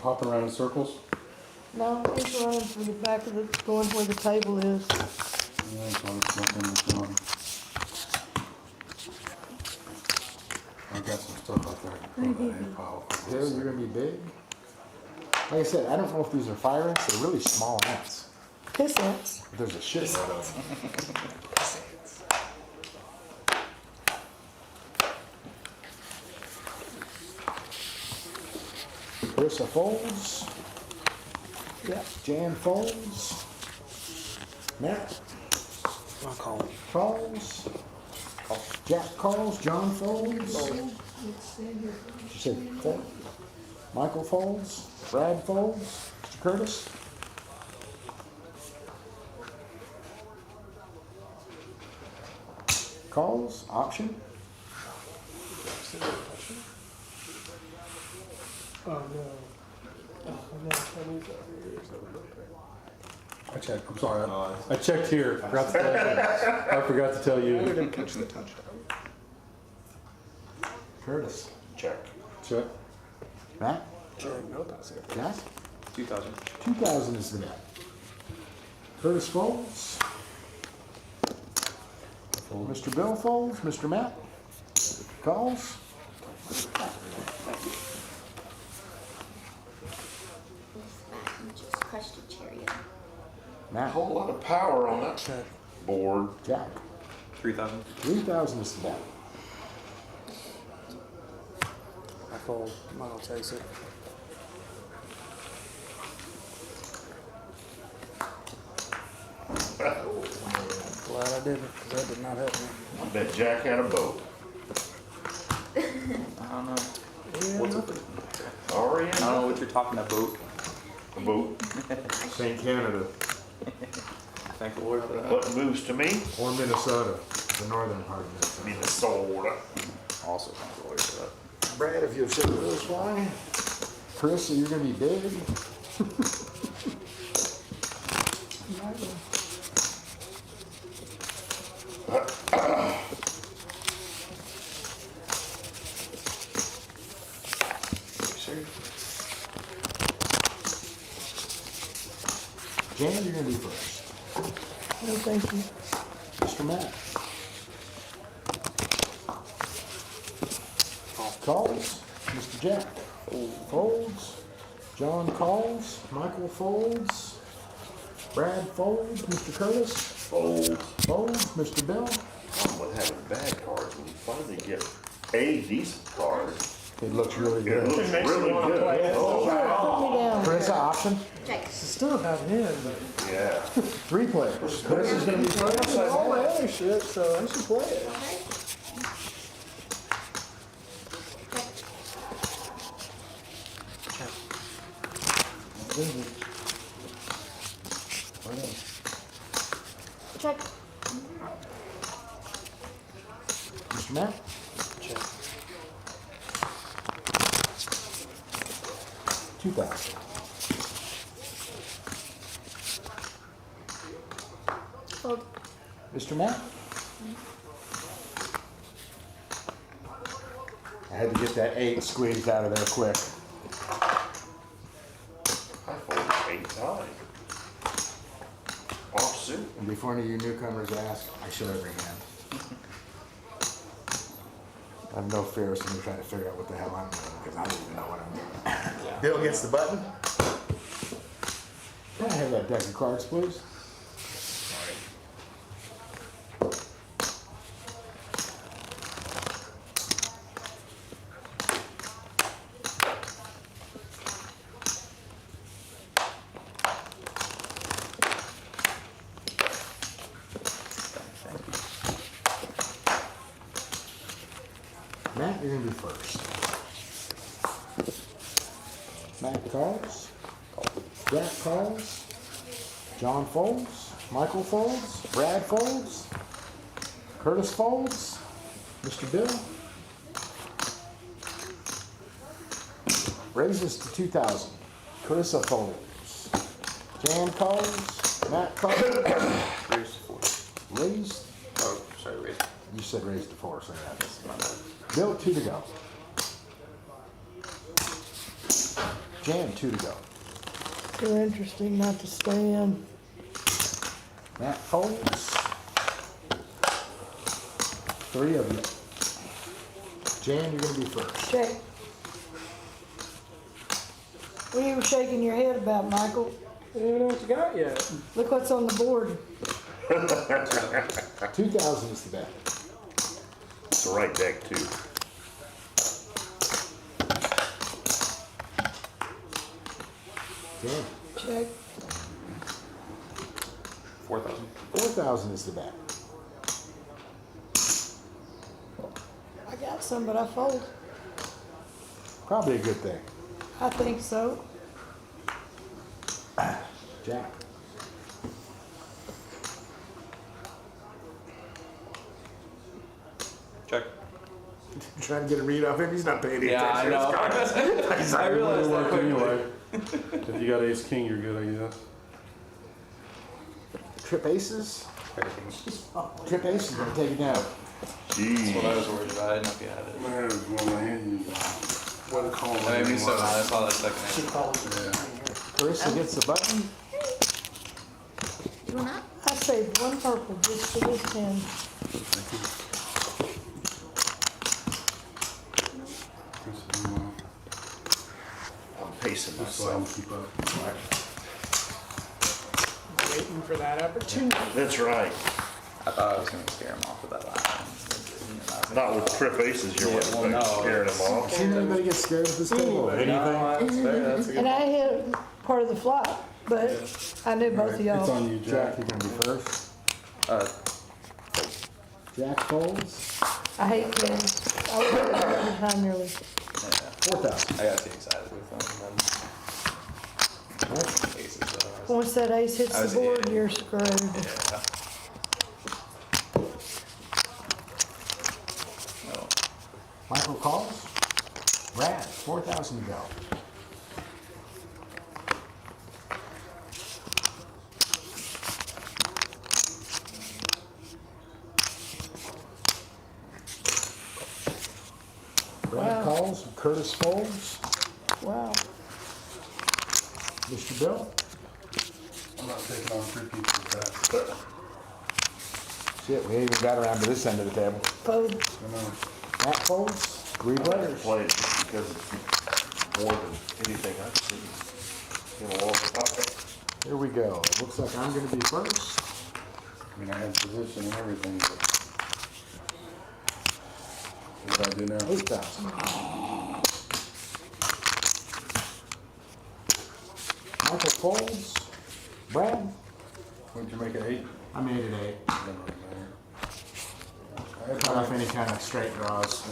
[SPEAKER 7] Hopping around in circles?
[SPEAKER 1] No, he's running for the back of the, going where the table is.
[SPEAKER 7] Yeah, that's all it's nothing that's wrong. I got some stuff out there. Put in that hay pile.
[SPEAKER 3] Bill, you're gonna be big. Like I said, I don't know if these are fire ants. They're really small ants.
[SPEAKER 1] Piss ants.
[SPEAKER 3] But there's a shit load of them. Carissa folds.
[SPEAKER 1] Yep.
[SPEAKER 3] Jan folds. Matt
[SPEAKER 5] I'll call.
[SPEAKER 3] calls. Jack calls. John folds. She said fold. Michael folds. Brad folds. Mr. Curtis. Calls. Option.
[SPEAKER 6] Oh, no. Oh, no, Tommy's over here.
[SPEAKER 7] I checked, I'm sorry, I checked here, forgot to tell you. I forgot to tell
[SPEAKER 6] I
[SPEAKER 7] you.
[SPEAKER 6] didn't catch the touchdown.
[SPEAKER 3] Curtis.
[SPEAKER 4] Check.
[SPEAKER 7] Check.
[SPEAKER 3] Matt.
[SPEAKER 6] No pass here.
[SPEAKER 3] Jack.
[SPEAKER 5] 2,000.
[SPEAKER 3] 2,000 is the bet. Curtis folds. Mr. Bill folds. Mr. Matt calls.
[SPEAKER 2] You just crushed a cherry.
[SPEAKER 3] Matt.
[SPEAKER 4] Whole lot of power on that
[SPEAKER 5] Check.
[SPEAKER 4] board.
[SPEAKER 3] Jack.
[SPEAKER 5] 3,000.
[SPEAKER 3] 3,000 is the bet.
[SPEAKER 9] I fold. I'm not gonna chase it. Glad I didn't, because that did not help me.
[SPEAKER 4] I bet Jack had a boat.
[SPEAKER 5] I don't know. What's up?
[SPEAKER 4] Already
[SPEAKER 5] I don't know what you're talking about.
[SPEAKER 4] a boat.
[SPEAKER 3] St. Canada
[SPEAKER 5] Thank the Lord for that.
[SPEAKER 4] What moves to me?
[SPEAKER 3] or Minnesota, the northern part of Minnesota.
[SPEAKER 4] Minnesota.
[SPEAKER 5] Also thank the Lord for that.
[SPEAKER 3] Brad, if you'll sit with us, why? Chris, you're gonna be big.
[SPEAKER 5] Sure.
[SPEAKER 3] Jan, you're gonna be first.
[SPEAKER 1] No, thank you.
[SPEAKER 3] Mr. Matt. Calls. Mr. Jack. Folds. John calls. Michael folds. Brad folds. Mr. Curtis.
[SPEAKER 4] Fold.
[SPEAKER 3] Folds. Mr. Bill.
[SPEAKER 4] Problem with having bad cards, when you finally get a decent card,
[SPEAKER 3] It looks really
[SPEAKER 4] it
[SPEAKER 3] good.
[SPEAKER 4] looks really good. Oh,
[SPEAKER 1] Put me down.
[SPEAKER 3] Carissa, option.
[SPEAKER 2] Check.
[SPEAKER 6] Still have him, but
[SPEAKER 4] yeah.
[SPEAKER 3] 3 players. Chris is gonna be first.
[SPEAKER 6] all my other shit, so I should play it.
[SPEAKER 2] Check.
[SPEAKER 3] Mr. Matt.
[SPEAKER 9] Check.
[SPEAKER 3] 2,000.
[SPEAKER 2] Fold.
[SPEAKER 3] Mr. Matt? I had to get that 8 squeezed out of there quick.
[SPEAKER 4] I folded 8 times. Offsuit.
[SPEAKER 3] And before any of you newcomers ask, I show every hand. I have no fear of somebody trying to figure out what the hell I'm doing, because I don't even know what I'm doing. Bill gets the button. Can I have that deck of cards, please? Matt, you're gonna be first. Matt calls. Jack calls. John folds. Michael folds. Brad folds. Curtis folds. Mr. Bill raises to 2,000. Carissa folds. Jan calls. Matt calls.
[SPEAKER 5] Raise to 4.
[SPEAKER 3] Raised.
[SPEAKER 5] Oh, sorry, raise.
[SPEAKER 3] You said raised to 4, so yeah, that's my bad. Bill, 2 to go. Jan, 2 to go.
[SPEAKER 1] Too interesting not to stay in.
[SPEAKER 3] Matt folds. 3 of you. Jan, you're gonna be first.
[SPEAKER 1] Check. What are you shaking your head about, Michael?
[SPEAKER 6] I don't even know what you got yet.
[SPEAKER 1] Look what's on the board.
[SPEAKER 3] 2,000 is the bet.
[SPEAKER 4] It's the right deck too.
[SPEAKER 3] Jan,
[SPEAKER 1] Check.
[SPEAKER 5] 4,000.
[SPEAKER 3] 4,000 is the bet.
[SPEAKER 1] I got some, but I fold.
[SPEAKER 3] Probably a good thing.
[SPEAKER 1] I think so.
[SPEAKER 3] Jack.
[SPEAKER 5] Check.
[SPEAKER 3] Trying to get a read off him. He's not paying any
[SPEAKER 5] Yeah, I
[SPEAKER 3] attention.
[SPEAKER 5] know. I realized that quickly.
[SPEAKER 7] Anyway, if you got ace king, you're good, I guess.
[SPEAKER 3] Trip aces. Trip aces gonna take it down.
[SPEAKER 5] That's
[SPEAKER 4] Jeez.
[SPEAKER 5] what I was worried about. I didn't know if you had it.
[SPEAKER 7] Man, it was one of my hand. What a call.
[SPEAKER 5] That made me so mad. I saw that second
[SPEAKER 8] She
[SPEAKER 5] hand.
[SPEAKER 8] called.
[SPEAKER 3] Carissa gets the button.
[SPEAKER 2] You want that?
[SPEAKER 1] I saved one purple just for this hand.
[SPEAKER 4] I'm pacing
[SPEAKER 7] So I can
[SPEAKER 4] myself.
[SPEAKER 7] keep up.
[SPEAKER 6] Waiting for that opportunity.
[SPEAKER 4] That's right.
[SPEAKER 5] I thought I was going to scare him off with that last one.
[SPEAKER 4] Not with trip aces, you're
[SPEAKER 5] Yeah, well, no.
[SPEAKER 4] scaring them off.
[SPEAKER 3] Seen anybody get scared at this table? Anything?
[SPEAKER 5] No, that's fair. That's a good
[SPEAKER 1] And I hit part of the flop, but I knew both of
[SPEAKER 7] It's
[SPEAKER 1] y'all.
[SPEAKER 7] on you,
[SPEAKER 3] Jack,
[SPEAKER 7] Jack.
[SPEAKER 3] you're gonna be first.
[SPEAKER 5] Uh,
[SPEAKER 3] Jack folds.
[SPEAKER 1] I hate games. I would do it every time nearly.
[SPEAKER 5] yeah.
[SPEAKER 3] 4,000.
[SPEAKER 5] I got too excited with them. And then aces.
[SPEAKER 1] Once that ace hits
[SPEAKER 5] I was
[SPEAKER 1] the
[SPEAKER 5] an
[SPEAKER 1] board,
[SPEAKER 5] idiot.
[SPEAKER 1] you're screwed.
[SPEAKER 5] Yeah. No.
[SPEAKER 3] Michael calls. Brad, 4,000 to go. Brad
[SPEAKER 1] Wow.
[SPEAKER 3] calls. Curtis folds.
[SPEAKER 1] Wow.
[SPEAKER 3] Mr. Bill.
[SPEAKER 7] I'm not taking on 3 pieces of that.
[SPEAKER 3] Shit, we ain't even got around to this end of the table.
[SPEAKER 1] Fold.
[SPEAKER 7] I know.
[SPEAKER 3] Matt folds. 3
[SPEAKER 4] I like to
[SPEAKER 3] players.
[SPEAKER 4] play it just because it's more than anything I've seen in a long time.
[SPEAKER 3] Here we go. Looks like I'm gonna be first.
[SPEAKER 7] I mean, I had position and everything, but what do I do now?
[SPEAKER 3] 8,000. Michael folds. Brad.
[SPEAKER 7] What'd you make it 8?
[SPEAKER 3] I made it 8.
[SPEAKER 7] Doesn't really matter.
[SPEAKER 3] Cut off any kind of straight draws.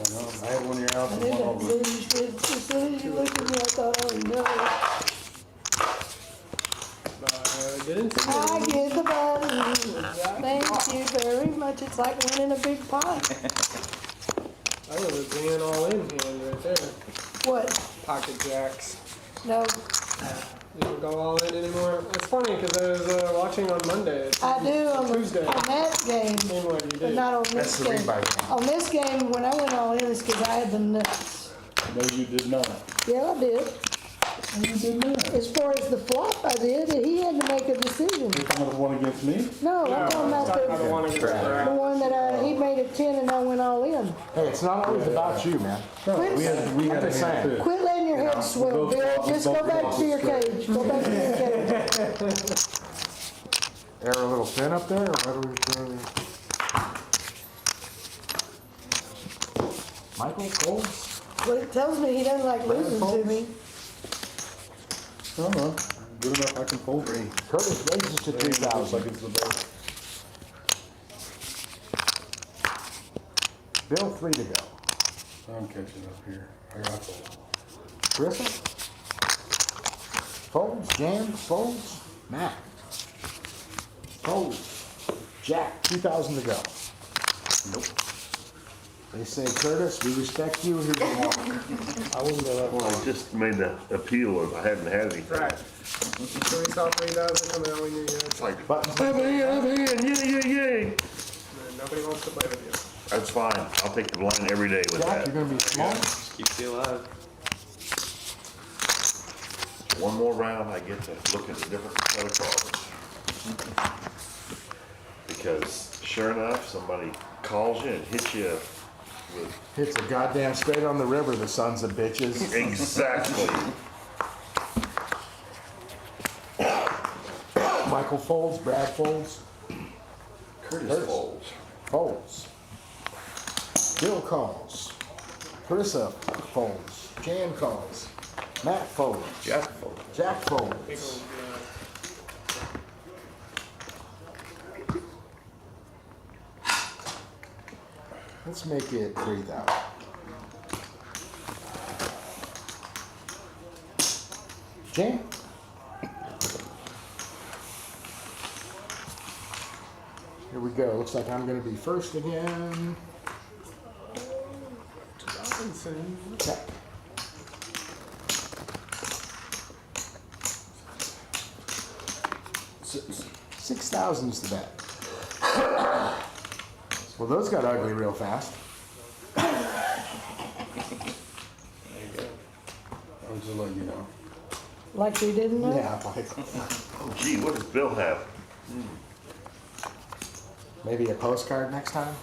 [SPEAKER 7] I had one of your
[SPEAKER 1] I
[SPEAKER 7] outs and
[SPEAKER 1] knew
[SPEAKER 7] one
[SPEAKER 1] that.
[SPEAKER 7] over.
[SPEAKER 1] As soon as you looked at me, I thought, oh no.
[SPEAKER 6] Didn't see
[SPEAKER 1] I get the button. Thank you very much. It's like winning a big pot.
[SPEAKER 6] I was a all in hand right there.
[SPEAKER 1] What?
[SPEAKER 6] Pocket jacks.
[SPEAKER 1] No,
[SPEAKER 6] You don't go all in anymore? It's funny because I was watching on Monday.
[SPEAKER 1] I do on
[SPEAKER 6] Tuesday.
[SPEAKER 1] that game,
[SPEAKER 6] And what you
[SPEAKER 1] but
[SPEAKER 6] did.
[SPEAKER 1] not on
[SPEAKER 3] That's
[SPEAKER 1] this
[SPEAKER 3] the
[SPEAKER 1] game.
[SPEAKER 3] rebuy game.
[SPEAKER 1] On this game, when I went all in, it's because I had the nuts.
[SPEAKER 7] No, you did not.
[SPEAKER 1] Yeah, I did.
[SPEAKER 7] You did not.
[SPEAKER 1] As far as the flop, I did. He had to make a decision.
[SPEAKER 7] You're talking about the one against me?
[SPEAKER 1] No,
[SPEAKER 6] No,
[SPEAKER 1] I'm talking about
[SPEAKER 6] I don't want to get
[SPEAKER 1] the
[SPEAKER 6] that.
[SPEAKER 1] one that he made it 10 and I went all in.
[SPEAKER 3] Hey, it's not always about you, man.
[SPEAKER 7] We had
[SPEAKER 3] I'm
[SPEAKER 7] a
[SPEAKER 3] just
[SPEAKER 7] hand
[SPEAKER 3] saying.
[SPEAKER 7] too.
[SPEAKER 1] Quit letting your head swim,
[SPEAKER 7] both
[SPEAKER 1] Bill.
[SPEAKER 7] flop,
[SPEAKER 1] Just
[SPEAKER 7] both
[SPEAKER 1] go back
[SPEAKER 7] flop
[SPEAKER 1] to your
[SPEAKER 7] straight.
[SPEAKER 1] cage. Go back to your cage.
[SPEAKER 3] Air a little thin up there, or what are we doing? Michael Coles?
[SPEAKER 1] Well, it tells me he doesn't like losing to me.
[SPEAKER 7] No, good enough, I can fold it.
[SPEAKER 3] Curtis raises to
[SPEAKER 7] Looks like
[SPEAKER 3] 3,000.
[SPEAKER 7] it's the best.
[SPEAKER 3] Bill, 3 to go.
[SPEAKER 7] I'm catching up here. I got fold.
[SPEAKER 3] Carissa? Folds, jams, folds, Matt. Folds. Jack, 2,000 to go. Nope. They say, Curtis, we respect you, here's your walk.
[SPEAKER 9] I wouldn't go that
[SPEAKER 4] Well, I just made the appeal of I hadn't had anything.
[SPEAKER 6] Right. So we saw 3,000 coming out when you
[SPEAKER 4] It's like,
[SPEAKER 3] Buttons.
[SPEAKER 4] I'm in, yay.
[SPEAKER 6] and nobody wants to play with you.
[SPEAKER 4] That's fine. I'll take the blind every day with
[SPEAKER 3] Jack,
[SPEAKER 4] that.
[SPEAKER 3] you're gonna be small.
[SPEAKER 5] Keeps you alive.
[SPEAKER 4] One more round, I get to look at a different set of cards. Because sure enough, somebody calls you and hits you with
[SPEAKER 3] Hits a goddamn straight on the river, the sons of bitches.
[SPEAKER 4] exactly.
[SPEAKER 3] Michael folds, Brad folds,
[SPEAKER 4] Curtis folds.
[SPEAKER 3] folds. Bill calls. Carissa folds. Jan calls. Matt folds.
[SPEAKER 4] Jack folds.
[SPEAKER 3] Jack folds.
[SPEAKER 6] People,
[SPEAKER 3] Let's make it 3,000. Jan? Here we go. Looks like I'm gonna be first again.
[SPEAKER 6] Robinson.
[SPEAKER 3] Check. S- 6,000 is the bet. Well, those got ugly real fast.
[SPEAKER 7] I was just letting you know.
[SPEAKER 1] Like we didn't know?
[SPEAKER 3] Yeah, like
[SPEAKER 4] Oh, gee, what does Bill have?
[SPEAKER 3] maybe a postcard next time.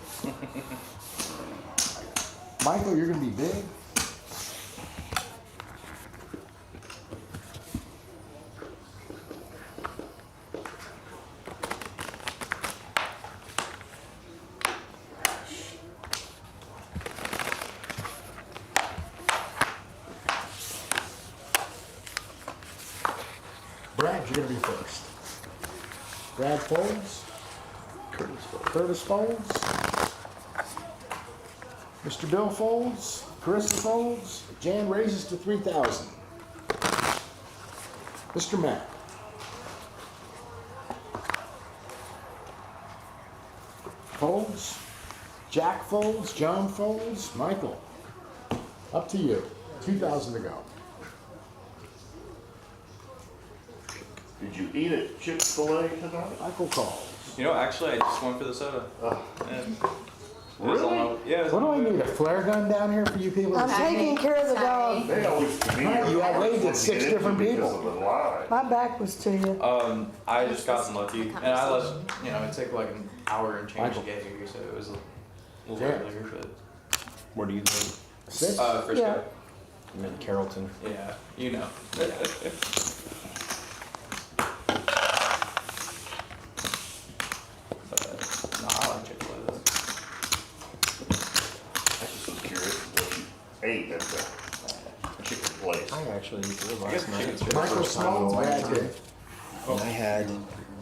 [SPEAKER 3] Michael, you're gonna be big. Brad, you're gonna be first. Brad folds.
[SPEAKER 4] Curtis folds.
[SPEAKER 3] Curtis folds. Mr. Bill folds. Carissa folds. Jan raises to 3,000. Mr. Matt. Folds. Jack folds. John folds. Michael. Up to you. 2,000 to go.
[SPEAKER 4] Did you eat at Chick-fil-A tonight?
[SPEAKER 3] Michael calls.
[SPEAKER 5] You know, actually, I just went for the soda. Yeah. It was
[SPEAKER 4] Really?
[SPEAKER 5] on my- yeah. it was
[SPEAKER 3] What do
[SPEAKER 5] on
[SPEAKER 3] I
[SPEAKER 5] my way.
[SPEAKER 3] need, a flare gun down here for you people?
[SPEAKER 1] I'm taking care of the dog.
[SPEAKER 4] They always to me.
[SPEAKER 3] You had waved at 6 different people.
[SPEAKER 4] Because of the lie.
[SPEAKER 1] My back was to you.
[SPEAKER 5] I just got lucky, and I let it took like an hour and change
[SPEAKER 3] Michael.
[SPEAKER 5] to get here, so it was a little
[SPEAKER 3] Yeah.
[SPEAKER 5] bit later, but.
[SPEAKER 10] Where do you live?
[SPEAKER 3] 6?
[SPEAKER 5] Frisco.
[SPEAKER 1] Yeah.
[SPEAKER 10] I'm in Carrollton.
[SPEAKER 5] Yeah, you know. But, no, I like Chick-fil-A though.
[SPEAKER 4] I just was curious what you ate at the chicken place.
[SPEAKER 10] I actually live
[SPEAKER 5] I guess
[SPEAKER 10] last night.
[SPEAKER 5] chicken's
[SPEAKER 10] for the
[SPEAKER 3] Michael
[SPEAKER 10] first time in a
[SPEAKER 3] Smalls,
[SPEAKER 10] long
[SPEAKER 3] Brad
[SPEAKER 10] time.
[SPEAKER 3] did.
[SPEAKER 10] And I had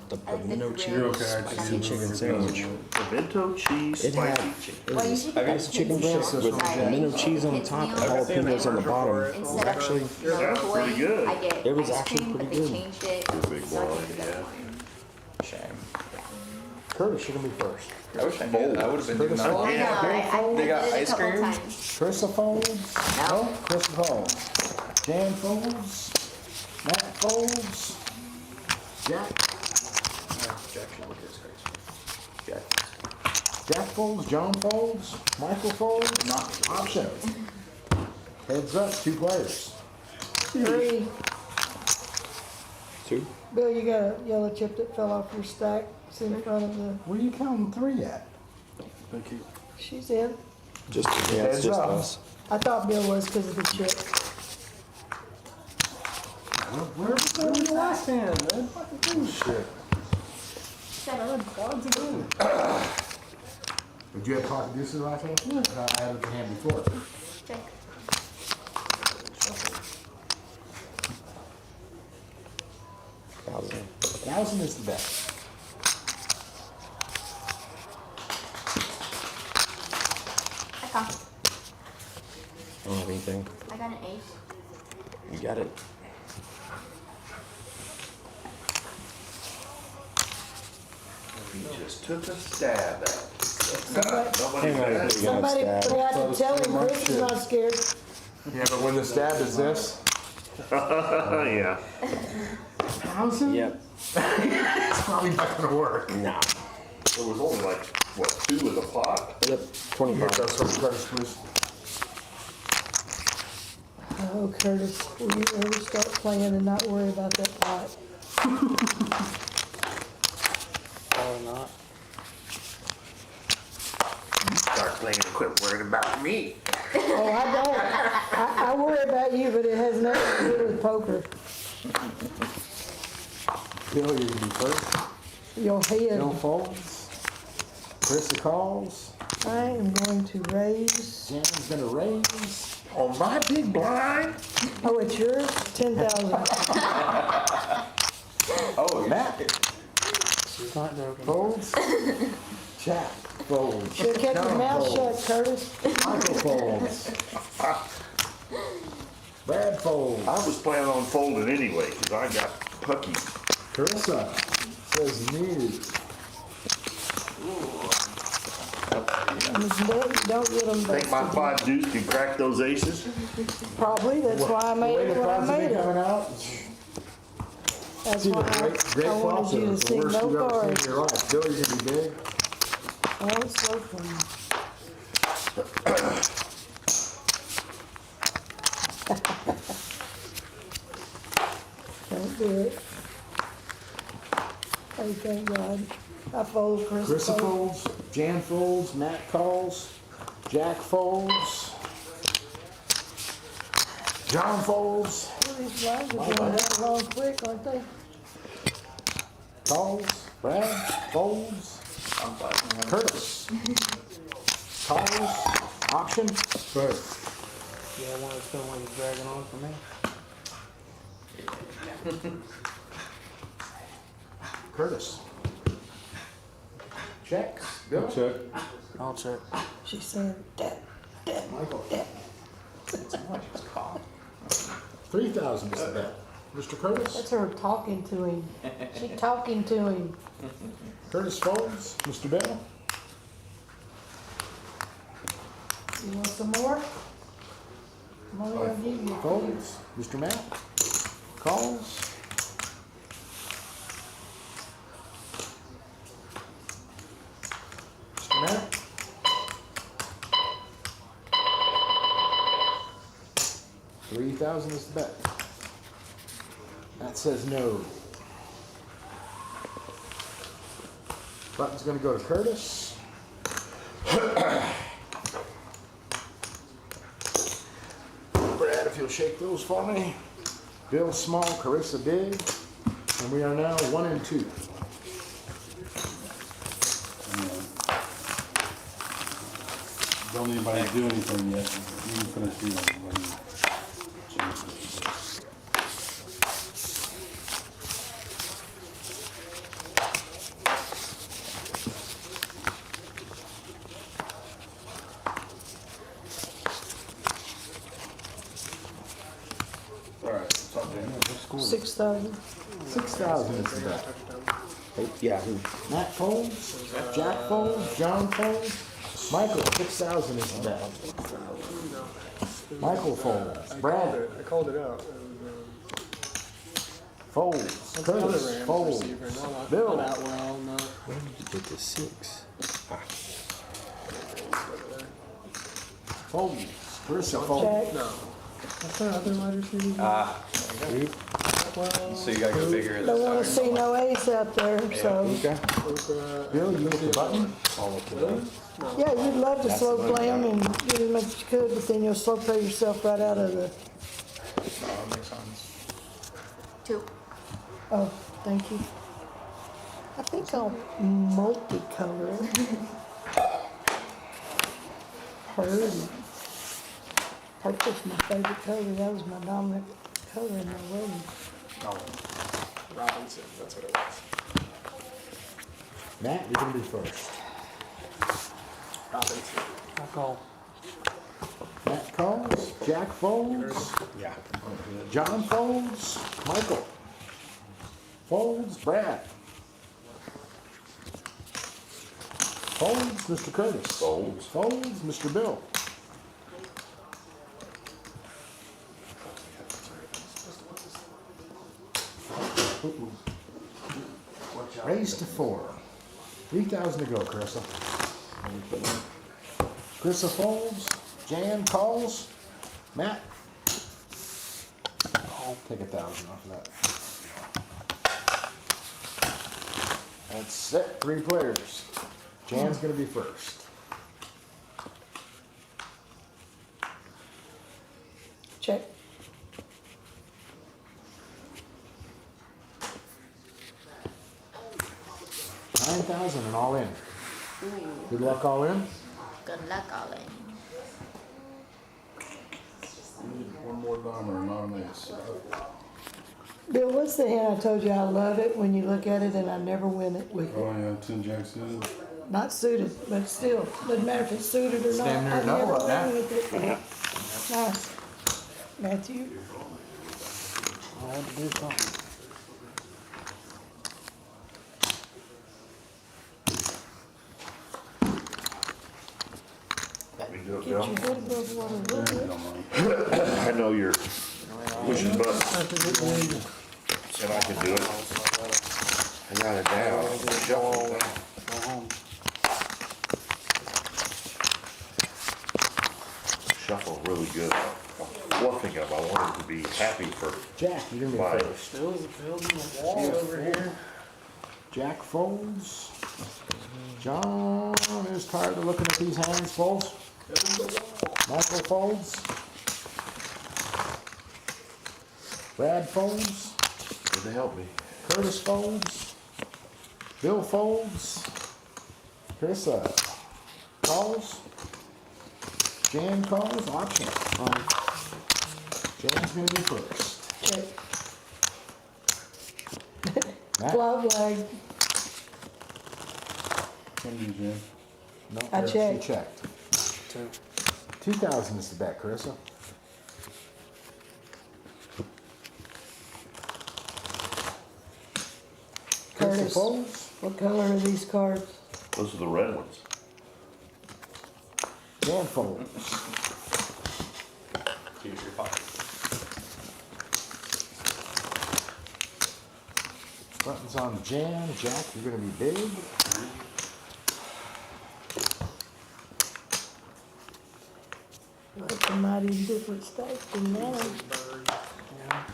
[SPEAKER 10] the pimento cheese spicy chicken sandwich.
[SPEAKER 4] Pimento cheese,
[SPEAKER 10] It had
[SPEAKER 4] spicy chicken.
[SPEAKER 10] it
[SPEAKER 2] Well, you
[SPEAKER 10] was
[SPEAKER 2] should get that
[SPEAKER 10] it's chicken breast with
[SPEAKER 2] Sorry.
[SPEAKER 10] pimento cheese on the top and jalapenos on the bottom. It was
[SPEAKER 2] Instead
[SPEAKER 10] actually
[SPEAKER 2] of
[SPEAKER 4] Sounds
[SPEAKER 2] boy,
[SPEAKER 4] pretty good.
[SPEAKER 2] I get
[SPEAKER 10] It was
[SPEAKER 2] ice
[SPEAKER 10] actually
[SPEAKER 2] cream, but
[SPEAKER 10] pretty
[SPEAKER 2] they
[SPEAKER 10] good.
[SPEAKER 2] changed it.
[SPEAKER 4] big
[SPEAKER 2] So I
[SPEAKER 4] boy,
[SPEAKER 2] get the other
[SPEAKER 4] yeah.
[SPEAKER 2] one.
[SPEAKER 5] Shame.
[SPEAKER 3] Curtis, you're gonna be first.
[SPEAKER 5] I wish I knew that. I would have been doing
[SPEAKER 3] Curtis
[SPEAKER 5] that.
[SPEAKER 3] folds.
[SPEAKER 2] I know, I
[SPEAKER 5] They got
[SPEAKER 2] did it a
[SPEAKER 5] ice
[SPEAKER 2] couple
[SPEAKER 5] cream?
[SPEAKER 2] times.
[SPEAKER 3] Carissa folds.
[SPEAKER 2] No.
[SPEAKER 3] Carissa folds. Jan folds. Matt folds. Jack.
[SPEAKER 5] Jack should look at his face. Jack.
[SPEAKER 3] Jack folds. John folds. Michael folds. Option. Heads up, 2 players.
[SPEAKER 1] 3.
[SPEAKER 5] 2.
[SPEAKER 1] Bill, you got a yellow chip that fell off your stack. It's in front of the,
[SPEAKER 3] Where are you counting 3 at?
[SPEAKER 7] Thank you.
[SPEAKER 1] she's in.
[SPEAKER 5] Just, yeah, it's
[SPEAKER 3] Heads
[SPEAKER 5] just
[SPEAKER 3] up.
[SPEAKER 5] us.
[SPEAKER 1] I thought Bill was because of the chip.
[SPEAKER 3] Where was
[SPEAKER 6] Where was the last hand, man?
[SPEAKER 3] shit?
[SPEAKER 6] Odds again.
[SPEAKER 3] Did you have pocket deuces last hand? Yeah. I had it in hand before.
[SPEAKER 2] Check.
[SPEAKER 5] 1,000.
[SPEAKER 3] 1,000 is the bet.
[SPEAKER 2] I call.
[SPEAKER 5] I don't have anything.
[SPEAKER 2] I got an ace.
[SPEAKER 5] You got it.
[SPEAKER 4] He just took a stab at it.
[SPEAKER 1] Somebody
[SPEAKER 5] Somebody
[SPEAKER 1] forgot to tell him Chris is not scared.
[SPEAKER 3] Yeah, but when the stab is this.
[SPEAKER 4] Yeah.
[SPEAKER 3] 1,000?
[SPEAKER 5] Yep.
[SPEAKER 3] It's probably not gonna work.
[SPEAKER 5] Nah.
[SPEAKER 4] There was only like, what, 2 in the pot?
[SPEAKER 5] Yep. 25.
[SPEAKER 3] That's what Curtis was.
[SPEAKER 1] Oh, Curtis, will you ever start playing and not worry about that pot?
[SPEAKER 9] Probably not.
[SPEAKER 4] Start playing and quit worrying about me.
[SPEAKER 1] Oh, I don't. I worry about you, but it has nothing to do with poker.
[SPEAKER 3] Bill, you're gonna be first.
[SPEAKER 1] Your head.
[SPEAKER 3] Bill folds. Carissa calls.
[SPEAKER 1] I am going to raise.
[SPEAKER 3] Jan's gonna raise.
[SPEAKER 4] On my big blind?
[SPEAKER 1] Oh, it's yours? 10,000.
[SPEAKER 3] Oh, Matt
[SPEAKER 9] She's not joking.
[SPEAKER 3] folds. Jack folds.
[SPEAKER 1] Should've kept your
[SPEAKER 3] John
[SPEAKER 1] mouth
[SPEAKER 3] folds.
[SPEAKER 1] shut, Curtis.
[SPEAKER 3] Michael folds. Brad folds.
[SPEAKER 4] I was planning on folding anyway, because I got pucky.
[SPEAKER 3] Carissa says nude.
[SPEAKER 1] Don't get them
[SPEAKER 4] Think my
[SPEAKER 1] busted.
[SPEAKER 4] 5 deuce can crack those aces?
[SPEAKER 1] Probably, that's why I
[SPEAKER 3] The
[SPEAKER 1] made
[SPEAKER 3] way
[SPEAKER 1] it
[SPEAKER 3] the
[SPEAKER 1] what I
[SPEAKER 3] cards have
[SPEAKER 1] made
[SPEAKER 3] been
[SPEAKER 1] it.
[SPEAKER 3] coming out.
[SPEAKER 1] That's
[SPEAKER 3] See,
[SPEAKER 1] why
[SPEAKER 3] great
[SPEAKER 1] I
[SPEAKER 3] flops
[SPEAKER 1] wanted you
[SPEAKER 3] are
[SPEAKER 1] to
[SPEAKER 3] the
[SPEAKER 1] see
[SPEAKER 3] worst
[SPEAKER 1] no
[SPEAKER 3] you've ever seen
[SPEAKER 1] cards.
[SPEAKER 3] in your life. Bill, you're gonna be big.
[SPEAKER 1] Oh, it's so funny. Don't do it. Oh, thank God. I fold, Chris
[SPEAKER 3] Carissa
[SPEAKER 1] folds.
[SPEAKER 3] folds. Jan folds. Matt calls. Jack folds. John folds.
[SPEAKER 1] Well, these blinds are going down long quick, aren't they?
[SPEAKER 3] Calls. Brad folds. Curtis calls. Option. Bird.
[SPEAKER 9] Yeah, one that's feeling like he's dragging on for me.
[SPEAKER 3] Curtis. Check. Bill.
[SPEAKER 7] Check.
[SPEAKER 9] I'll check.
[SPEAKER 1] She's saying, Dad,
[SPEAKER 3] Michael.
[SPEAKER 1] Dad.
[SPEAKER 3] 3,000 is the bet. Mr. Curtis.
[SPEAKER 1] That's her talking to him. She talking to him.
[SPEAKER 3] Curtis folds. Mr. Bill.
[SPEAKER 1] You want some more? I'm only gonna give you a few.
[SPEAKER 3] Folds. Mr. Matt. Calls. Mr. Matt. $3,000 is the bet. That says no. Button's gonna go to Curtis. Brad, if you'll shake those for me. Bill small, Carissa big. And we are now 1 and 2.
[SPEAKER 7] Don't anybody do anything yet. You can finish doing it. All right, something.
[SPEAKER 1] 6,000.
[SPEAKER 3] 6,000 is the bet.
[SPEAKER 5] Yeah.
[SPEAKER 3] Matt folds, Jack folds, John folds. Michael, 6,000 is the bet. Michael folds. Brad.
[SPEAKER 6] I called it out.
[SPEAKER 3] Folds.
[SPEAKER 6] That's the other
[SPEAKER 3] Curtis,
[SPEAKER 6] Rams
[SPEAKER 3] folds.
[SPEAKER 6] receiver. Not
[SPEAKER 3] Bill.
[SPEAKER 6] that well, no.
[SPEAKER 9] Where did you get the 6?
[SPEAKER 3] Folds. Carissa, folds.
[SPEAKER 1] Jack.
[SPEAKER 6] No. What's that other wide receiver? Well,
[SPEAKER 5] So you gotta go bigger at
[SPEAKER 1] Don't
[SPEAKER 5] the
[SPEAKER 1] wanna
[SPEAKER 5] start.
[SPEAKER 1] see no ace out there, so.
[SPEAKER 3] Bill, you hit the button?
[SPEAKER 1] Yeah, you'd love to slow play them and get as much as you could, but then you'll slow play yourself right out of the,
[SPEAKER 2] Two.
[SPEAKER 1] oh, thank you. I think I'll multicolor. Purdy. Purple's my favorite color. That was my dominant color in my wedding.
[SPEAKER 6] Robinson, that's what it was.
[SPEAKER 3] Matt, you're gonna be first.
[SPEAKER 6] Robinson.
[SPEAKER 9] I call.
[SPEAKER 3] Matt calls, Jack folds.
[SPEAKER 9] Yeah.
[SPEAKER 3] John folds, Michael folds, Brad folds, Mr. Curtis folds, Mr. Bill. Raise to 4. 3,000 to go, Carissa. Carissa folds, Jan calls, Matt. I'll take 1,000 off of that. That's set. 3 players. Jan's gonna be first.
[SPEAKER 1] Check.
[SPEAKER 3] $9,000 and all in. Good luck all in.
[SPEAKER 2] Good luck, all in.
[SPEAKER 7] One more dime or not an ace.
[SPEAKER 1] Bill, what's the hand I told you I love it when you look at it and I never win it with it?
[SPEAKER 7] Oh, yeah, 10 jacks suited.
[SPEAKER 1] Not suited, but still, doesn't matter if it's suited or not.
[SPEAKER 3] Stand there
[SPEAKER 1] I
[SPEAKER 3] and know
[SPEAKER 1] never
[SPEAKER 3] it, Matt.
[SPEAKER 1] win with it. Nice. Matthew?
[SPEAKER 9] I had to do something.
[SPEAKER 4] We do it,
[SPEAKER 1] Get your
[SPEAKER 4] Bill.
[SPEAKER 1] head above water a little bit.
[SPEAKER 4] I know you're pushing buttons, and I can do it. I got it down. Shuffle it down.
[SPEAKER 9] Go home.
[SPEAKER 4] Shuffle really good. I'm fluffing them. I want them to be happy for
[SPEAKER 3] Jack, you're gonna
[SPEAKER 4] my.
[SPEAKER 3] be first.
[SPEAKER 9] Still building a wall over here.
[SPEAKER 3] Jack folds. John is tired of looking at these hands, folds. Michael folds. Brad folds.
[SPEAKER 4] Did they help me?
[SPEAKER 3] Curtis folds. Bill folds. Carissa calls. Jan calls. Option. Jan's gonna be first.
[SPEAKER 1] Check.
[SPEAKER 3] Matt?
[SPEAKER 1] Glove leg.
[SPEAKER 7] Can you, Jan?
[SPEAKER 3] No,
[SPEAKER 1] I
[SPEAKER 3] she
[SPEAKER 1] checked.
[SPEAKER 3] checked.
[SPEAKER 9] 2.
[SPEAKER 3] 2,000 is the bet, Carissa. Carissa
[SPEAKER 1] Curtis.
[SPEAKER 3] folds.
[SPEAKER 1] What color are these cards?
[SPEAKER 4] Those are the red ones.
[SPEAKER 3] Jan folds.
[SPEAKER 5] Use your pocket.
[SPEAKER 3] Buttons on Jan. Jack, you're gonna be big.
[SPEAKER 1] That's a mighty different stake than mine.
[SPEAKER 9] Yeah.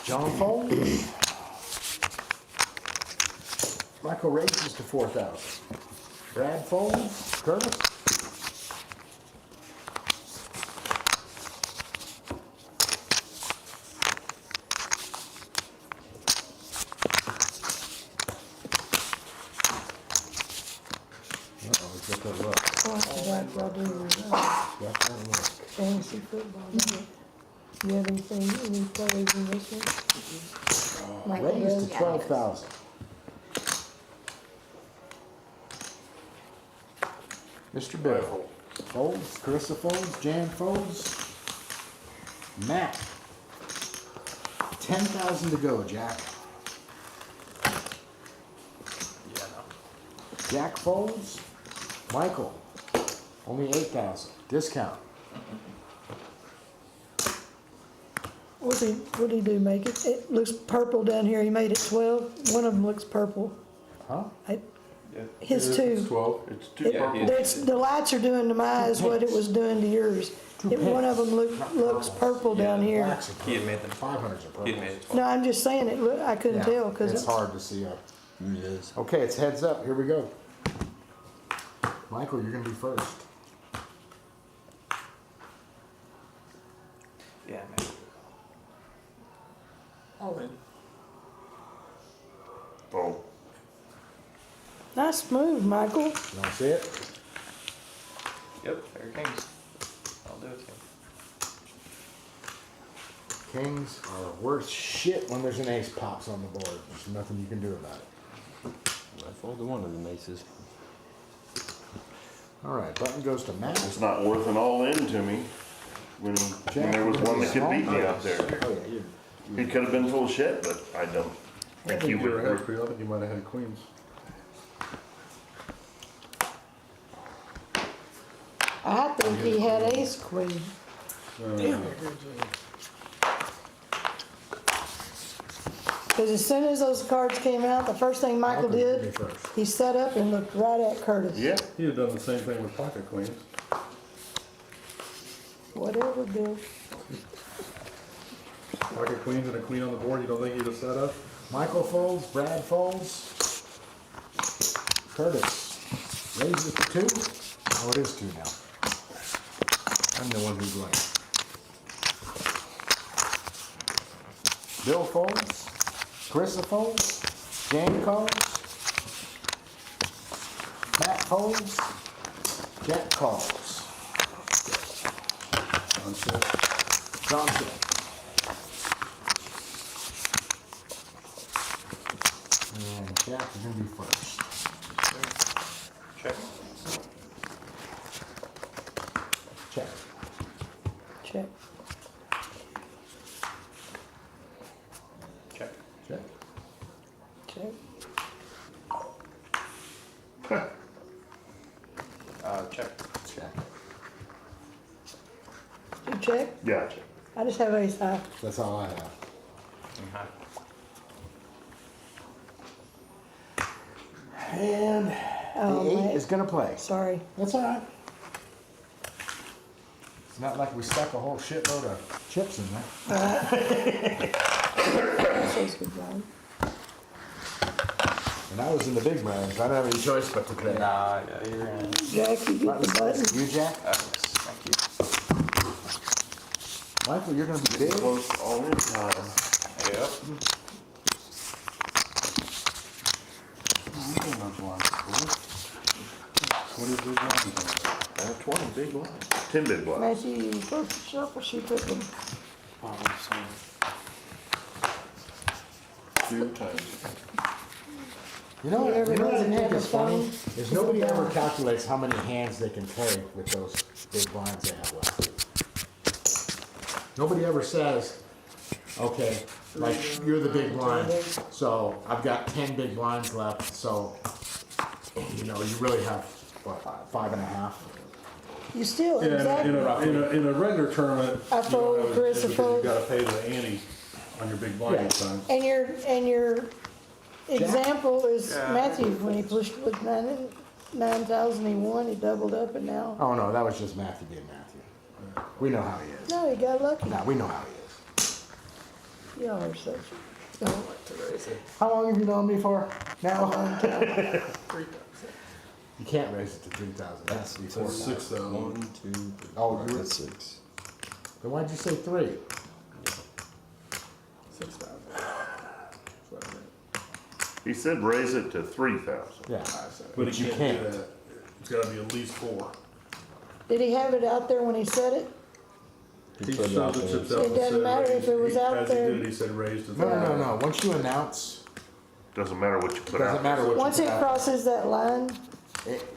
[SPEAKER 3] John folds. Michael raises to 4,000. Brad folds. Curtis. Uh-oh, he's got that look.
[SPEAKER 1] Watch that, I do.
[SPEAKER 3] Got that look.
[SPEAKER 1] Fantasy football. Do you have anything, any players in this one? Michael
[SPEAKER 3] Raise
[SPEAKER 1] does.
[SPEAKER 3] to 12,000. Mr. Bill folds. Carissa folds. Jan folds. Matt. 10,000 to go, Jack. Jack folds. Michael, only 8,000. Discount.
[SPEAKER 1] What'd he do, make it? It looks purple down here, he made it 12. One of them looks purple.
[SPEAKER 3] Huh?
[SPEAKER 1] His
[SPEAKER 7] It's
[SPEAKER 1] two.
[SPEAKER 7] 12.
[SPEAKER 4] It's too
[SPEAKER 5] Yeah,
[SPEAKER 4] purple.
[SPEAKER 1] The lights are doing to my eyes what it was doing to yours. One of them looks purple down here.
[SPEAKER 3] Blacks are
[SPEAKER 5] He had
[SPEAKER 3] purple.
[SPEAKER 5] made them.
[SPEAKER 3] 500s are
[SPEAKER 5] He had made
[SPEAKER 3] purple.
[SPEAKER 5] it 12.
[SPEAKER 1] No, I'm just saying I couldn't tell because
[SPEAKER 3] It's hard to see up.
[SPEAKER 9] It is.
[SPEAKER 3] Okay, it's heads up. Here we go. Michael, you're gonna be first.
[SPEAKER 5] Yeah, man.
[SPEAKER 9] All in.
[SPEAKER 4] Oh,
[SPEAKER 1] nice move, Michael.
[SPEAKER 3] You wanna see it?
[SPEAKER 5] Yep, there kings. I'll do it to him.
[SPEAKER 3] Kings are worth shit when there's an ace pops on the board. There's nothing you can do about it.
[SPEAKER 9] I folded one of the aces.
[SPEAKER 3] All right, button goes to Matt.
[SPEAKER 4] it's not worth an all-in to me when there was one that could beat me out there.
[SPEAKER 3] Oh, yeah, you.
[SPEAKER 4] He could have been full of shit, but I don't
[SPEAKER 7] I
[SPEAKER 4] think he
[SPEAKER 7] think you were ahead
[SPEAKER 4] would.
[SPEAKER 7] pretty. I think you might have had queens.
[SPEAKER 1] I think he had ace queen. Because as soon as those cards came out, the first thing Michael
[SPEAKER 3] Michael's gonna
[SPEAKER 1] did,
[SPEAKER 3] be first.
[SPEAKER 1] he sat up and looked right at Curtis.
[SPEAKER 4] Yeah,
[SPEAKER 7] He'd have done the same thing with pocket queens.
[SPEAKER 1] Whatever, Bill.
[SPEAKER 7] Pocket queens and a queen on the board, you don't think he'd have set up?
[SPEAKER 3] Michael folds, Brad folds. Curtis raises to 2. Oh, it is 2 now. I'm the one who's right. Bill folds. Carissa folds. Jane calls. Matt folds. Jack calls. John said. And Jack is gonna be first.
[SPEAKER 5] Check.
[SPEAKER 3] Check.
[SPEAKER 1] Check.
[SPEAKER 5] Check.
[SPEAKER 3] Check.
[SPEAKER 1] Check.
[SPEAKER 5] Check.
[SPEAKER 3] Check.
[SPEAKER 1] You check?
[SPEAKER 4] gotcha.
[SPEAKER 1] I just have ace high.
[SPEAKER 3] That's all I have.
[SPEAKER 5] Uh-huh.
[SPEAKER 3] And
[SPEAKER 1] Oh,
[SPEAKER 3] the 8
[SPEAKER 1] Matt.
[SPEAKER 3] is gonna play.
[SPEAKER 1] Sorry.
[SPEAKER 3] That's all right. It's not like we stuck a whole shitload of chips in there.
[SPEAKER 1] That's ace good blind.
[SPEAKER 3] And I was in the big range. I don't have any choice but to play.
[SPEAKER 5] Nah, yeah, you're in.
[SPEAKER 1] Jack, you get the button.
[SPEAKER 3] You, Jack?
[SPEAKER 5] Thank you.
[SPEAKER 3] Michael, you're gonna be big.
[SPEAKER 4] Close all in time.
[SPEAKER 5] Yep.
[SPEAKER 7] What is this one?
[SPEAKER 4] 20 big blinds. 10 big blinds.
[SPEAKER 1] Matthew, you supposed to shuffle, she put them.
[SPEAKER 4] Two times.
[SPEAKER 3] You know,
[SPEAKER 1] Whoever
[SPEAKER 3] you know what I
[SPEAKER 1] doesn't
[SPEAKER 3] think
[SPEAKER 1] have a
[SPEAKER 3] is funny?
[SPEAKER 1] phone,
[SPEAKER 3] Is nobody ever calculates how many hands they can play with those big blinds they have left. Nobody ever says, okay, like, you're the big blind, so I've got 10 big blinds left, so, you know, you really have, what, 5.5?
[SPEAKER 1] You still,
[SPEAKER 7] Yeah,
[SPEAKER 1] exactly.
[SPEAKER 7] in a regular tournament,
[SPEAKER 1] I
[SPEAKER 7] you
[SPEAKER 1] fold,
[SPEAKER 7] don't have
[SPEAKER 1] Chris,
[SPEAKER 7] it
[SPEAKER 1] I
[SPEAKER 7] because
[SPEAKER 1] fold.
[SPEAKER 7] you gotta pay the ante on your big blind each time.
[SPEAKER 1] And your example is Matthew, when he pushed with 9,000, he won, he doubled up and now,
[SPEAKER 3] Oh, no, that was just Matthew being Matthew. We know how he is.
[SPEAKER 1] no, he got lucky.
[SPEAKER 3] Nah, we know how he is.
[SPEAKER 1] Y'all are such, y'all like to raise it.
[SPEAKER 3] How long have you known me for now?
[SPEAKER 1] 3,000.
[SPEAKER 3] You can't raise it to 3,000. That's to be 4,000.
[SPEAKER 7] 6,000.
[SPEAKER 9] 1, 2, 3.
[SPEAKER 3] Oh, you were-
[SPEAKER 9] That's 6.
[SPEAKER 3] Then why'd you say 3?
[SPEAKER 7] 6,000.
[SPEAKER 4] He said raise it to 3,000.
[SPEAKER 3] Yeah.
[SPEAKER 7] But
[SPEAKER 3] Which
[SPEAKER 7] he
[SPEAKER 3] you
[SPEAKER 7] can't do
[SPEAKER 3] can't.
[SPEAKER 7] that. It's gotta be at least 4.
[SPEAKER 1] Did he have it out there when he said it?
[SPEAKER 7] He
[SPEAKER 9] put it
[SPEAKER 7] showed
[SPEAKER 9] out
[SPEAKER 7] the
[SPEAKER 9] there.
[SPEAKER 7] chips out
[SPEAKER 1] It
[SPEAKER 7] and
[SPEAKER 1] doesn't
[SPEAKER 7] said
[SPEAKER 1] matter if it was
[SPEAKER 7] raise.
[SPEAKER 1] out
[SPEAKER 7] As
[SPEAKER 1] there.
[SPEAKER 7] he did, he said raise to
[SPEAKER 3] No,
[SPEAKER 7] 3,000.
[SPEAKER 3] no. Once you announce,
[SPEAKER 4] Doesn't matter what you put out.
[SPEAKER 3] doesn't matter what
[SPEAKER 1] Once
[SPEAKER 3] you
[SPEAKER 1] it
[SPEAKER 3] put out.
[SPEAKER 1] crosses that line,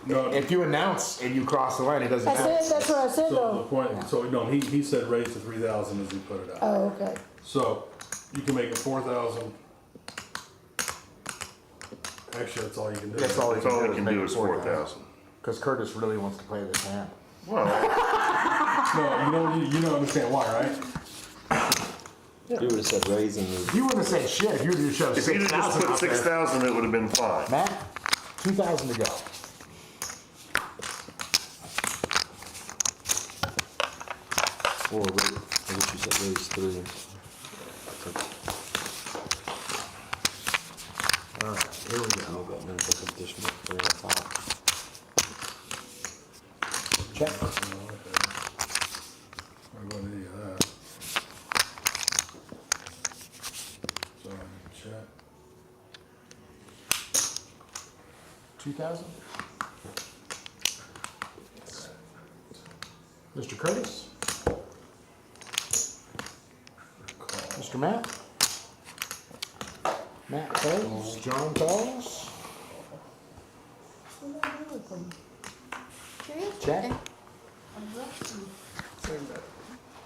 [SPEAKER 7] No.
[SPEAKER 3] If you announce and you cross the line, it doesn't
[SPEAKER 1] I
[SPEAKER 3] matter.
[SPEAKER 1] said, that's what I said
[SPEAKER 7] So the
[SPEAKER 1] though.
[SPEAKER 7] point, so no, he said raise to 3,000 as he put it out.
[SPEAKER 1] Oh, okay.
[SPEAKER 7] So you can make it 4,000 Actually, that's all you can do.
[SPEAKER 3] That's all
[SPEAKER 4] That's all we can do is 4,000.
[SPEAKER 3] Because Curtis really wants to play this hand.
[SPEAKER 4] Well,
[SPEAKER 7] No, you don't understand why, right?
[SPEAKER 10] You would have said raising the.
[SPEAKER 3] You wouldn't have said shit if you would have showed
[SPEAKER 4] if you'd have just
[SPEAKER 3] 6,000
[SPEAKER 4] put
[SPEAKER 3] out there.
[SPEAKER 4] 6,000, it would have been fine.
[SPEAKER 3] Matt, 2,000 to go.
[SPEAKER 10] Or I wish you said raise 3.
[SPEAKER 3] All right, here we
[SPEAKER 10] Oh,
[SPEAKER 3] go.
[SPEAKER 10] but then put additional 3 on top.
[SPEAKER 3] Check.
[SPEAKER 7] I wouldn't need that. So, check.
[SPEAKER 3] 2,000. Mr. Curtis. Mr. Matt. Matt calls. John calls. Check.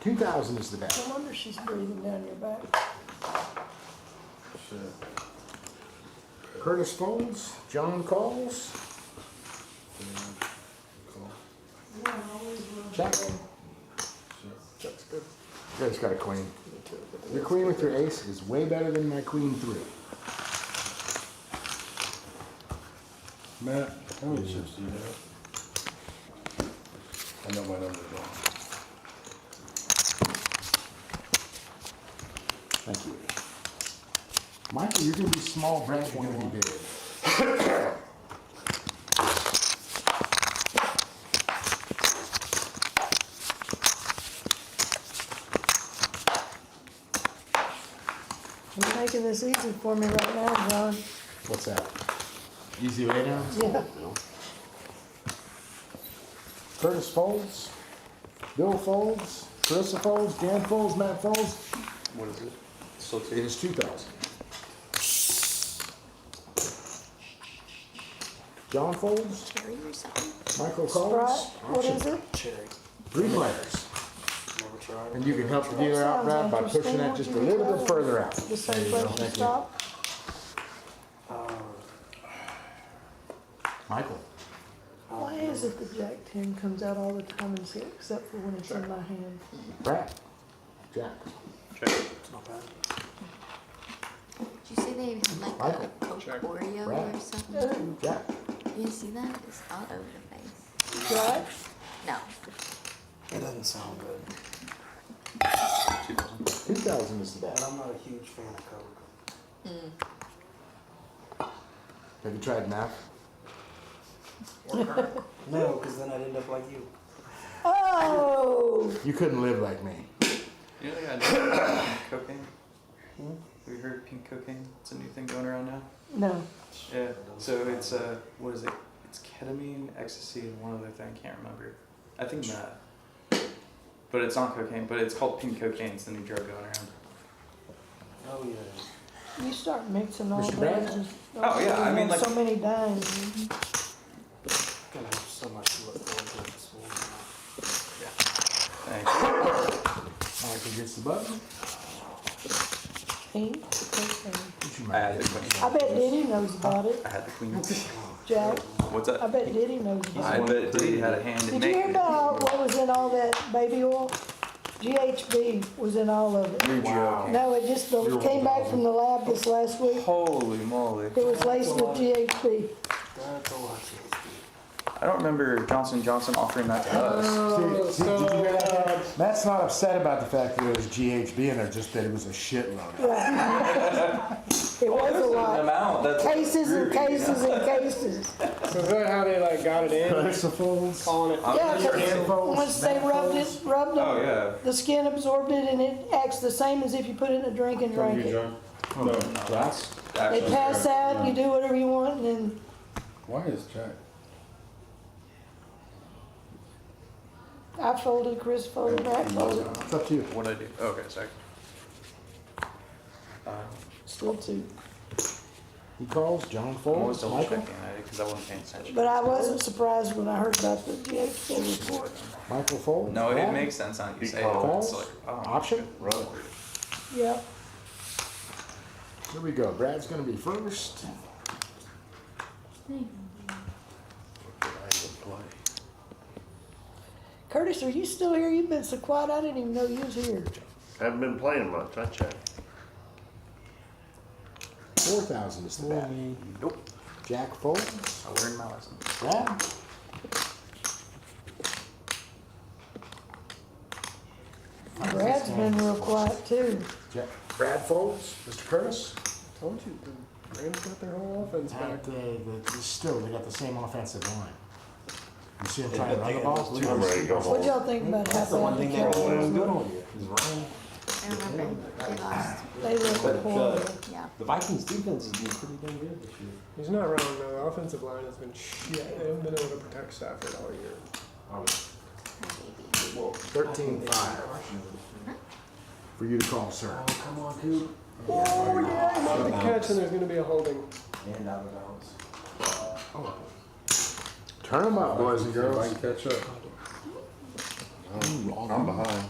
[SPEAKER 3] 2,000 is the bet.
[SPEAKER 1] No wonder she's breathing down your back.
[SPEAKER 7] Shit.
[SPEAKER 3] Curtis folds. John calls.
[SPEAKER 7] Call.
[SPEAKER 3] Check.
[SPEAKER 6] Check's good.
[SPEAKER 3] You guys got a queen. Your queen with your ace is way better than my queen 3.
[SPEAKER 7] Matt, how many chips do you have? I know my number's wrong.
[SPEAKER 3] Thank you. Michael, you're going to be small. Brad, you're going to be big.
[SPEAKER 1] You're making this easy for me right now, John.
[SPEAKER 3] What's that? Easy lay down?
[SPEAKER 1] Yeah.
[SPEAKER 3] Curtis folds. Bill folds. Carissa folds. Dan folds. Matt folds.
[SPEAKER 5] What is it? So
[SPEAKER 3] It is 2,000. John folds.
[SPEAKER 2] Cherry or something?
[SPEAKER 3] Michael
[SPEAKER 1] Sprite,
[SPEAKER 3] calls.
[SPEAKER 1] what is it?
[SPEAKER 6] Cherry.
[SPEAKER 3] 3 players.
[SPEAKER 6] Never tried.
[SPEAKER 3] And you can help the dealer out, Brad, by pushing that just a little bit further out.
[SPEAKER 1] The same place you
[SPEAKER 3] Thank you.
[SPEAKER 1] stop?
[SPEAKER 3] Michael.
[SPEAKER 1] Why is it the Jack 10 comes out all the time except for when it's in my hand?
[SPEAKER 3] Brad. Jack.
[SPEAKER 5] Check.
[SPEAKER 6] It's not bad.
[SPEAKER 2] Did you say they had like
[SPEAKER 3] Michael.
[SPEAKER 2] a Coke
[SPEAKER 6] Check.
[SPEAKER 2] Oreo
[SPEAKER 3] Right.
[SPEAKER 2] or something?
[SPEAKER 3] Jack.
[SPEAKER 2] You see that? It's all over the face.
[SPEAKER 1] Right?
[SPEAKER 2] No.
[SPEAKER 6] It doesn't sound good.
[SPEAKER 5] 2,000.
[SPEAKER 3] 2,000 is the
[SPEAKER 6] But
[SPEAKER 3] bet.
[SPEAKER 6] I'm not a huge fan of Coke.
[SPEAKER 3] Have you tried math?
[SPEAKER 6] No, because then I'd end up like you.
[SPEAKER 1] Oh!
[SPEAKER 3] You couldn't live like me.
[SPEAKER 5] You know the guy doing cocaine? Have you heard of pink cocaine? It's a new thing going around now.
[SPEAKER 1] No.
[SPEAKER 5] Yeah. So it's what is it? It's ketamine, ecstasy, and one other thing. I can't remember. I think meth. But it's not cocaine. But it's called pink cocaine. It's the new drug going around.
[SPEAKER 6] Oh, yeah.
[SPEAKER 1] You start mixing all
[SPEAKER 3] Mr.
[SPEAKER 1] that.
[SPEAKER 3] Brad?
[SPEAKER 1] and
[SPEAKER 5] Oh, yeah, I mean,
[SPEAKER 1] have
[SPEAKER 5] like-
[SPEAKER 1] so many dimes.
[SPEAKER 6] Gonna have so much to look forward to at school.
[SPEAKER 5] Thanks.
[SPEAKER 3] Michael gets the button.
[SPEAKER 1] Pink, cocaine.
[SPEAKER 5] I had the queen.
[SPEAKER 1] I bet Diddy knows about it,
[SPEAKER 5] I had the queen.
[SPEAKER 1] Jack.
[SPEAKER 5] What's
[SPEAKER 1] I
[SPEAKER 5] that?
[SPEAKER 1] bet Diddy knows
[SPEAKER 5] I
[SPEAKER 1] about it.
[SPEAKER 5] bet Diddy had a hand in
[SPEAKER 1] Did you hear
[SPEAKER 5] making it.
[SPEAKER 1] about what was in all that baby oil? GHB was in all of it.
[SPEAKER 5] You're joking.
[SPEAKER 1] No, it just came back from the lab this last week.
[SPEAKER 5] Holy moly.
[SPEAKER 1] It was laced with GHB.
[SPEAKER 6] That's a lot.
[SPEAKER 5] I don't remember Johnson & Johnson offering that to us.
[SPEAKER 3] See, did you hear that? Matt's not upset about the fact that it was GHB in there, just that it was a shitload.
[SPEAKER 1] It was a
[SPEAKER 5] The
[SPEAKER 1] lot.
[SPEAKER 5] amount, that's
[SPEAKER 1] Cases and cases and cases.
[SPEAKER 6] So is that how they like got it in?
[SPEAKER 3] Carissa folds.
[SPEAKER 6] Calling it.
[SPEAKER 1] Yeah,
[SPEAKER 3] hand folds,
[SPEAKER 1] 'cause once they
[SPEAKER 3] Matt
[SPEAKER 1] rubbed it,
[SPEAKER 3] folds.
[SPEAKER 1] rubbed
[SPEAKER 5] Oh,
[SPEAKER 1] it,
[SPEAKER 5] yeah.
[SPEAKER 1] the skin absorbed it and it acts the same as if you put it in a drink and drank it.
[SPEAKER 7] No.
[SPEAKER 3] Glass.
[SPEAKER 1] They
[SPEAKER 5] Actually,
[SPEAKER 1] pass out, you do whatever you want, and then
[SPEAKER 7] Why is Jack?
[SPEAKER 1] I folded, Chris folded, Matt folded,
[SPEAKER 3] It's up to you.
[SPEAKER 5] what'd I do? Oh, okay, sorry.
[SPEAKER 1] still two.
[SPEAKER 3] He calls, John
[SPEAKER 5] I was
[SPEAKER 3] folds,
[SPEAKER 5] double
[SPEAKER 3] Michael.
[SPEAKER 5] checking that because I wasn't paying attention.
[SPEAKER 1] But I wasn't surprised when I heard about the GHB report.
[SPEAKER 3] Michael folds.
[SPEAKER 5] No, it
[SPEAKER 3] Brad
[SPEAKER 5] makes sense now you
[SPEAKER 4] He
[SPEAKER 5] say it.
[SPEAKER 3] calls.
[SPEAKER 5] It's like, oh,
[SPEAKER 3] Option.
[SPEAKER 4] Right.
[SPEAKER 1] Yep.
[SPEAKER 3] Here we go. Brad's gonna be first.
[SPEAKER 1] Curtis, are you still here? You've been so quiet, I didn't even know you was here.
[SPEAKER 4] Haven't been playing much, I checked.
[SPEAKER 3] 4,000 is the bet.
[SPEAKER 5] Nope.
[SPEAKER 3] Jack folds.
[SPEAKER 5] I learned my lesson.
[SPEAKER 3] Brad.
[SPEAKER 1] Brad's been real quiet too.
[SPEAKER 3] Jack. Brad folds. Mr. Curtis.
[SPEAKER 6] Told you, the Rams got their whole offense back.
[SPEAKER 3] Still, they got the same offensive line. You see them trying to run the ball?
[SPEAKER 4] I'm ready to go
[SPEAKER 1] What
[SPEAKER 4] home.
[SPEAKER 1] y'all think about
[SPEAKER 10] That's the one thing they
[SPEAKER 1] half
[SPEAKER 10] were
[SPEAKER 1] the
[SPEAKER 10] good on you, is Ryan.
[SPEAKER 2] I remember they lost.
[SPEAKER 1] They look
[SPEAKER 10] But
[SPEAKER 1] horrible.
[SPEAKER 2] Yeah.
[SPEAKER 10] the Vikings defense has been pretty damn good this year.
[SPEAKER 6] He's not wrong though. The offensive line has been shit. They haven't been able to protect Stafford all year.
[SPEAKER 10] Well,
[SPEAKER 3] 13-5 for you to call, sir.
[SPEAKER 10] oh, come on, Coop.
[SPEAKER 6] Oh yeah, he made the catch and there's gonna be a holding.
[SPEAKER 10] And out of bounds.
[SPEAKER 3] Turn them up, boys and
[SPEAKER 7] See if I
[SPEAKER 3] girls.
[SPEAKER 7] can catch up.
[SPEAKER 4] I'm behind.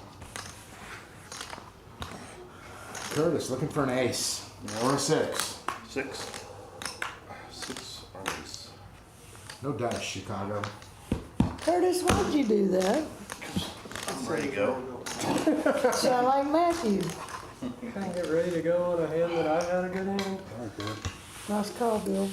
[SPEAKER 3] Curtis looking for an ace or a 6.
[SPEAKER 4] 6 or ace.
[SPEAKER 3] No dice, Chicago.
[SPEAKER 1] Curtis, why'd you do that?
[SPEAKER 4] I'm ready to go.
[SPEAKER 1] Sound like Matthew.
[SPEAKER 6] Kind of get ready to go on a hand that I had a good hand.
[SPEAKER 7] Okay.
[SPEAKER 1] Nice call, Bill.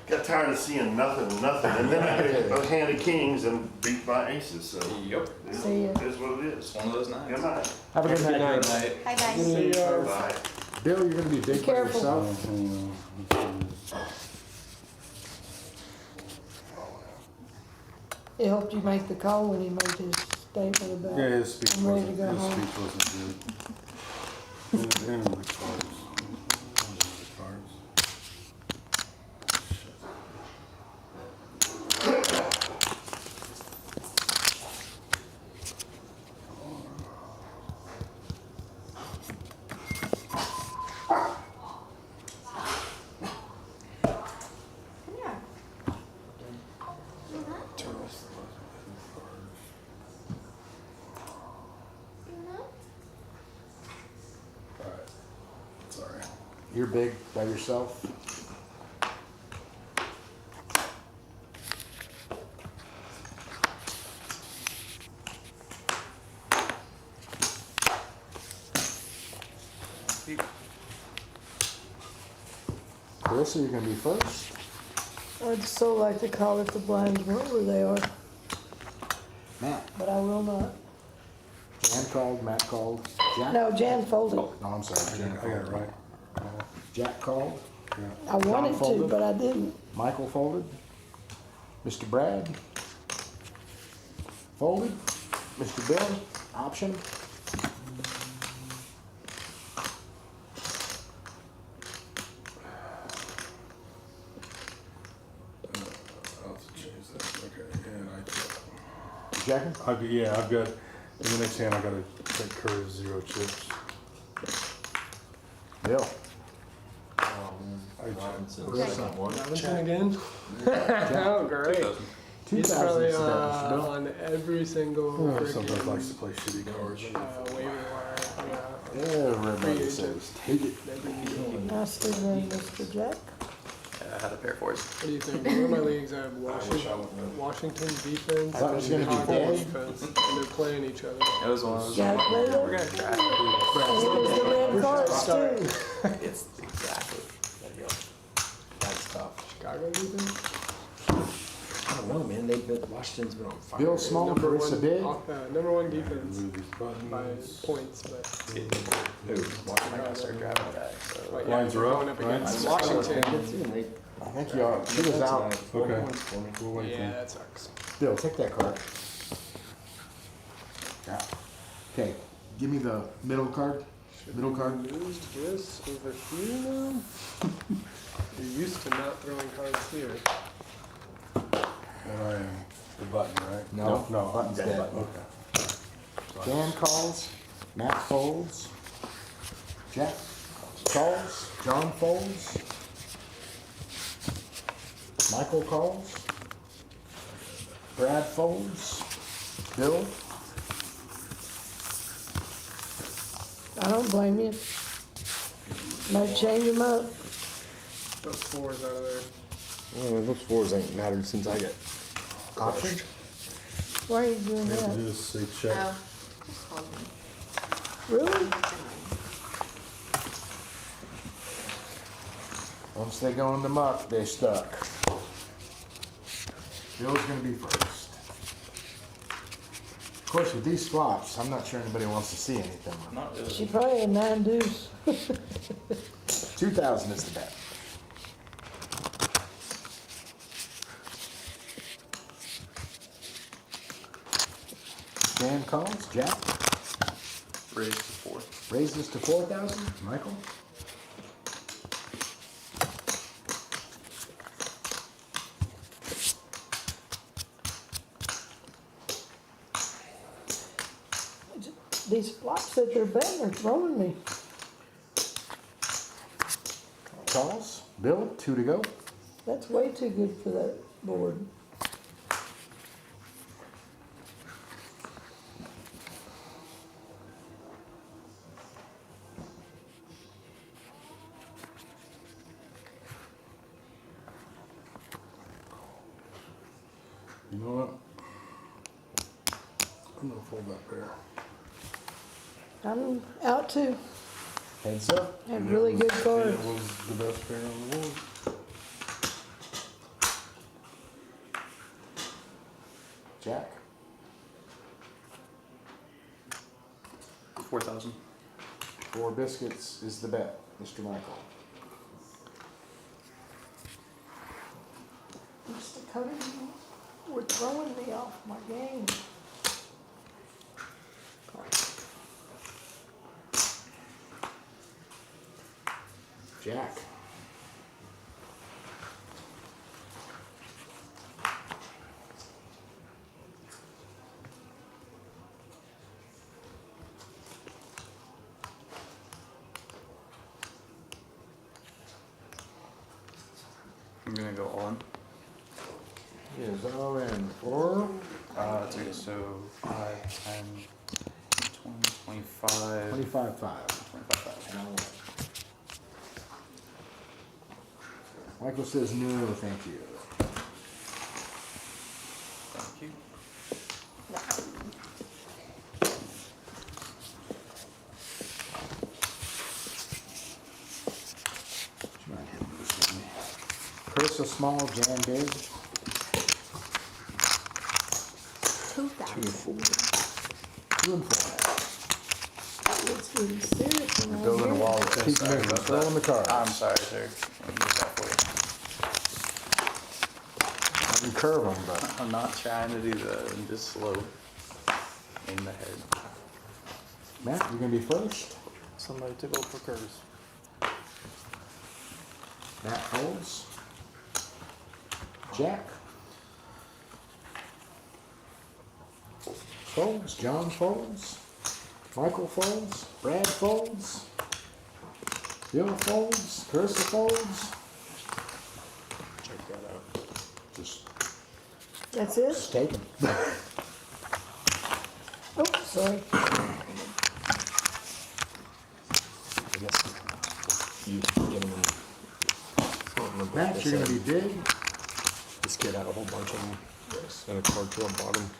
[SPEAKER 4] Got tired of seeing nothing, and then I get a hand of kings and beat by aces, so.
[SPEAKER 5] Yep.
[SPEAKER 1] See ya.
[SPEAKER 4] It is what it is.
[SPEAKER 5] One of those nights.
[SPEAKER 4] Good night.
[SPEAKER 3] Have a good night,
[SPEAKER 5] Good
[SPEAKER 3] Curtis.
[SPEAKER 5] night.
[SPEAKER 2] Hi guys.
[SPEAKER 6] See ya.
[SPEAKER 4] Bye.
[SPEAKER 3] Bill, you're going to be big by
[SPEAKER 1] careful.
[SPEAKER 3] yourself.
[SPEAKER 1] It helped you make the call when he made his statement about.
[SPEAKER 7] Yeah, his speech
[SPEAKER 1] I'm ready
[SPEAKER 7] wasn't,
[SPEAKER 1] to go
[SPEAKER 7] his
[SPEAKER 1] home.
[SPEAKER 7] speech wasn't good. And the cards. The cards.
[SPEAKER 2] Come here. You not? You not?
[SPEAKER 7] Alright. Sorry.
[SPEAKER 3] You're big by yourself. Chris, are you going to be first?
[SPEAKER 1] I'd so like to call if the blinds weren't where they are,
[SPEAKER 3] Matt.
[SPEAKER 1] but I will not.
[SPEAKER 3] Jan called, Matt called. Jack?
[SPEAKER 1] No, Jan folded.
[SPEAKER 3] No, I'm sorry. Jan
[SPEAKER 7] I got
[SPEAKER 3] called.
[SPEAKER 7] it right.
[SPEAKER 3] Jack called.
[SPEAKER 1] I wanted to,
[SPEAKER 3] folded.
[SPEAKER 1] but I didn't.
[SPEAKER 3] Michael folded. Mr. Brad folded. Mr. Bill, option.
[SPEAKER 7] I'll have to change that. Okay, and
[SPEAKER 3] Jacking?
[SPEAKER 7] I've got, in the next hand, I gotta take Curtis 0 chips.
[SPEAKER 3] Bill.
[SPEAKER 6] Robinson again? Oh, great. He's
[SPEAKER 3] 2,000
[SPEAKER 6] probably
[SPEAKER 3] is the bet, Mr. Bill.
[SPEAKER 6] on every single
[SPEAKER 7] Sometimes likes to
[SPEAKER 6] freaking
[SPEAKER 7] play shitty cards.
[SPEAKER 6] waiver wire.
[SPEAKER 3] Everybody says, take it.
[SPEAKER 1] Nicely done, Mr. Jack.
[SPEAKER 5] I had a pair of 4s.
[SPEAKER 6] What do you think? One of my leagues, I have Washington defense
[SPEAKER 3] I thought it was gonna be
[SPEAKER 6] Chicago
[SPEAKER 3] dead.
[SPEAKER 6] defense, and they're playing each other.
[SPEAKER 5] It was one of those.
[SPEAKER 1] Jack Miller.
[SPEAKER 5] We're gonna try.
[SPEAKER 1] Here's the red cards too.
[SPEAKER 5] It's exactly that deal. That's tough.
[SPEAKER 6] Chicago defense?
[SPEAKER 10] I don't know, man. Washington's been on fire.
[SPEAKER 3] Bill Small, Carissa Big.
[SPEAKER 6] Number one defense
[SPEAKER 7] Move these
[SPEAKER 6] by
[SPEAKER 7] buttons.
[SPEAKER 6] points, but
[SPEAKER 5] Watching, I gotta start driving back. So.
[SPEAKER 6] but
[SPEAKER 7] Lines are up,
[SPEAKER 6] going up
[SPEAKER 7] right?
[SPEAKER 6] against Washington.
[SPEAKER 3] I think you are. She was out.
[SPEAKER 7] Okay. We'll wait
[SPEAKER 6] Yeah,
[SPEAKER 7] then.
[SPEAKER 6] that sucks.
[SPEAKER 3] Bill, take that card. Yeah. Okay, give me the middle card. Middle card.
[SPEAKER 6] Use this over here now. You're used to not throwing cards here.
[SPEAKER 7] And I am the button, right?
[SPEAKER 3] No.
[SPEAKER 7] No.
[SPEAKER 3] Button's dead.
[SPEAKER 7] Okay.
[SPEAKER 3] Dan calls. Matt folds. Jack calls. John folds. Michael calls. Brad folds. Bill.
[SPEAKER 1] I don't blame you. Might change them up.
[SPEAKER 6] Those fours out of there.
[SPEAKER 10] Well, those fours ain't mattered since I got
[SPEAKER 3] Option?
[SPEAKER 1] Why are you doing
[SPEAKER 7] All you have to
[SPEAKER 1] that?
[SPEAKER 7] do is say check.
[SPEAKER 2] Oh, just called me.
[SPEAKER 1] Really?
[SPEAKER 3] Once they go in the muck, they're stuck. Bill's gonna be first. Of course, with these flops, I'm not sure anybody wants to see anything.
[SPEAKER 5] Not really.
[SPEAKER 1] She probably had 9 deuce.
[SPEAKER 3] 2,000 is the bet. Dan calls, Jack,
[SPEAKER 5] Raise to 4.
[SPEAKER 3] raises to 4,000, Michael?
[SPEAKER 1] These flops that they're betting are throwing me.
[SPEAKER 3] Calls, Bill, 2 to go.
[SPEAKER 1] That's way too good for that board.
[SPEAKER 7] You know what? I'm gonna fold that pair.
[SPEAKER 1] I'm out too.
[SPEAKER 3] Heads up.
[SPEAKER 1] Had really good cards.
[SPEAKER 7] It was the best pair on the board.
[SPEAKER 3] Jack,
[SPEAKER 5] 4,000.
[SPEAKER 3] 4 biscuits is the bet, Mr. Michael.
[SPEAKER 1] Mr. Cody, we're throwing me off my game.
[SPEAKER 3] Jack.
[SPEAKER 5] I'm gonna go all in.
[SPEAKER 3] Is all in for
[SPEAKER 5] Okay, so 5, 10, 20, 25.
[SPEAKER 3] 25.5.
[SPEAKER 5] 25,000.
[SPEAKER 3] Michael says no, thank you.
[SPEAKER 5] Thank you.
[SPEAKER 3] Chris a small, Jan big.
[SPEAKER 2] 2,000.
[SPEAKER 3] 2 and 4.
[SPEAKER 1] It's getting serious around
[SPEAKER 3] Building a
[SPEAKER 1] here.
[SPEAKER 3] wall. Keep
[SPEAKER 5] Sorry
[SPEAKER 3] moving.
[SPEAKER 5] about
[SPEAKER 3] Throw
[SPEAKER 5] that.
[SPEAKER 3] in the cards.
[SPEAKER 5] I'm sorry, sir. Let me move that for
[SPEAKER 3] I can curve them, but
[SPEAKER 5] you. I'm not trying to do that. I'm just slow in the head.
[SPEAKER 3] Matt, you're gonna be first.
[SPEAKER 9] Somebody took over for Curtis.
[SPEAKER 3] Matt folds. Jack. Folds. John folds. Michael folds. Brad folds. Bill folds. Carissa folds.
[SPEAKER 10] check that out.
[SPEAKER 3] Just
[SPEAKER 1] That's it?
[SPEAKER 3] take them.
[SPEAKER 1] Oh, sorry.
[SPEAKER 10] I guess you get them in.
[SPEAKER 3] Matt, you're gonna be big.
[SPEAKER 10] This kid had a whole bunch of them. And a card to a bottom.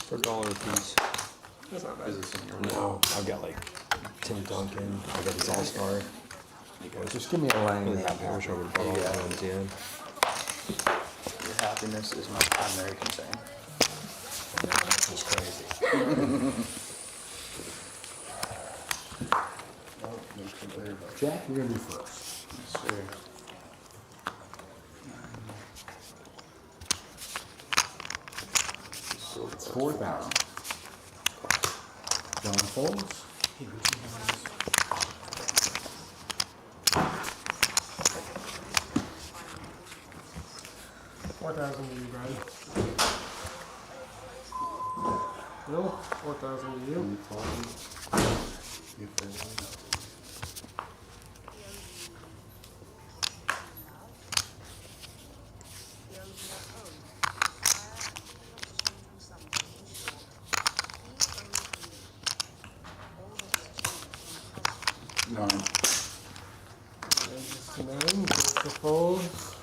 [SPEAKER 10] For $1 a piece.
[SPEAKER 6] That's not bad.
[SPEAKER 5] Is this in your
[SPEAKER 10] No, I've got like Tim Duncan. I got his All-Star.
[SPEAKER 3] Just give me a lane.
[SPEAKER 10] And I wish I would have bought all the ones in.
[SPEAKER 5] Your happiness is my primary concern.
[SPEAKER 10] This is crazy.
[SPEAKER 3] Jack, you're gonna be first.
[SPEAKER 5] Yes, sir.
[SPEAKER 3] It's 4,000. John folds.
[SPEAKER 6] $4,000 to you, Brad. Bill, 4,000 to you.
[SPEAKER 7] $9.
[SPEAKER 6] 9, the folds.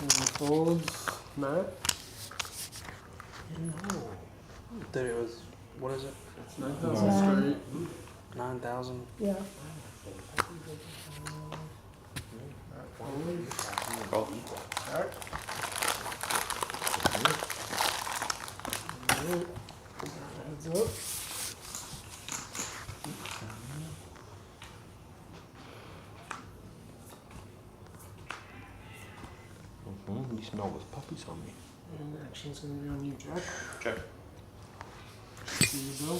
[SPEAKER 6] And the folds, Matt.
[SPEAKER 9] That it was, what is it?
[SPEAKER 6] It's 9,000 straight.
[SPEAKER 9] 9,000.
[SPEAKER 1] Yeah.
[SPEAKER 5] Oh.
[SPEAKER 6] Alright. Heads up.
[SPEAKER 10] You smell those puppies on me.
[SPEAKER 6] And action's gonna be on you, Jack.
[SPEAKER 5] Check.
[SPEAKER 6] See you, Bill.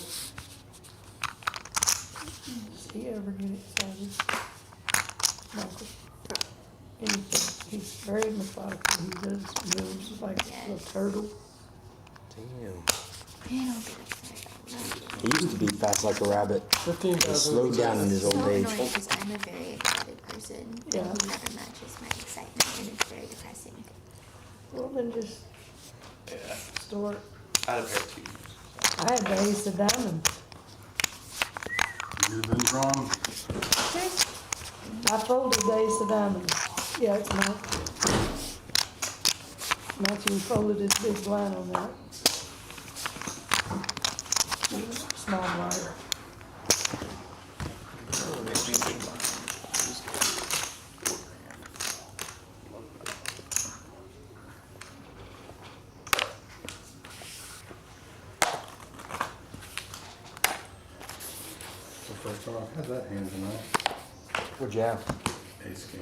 [SPEAKER 1] Does he ever get excited? Michael? Anything. He's very methodical. He does moves like a turtle.
[SPEAKER 10] Damn.
[SPEAKER 2] I don't get excited.
[SPEAKER 10] He used to be fast like a rabbit.
[SPEAKER 6] 15,000.
[SPEAKER 10] He slowed down in his
[SPEAKER 2] So
[SPEAKER 10] old age.
[SPEAKER 2] annoying because I'm a very excited person.
[SPEAKER 1] Yeah.
[SPEAKER 2] And he never matches my excitement, and it's very depressing.
[SPEAKER 1] Well, then just store it.
[SPEAKER 5] I had a pair of twos.
[SPEAKER 1] I had the ace of diamonds.
[SPEAKER 7] You've been drawn.
[SPEAKER 1] I folded the ace of diamonds. Yeah, it's not. Matthew folded his big blind on that. Small blind.
[SPEAKER 7] So first off, how's that hand tonight?
[SPEAKER 3] What'd you have?
[SPEAKER 7] Ace king.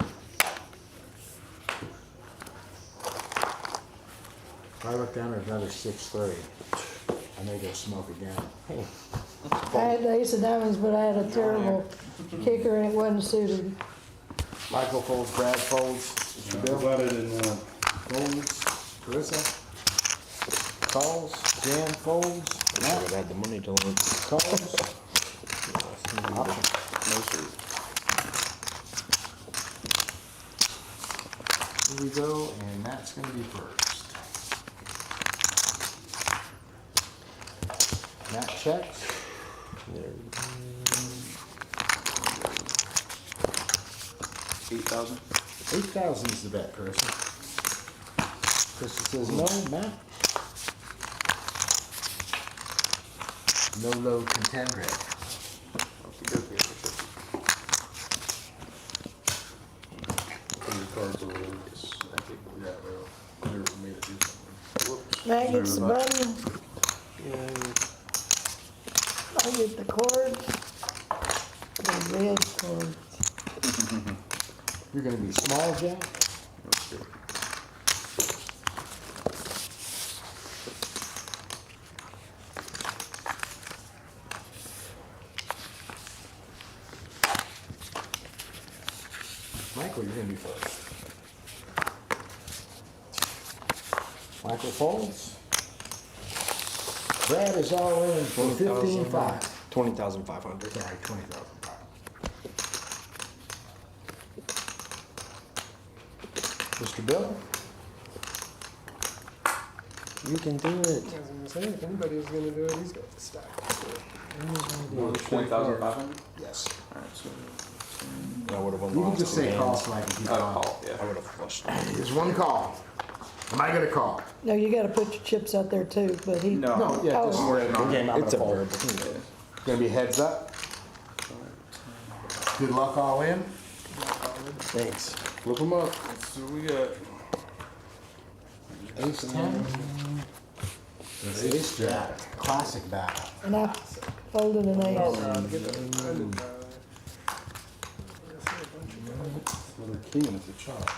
[SPEAKER 3] If I look down, there's another 6-3. I may go smoke again. Hey.
[SPEAKER 1] I had the ace of diamonds, but I had a terrible kicker and it wasn't suited.
[SPEAKER 3] Michael folds, Brad folds, Mr.
[SPEAKER 7] I'm
[SPEAKER 3] Bill
[SPEAKER 7] glad I didn't,
[SPEAKER 3] folds, Carissa calls, Jan folds,
[SPEAKER 10] I
[SPEAKER 3] Matt
[SPEAKER 10] would have had the money to look.
[SPEAKER 3] calls. Option. Here we go, and Matt's gonna be first. Matt checks.
[SPEAKER 10] There.
[SPEAKER 5] 8,000.
[SPEAKER 3] 8,000 is the bet, Carissa. Carissa says no, Matt. No low contender.
[SPEAKER 7] put your cards over there. Yeah, well, never for me to do something. Whoops.
[SPEAKER 1] Matt gets the button,
[SPEAKER 9] Yeah.
[SPEAKER 1] I get the cords, the red cords.
[SPEAKER 3] You're gonna be small, Jack? Michael, you're gonna be first. Michael folds. Brad is all in for 15,500.
[SPEAKER 10] 20,500.
[SPEAKER 3] Sorry, 20,000. Mr. Bill?
[SPEAKER 10] You can do it.
[SPEAKER 6] I was gonna say, if anybody's gonna do it, he's got the stack.
[SPEAKER 5] 20,500.
[SPEAKER 3] Yes.
[SPEAKER 5] Alright, so.
[SPEAKER 10] I would have won
[SPEAKER 3] You can
[SPEAKER 10] last
[SPEAKER 3] just
[SPEAKER 10] two
[SPEAKER 3] say call
[SPEAKER 10] hands.
[SPEAKER 3] so I can keep
[SPEAKER 5] Oh,
[SPEAKER 3] on.
[SPEAKER 5] call, yeah.
[SPEAKER 10] I would have flushed.
[SPEAKER 3] There's one call. Am I gonna call?
[SPEAKER 1] No, you gotta put your chips out there too, but he.
[SPEAKER 5] No.
[SPEAKER 3] No, yeah, just
[SPEAKER 1] Oh.
[SPEAKER 3] working on it. I'm
[SPEAKER 10] It's a
[SPEAKER 3] gonna
[SPEAKER 10] verb.
[SPEAKER 3] fold. Gonna be heads up. Good luck all in.
[SPEAKER 10] Thanks.
[SPEAKER 7] Flip them up.
[SPEAKER 5] Let's see what we got.
[SPEAKER 3] Ace 10. It's ace jack. Classic battle.
[SPEAKER 1] And I folded an ace.
[SPEAKER 7] Another king is a chop.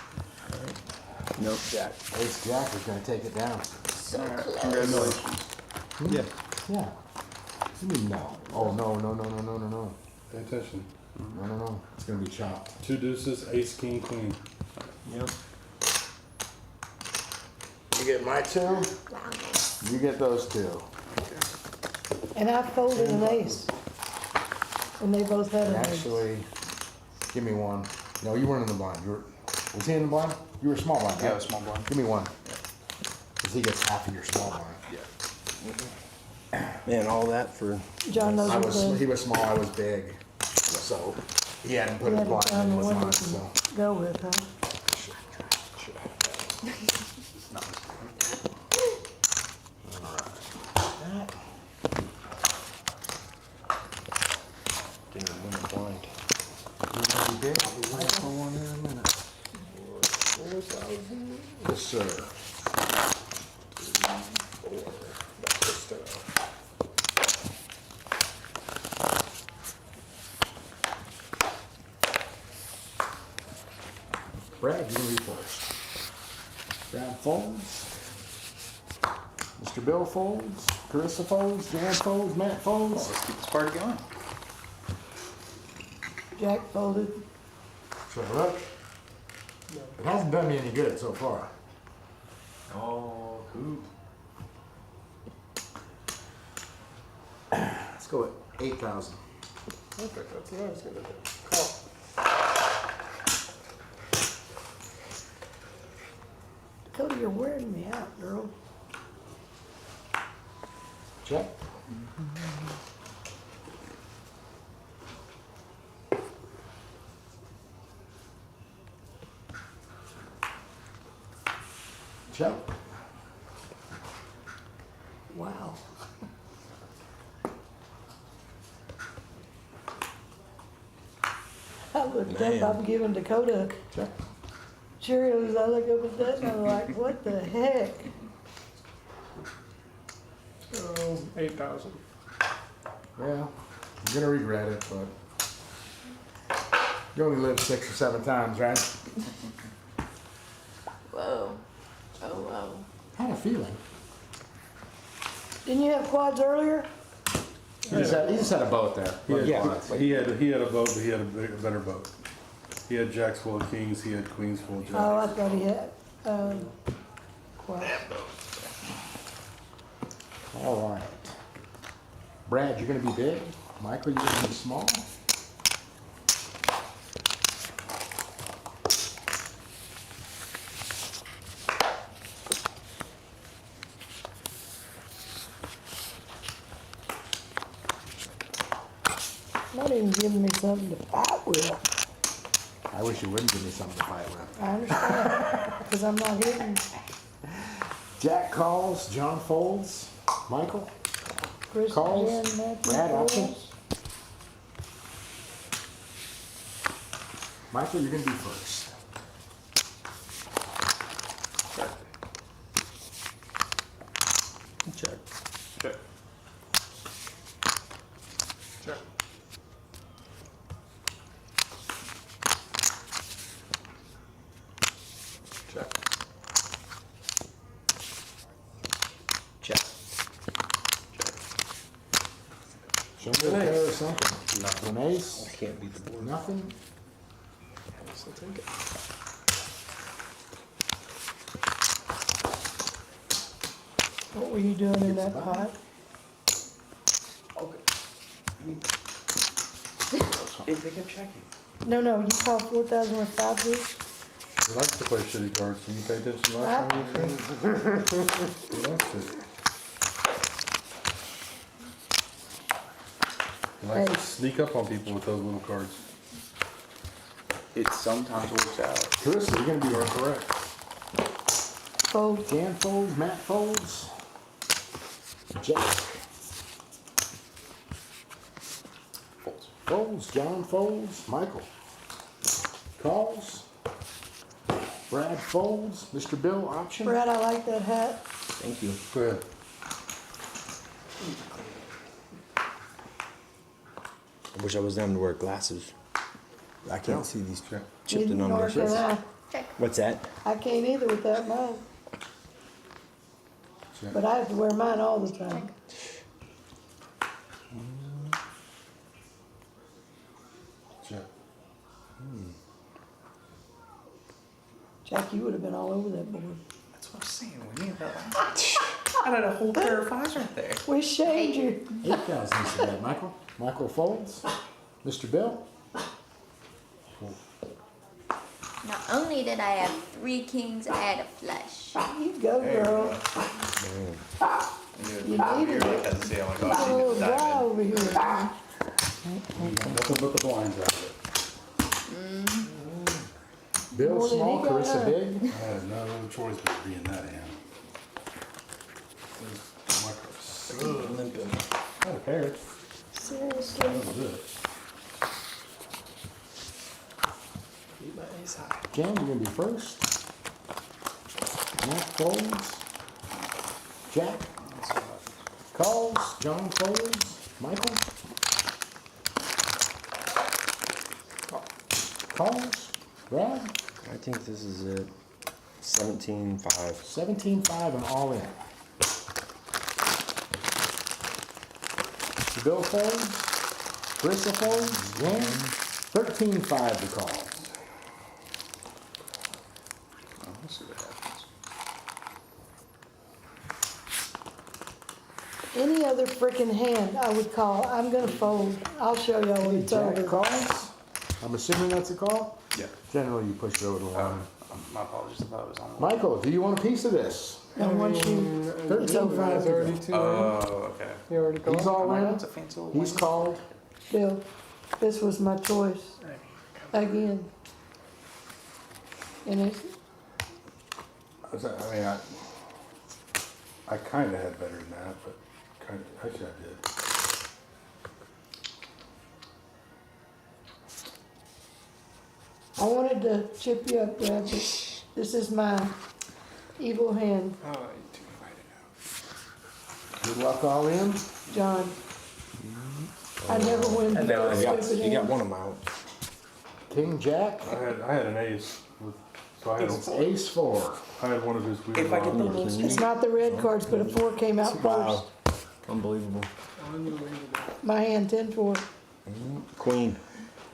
[SPEAKER 10] Nope, Jack.
[SPEAKER 3] Ace jack is gonna take it down.
[SPEAKER 5] Alright, congratulations.
[SPEAKER 10] Yeah.
[SPEAKER 3] Yeah. You mean no? Oh, no, no, no, no, no, no, no.
[SPEAKER 7] Pay attention.
[SPEAKER 3] No, no, no. It's gonna be chopped.
[SPEAKER 7] 2 deuces, ace, king, queen.
[SPEAKER 10] Yep.
[SPEAKER 3] You get my 2,
[SPEAKER 2] Wow.
[SPEAKER 3] you get those 2.
[SPEAKER 1] And I folded an ace. And they both had
[SPEAKER 3] And
[SPEAKER 1] an ace.
[SPEAKER 3] actually, give me 1. No, you weren't in the blind. You were, was he in the blind? You were small blind,
[SPEAKER 5] Yeah,
[SPEAKER 3] right?
[SPEAKER 5] small blind.
[SPEAKER 3] Give me 1. Cause he gets half of your small blind.
[SPEAKER 10] Man, all that for.
[SPEAKER 1] John knows
[SPEAKER 3] I
[SPEAKER 1] what
[SPEAKER 3] was,
[SPEAKER 1] the,
[SPEAKER 3] he was small, I was big. So, He hadn't
[SPEAKER 1] You
[SPEAKER 3] put his
[SPEAKER 1] had to
[SPEAKER 3] blind
[SPEAKER 1] find
[SPEAKER 3] in
[SPEAKER 1] the
[SPEAKER 3] with
[SPEAKER 1] one
[SPEAKER 3] mine,
[SPEAKER 1] you
[SPEAKER 3] so.
[SPEAKER 1] can go with, huh?
[SPEAKER 3] Didn't even win the blind.
[SPEAKER 9] For one here in a minute.
[SPEAKER 3] Yes, sir. Brad, you gonna be first. Brad folds. Mr. Bill folds. Carissa folds. Jan folds. Matt folds.
[SPEAKER 5] Let's keep this party going.
[SPEAKER 1] Jack folded.
[SPEAKER 3] So look, it hasn't done me any good so far.
[SPEAKER 10] Oh, cool.
[SPEAKER 3] Let's go at 8,000.
[SPEAKER 6] Perfect, that's what I was gonna do. Call.
[SPEAKER 1] Cody, you're wearing me out, girl.
[SPEAKER 3] Check. Check.
[SPEAKER 1] Wow. I looked up, I'm giving Dakota
[SPEAKER 3] Check.
[SPEAKER 1] Cheerios. I look up at that and I'm like, what the heck?
[SPEAKER 6] So 8,000.
[SPEAKER 3] Well, I'm gonna regret it, but you only live 6 or 7 times, right?
[SPEAKER 2] Whoa. Oh, whoa.
[SPEAKER 3] Had a feeling.
[SPEAKER 1] Didn't you have quads earlier?
[SPEAKER 3] He just had a boat there.
[SPEAKER 7] He had a boat, but he had a better boat. He had jacks full of kings, he had queens full of jacks.
[SPEAKER 1] Oh, I thought he had, quads.
[SPEAKER 3] All right. Brad, you're gonna be big. Michael, you're gonna be small.
[SPEAKER 1] Not even giving me something to fight with.
[SPEAKER 3] I wish you wouldn't give me something to fight with.
[SPEAKER 1] I understand, because I'm not hitting.
[SPEAKER 3] Jack calls, John folds, Michael
[SPEAKER 1] Chris,
[SPEAKER 3] calls,
[SPEAKER 1] Jen, Matthew,
[SPEAKER 3] Brad option.
[SPEAKER 1] folds.
[SPEAKER 3] Michael, you're gonna be first.
[SPEAKER 9] Check.
[SPEAKER 5] Check.
[SPEAKER 6] Check. Check.
[SPEAKER 9] Check.
[SPEAKER 3] Show me a pair or something. An ace,
[SPEAKER 9] Can't beat the board.
[SPEAKER 3] nothing.
[SPEAKER 6] So take it.
[SPEAKER 1] What were you doing in that pot?
[SPEAKER 5] They kept checking.
[SPEAKER 1] No, you called 4,000 with 5 bids?
[SPEAKER 7] He likes to play shitty cards. Can you pay attention to last time you said? He likes it. He likes to sneak up on people with those little cards.
[SPEAKER 5] It sometimes works out.
[SPEAKER 3] Carissa, you're gonna be correct.
[SPEAKER 1] Fold.
[SPEAKER 3] Jan folds, Matt folds. Jack. Folds, John folds, Michael. Calls. Brad folds, Mr. Bill option.
[SPEAKER 1] Brad, I like that hat.
[SPEAKER 9] Thank you.
[SPEAKER 7] Go ahead.
[SPEAKER 9] I wish I was them to wear glasses. I can't see these
[SPEAKER 7] Check.
[SPEAKER 9] chipped
[SPEAKER 1] Nor
[SPEAKER 9] numbers.
[SPEAKER 1] can I.
[SPEAKER 9] What's that?
[SPEAKER 1] I can't either without mine.
[SPEAKER 7] Check.
[SPEAKER 1] But I have to wear mine all the time.
[SPEAKER 7] Check.
[SPEAKER 1] Jack, you would have been all over that board.
[SPEAKER 5] That's what I'm saying. We need that. I had a whole pair of fives right there.
[SPEAKER 1] We shamed you.
[SPEAKER 3] 8,000 is that, Michael. Michael folds. Mr. Bill.
[SPEAKER 2] Not only did I have 3 kings, I had a flush.
[SPEAKER 1] You go, girl. You needed it.
[SPEAKER 5] Had to see how
[SPEAKER 1] Keep a little dry over here.
[SPEAKER 7] Nothing but the blinds out of it.
[SPEAKER 3] Bill
[SPEAKER 1] More than
[SPEAKER 3] small,
[SPEAKER 1] he got,
[SPEAKER 3] Carissa
[SPEAKER 1] huh?
[SPEAKER 3] big.
[SPEAKER 7] I had no choice but to be in that hand. My cards.
[SPEAKER 3] Not a pair.
[SPEAKER 1] Seriously.
[SPEAKER 7] That was it.
[SPEAKER 3] Jan, you're gonna be first. Matt folds. Jack calls. John folds. Michael calls. Brad.
[SPEAKER 10] I think this is it. 17-5.
[SPEAKER 3] 17-5 and all in. Bill folds. Carissa folds. Jan. 13-5 to call.
[SPEAKER 5] We'll see what happens.
[SPEAKER 1] Any other freaking hand I would call, I'm gonna fold. I'll show y'all when it's
[SPEAKER 3] Jack
[SPEAKER 1] over.
[SPEAKER 3] calls. I'm assuming that's a call?
[SPEAKER 5] Yeah.
[SPEAKER 3] Generally, you push it over the line.
[SPEAKER 5] My apologies if I was on.
[SPEAKER 3] Michael, do you want a piece of this?
[SPEAKER 1] And once you, it's over.
[SPEAKER 6] It's already too late.
[SPEAKER 5] Oh, okay.
[SPEAKER 6] You already called?
[SPEAKER 3] He's all in.
[SPEAKER 5] It's a fancy little
[SPEAKER 3] He's
[SPEAKER 5] one.
[SPEAKER 3] called.
[SPEAKER 1] Bill, this was my choice. Again. And it's,
[SPEAKER 7] I mean, I kind of had better than that, but kind of, actually I did.
[SPEAKER 1] I wanted to chip you up, Brad, but this is my evil hand,
[SPEAKER 6] Oh, you two fight it out.
[SPEAKER 3] Good luck all in.
[SPEAKER 1] John. I never win.
[SPEAKER 9] You
[SPEAKER 1] because
[SPEAKER 9] got,
[SPEAKER 1] stupid
[SPEAKER 9] you got
[SPEAKER 1] hand.
[SPEAKER 9] one of them out.
[SPEAKER 3] King Jack.
[SPEAKER 7] I had an ace, so I had,
[SPEAKER 3] It's ace 4.
[SPEAKER 7] I had one of his weird.
[SPEAKER 9] If I get the
[SPEAKER 7] numbers.
[SPEAKER 9] list.
[SPEAKER 1] It's not the red cards, but a 4 came out first.
[SPEAKER 10] Unbelievable.
[SPEAKER 1] My hand 10-4.
[SPEAKER 10] Queen.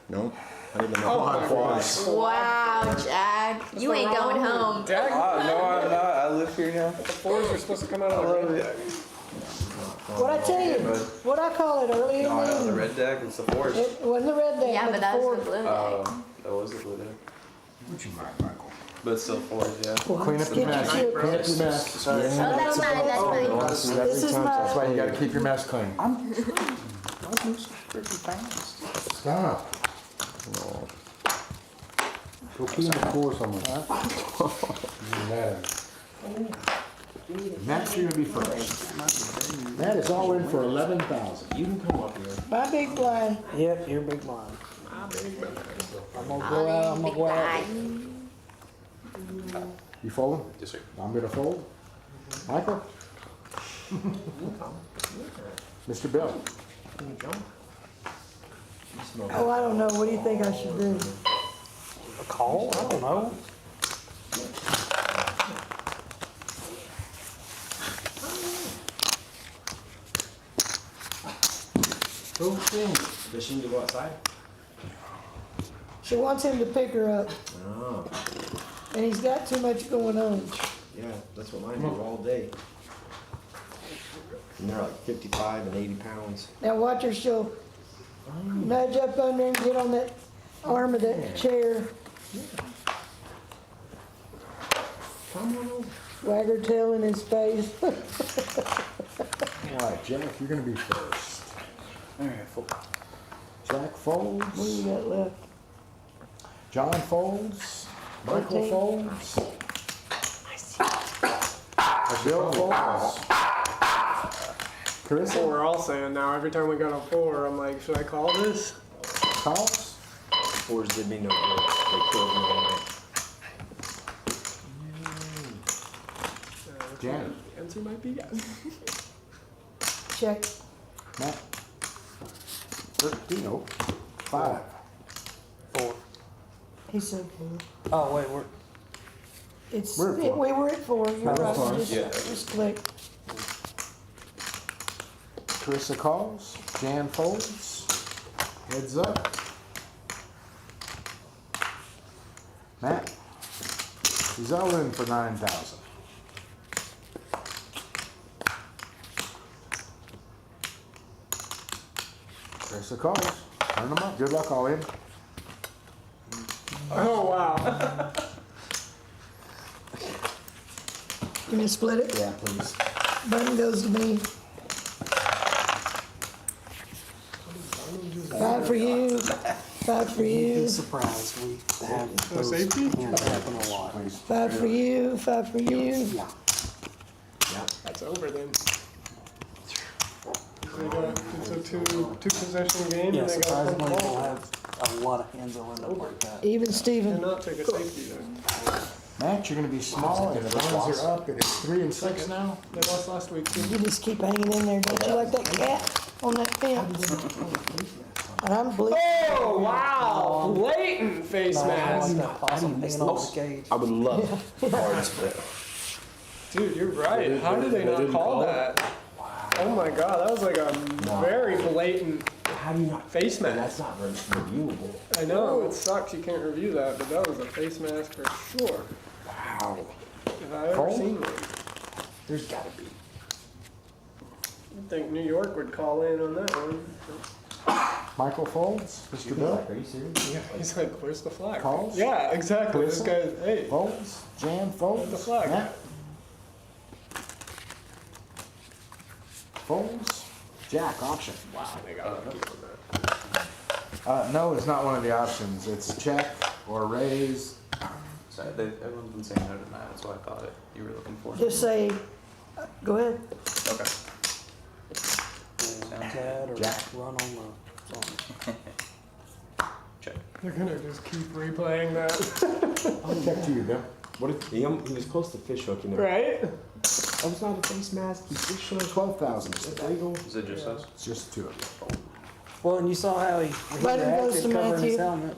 [SPEAKER 10] No. I didn't know.
[SPEAKER 6] Oh my
[SPEAKER 10] Quads.
[SPEAKER 2] Wow, Jack. You ain't going home.
[SPEAKER 6] Jack,
[SPEAKER 5] No, I'm not. I live here now.
[SPEAKER 6] the fours are supposed to come out of the red deck.
[SPEAKER 1] What'd I tell you? What'd I call it earlier?
[SPEAKER 5] No, I know the
[SPEAKER 1] in
[SPEAKER 5] red deck. It's the fours.
[SPEAKER 1] It wasn't the red deck,
[SPEAKER 2] Yeah,
[SPEAKER 1] but
[SPEAKER 2] but
[SPEAKER 1] the
[SPEAKER 2] that's
[SPEAKER 1] 4.
[SPEAKER 2] the blue deck.
[SPEAKER 5] That was the blue deck.
[SPEAKER 3] Would you mind, Michael?
[SPEAKER 5] But it's still fours, yeah.
[SPEAKER 3] Clean up your mess. Clean up your mess.
[SPEAKER 5] Sorry.
[SPEAKER 2] Oh, that's mine, that's mine.
[SPEAKER 3] Every
[SPEAKER 1] This is
[SPEAKER 3] time- That's
[SPEAKER 1] my,
[SPEAKER 3] why you gotta keep your mess clean.
[SPEAKER 5] I'm moving so freaking fast.
[SPEAKER 3] Stop.
[SPEAKER 7] Go pee in the floor somewhere.
[SPEAKER 3] Matt's gonna be first. Matt is all in for 11,000.
[SPEAKER 10] You can come up here.
[SPEAKER 1] my big blind.
[SPEAKER 9] Yep, you're a big blind. I'm gonna go out, I'm gonna
[SPEAKER 2] Big
[SPEAKER 9] go out.
[SPEAKER 2] guy.
[SPEAKER 3] You folding?
[SPEAKER 5] Yes, sir.
[SPEAKER 3] I'm gonna fold. Michael? Mr. Bill?
[SPEAKER 1] Oh, I don't know. What do you think I should do?
[SPEAKER 9] A call? I don't know.
[SPEAKER 10] Who sings? Does she need to go outside?
[SPEAKER 1] She wants him to pick her up,
[SPEAKER 10] Oh,
[SPEAKER 1] and he's got too much going on.
[SPEAKER 10] yeah, that's what mine do all day. And they're like 55 and 80 pounds.
[SPEAKER 1] Now watch her. She'll nudge up under and get on that arm of that chair.
[SPEAKER 10] Come on over.
[SPEAKER 1] Wag her tail in his face.
[SPEAKER 3] All right, Jack, you're gonna be first.
[SPEAKER 5] Alright, full.
[SPEAKER 3] Jack folds.
[SPEAKER 1] What do you got left?
[SPEAKER 3] John folds. Michael
[SPEAKER 1] 14.
[SPEAKER 3] folds. Bill folds.
[SPEAKER 6] So
[SPEAKER 3] Carissa
[SPEAKER 6] we're all saying now, every time we got a 4, I'm like, should I call this?
[SPEAKER 3] calls.
[SPEAKER 10] Fours did me no good. They killed me all night.
[SPEAKER 3] Janet.
[SPEAKER 6] The answer might be yes.
[SPEAKER 1] Check.
[SPEAKER 3] Matt. 13. Oh, 5.
[SPEAKER 9] 4.
[SPEAKER 1] He said 4.
[SPEAKER 9] Oh, wait, we're.
[SPEAKER 1] It's,
[SPEAKER 3] We're at 4.
[SPEAKER 1] we were at 4. You're
[SPEAKER 3] That was
[SPEAKER 1] right.
[SPEAKER 3] fine.
[SPEAKER 1] Just click.
[SPEAKER 3] Carissa calls. Jan folds. Heads up. Matt. He's all in for 9,000. Carissa calls. Turn them up. Good luck, all in.
[SPEAKER 6] Oh, wow.
[SPEAKER 1] Can you split it?
[SPEAKER 3] Yeah, please.
[SPEAKER 1] Button goes to me. 5 for you. 5 for
[SPEAKER 8] You'd
[SPEAKER 1] you,
[SPEAKER 8] be surprised, we have
[SPEAKER 6] For
[SPEAKER 8] those
[SPEAKER 6] safety?
[SPEAKER 8] hands happen a lot.
[SPEAKER 1] 5 for you, 5 for you.
[SPEAKER 8] Yeah.
[SPEAKER 6] That's over then. It's a two possession game
[SPEAKER 8] Yeah,
[SPEAKER 6] and they got one
[SPEAKER 8] surprisingly, we'll
[SPEAKER 6] call.
[SPEAKER 8] have a lot of hands that'll end up like that.
[SPEAKER 1] Even
[SPEAKER 6] Did
[SPEAKER 1] Steven.
[SPEAKER 6] not take a safety though.
[SPEAKER 3] Matt, you're gonna be small, and the lines are up, and it's 3 and 6 now.
[SPEAKER 6] They lost last week too.
[SPEAKER 1] You just keep hanging in there, don't you, like that cat on that fence? And I'm bleeding.
[SPEAKER 6] Oh wow! Blatant face
[SPEAKER 8] No, I like
[SPEAKER 6] mask.
[SPEAKER 8] that possum hanging off the cage.
[SPEAKER 10] I would love cards, but
[SPEAKER 6] Dude, you're right. How did they not call that? Oh my god, that was like a very blatant
[SPEAKER 10] how do you not?
[SPEAKER 6] face
[SPEAKER 10] That's
[SPEAKER 6] mask.
[SPEAKER 10] not very reviewable.
[SPEAKER 6] I know, it sucks you can't review that, but that was a face mask for sure.
[SPEAKER 10] Wow.
[SPEAKER 6] If I ever
[SPEAKER 3] Cold?
[SPEAKER 6] seen one.
[SPEAKER 10] There's gotta be.
[SPEAKER 6] You'd think New York would call in on that one.
[SPEAKER 3] Michael folds, Mr. Bill.
[SPEAKER 10] Are you serious?
[SPEAKER 6] Yeah, he's like, where's the flag?
[SPEAKER 3] Calls?
[SPEAKER 6] Yeah, exactly. This
[SPEAKER 3] Whistle?
[SPEAKER 6] guy's, hey,
[SPEAKER 3] Folds, jam, folds.
[SPEAKER 6] the flag?
[SPEAKER 3] Matt. Folds, jack, option.
[SPEAKER 6] wow, they got lucky on that.
[SPEAKER 3] No is not one of the options. It's check or raise.
[SPEAKER 5] Sorry, everyone's been saying no to that. That's what I thought you were looking for.
[SPEAKER 1] Just say, go ahead.
[SPEAKER 5] Okay.
[SPEAKER 8] Cat or
[SPEAKER 3] Jack.
[SPEAKER 8] run on the phone.
[SPEAKER 5] Check.
[SPEAKER 6] They're gonna just keep replaying that.
[SPEAKER 3] I'll check to you, Bill.
[SPEAKER 10] What if he was close to fish hooking there?
[SPEAKER 6] Right?
[SPEAKER 10] That was not a face mask. He fish hooked.
[SPEAKER 3] 12,000.
[SPEAKER 10] Is that legal?
[SPEAKER 5] Is it just us?
[SPEAKER 3] It's just 2 of you.
[SPEAKER 8] Well, and you saw how he
[SPEAKER 1] Letter goes
[SPEAKER 8] reacted
[SPEAKER 1] to
[SPEAKER 8] covering his
[SPEAKER 1] Matthew.
[SPEAKER 8] helmet.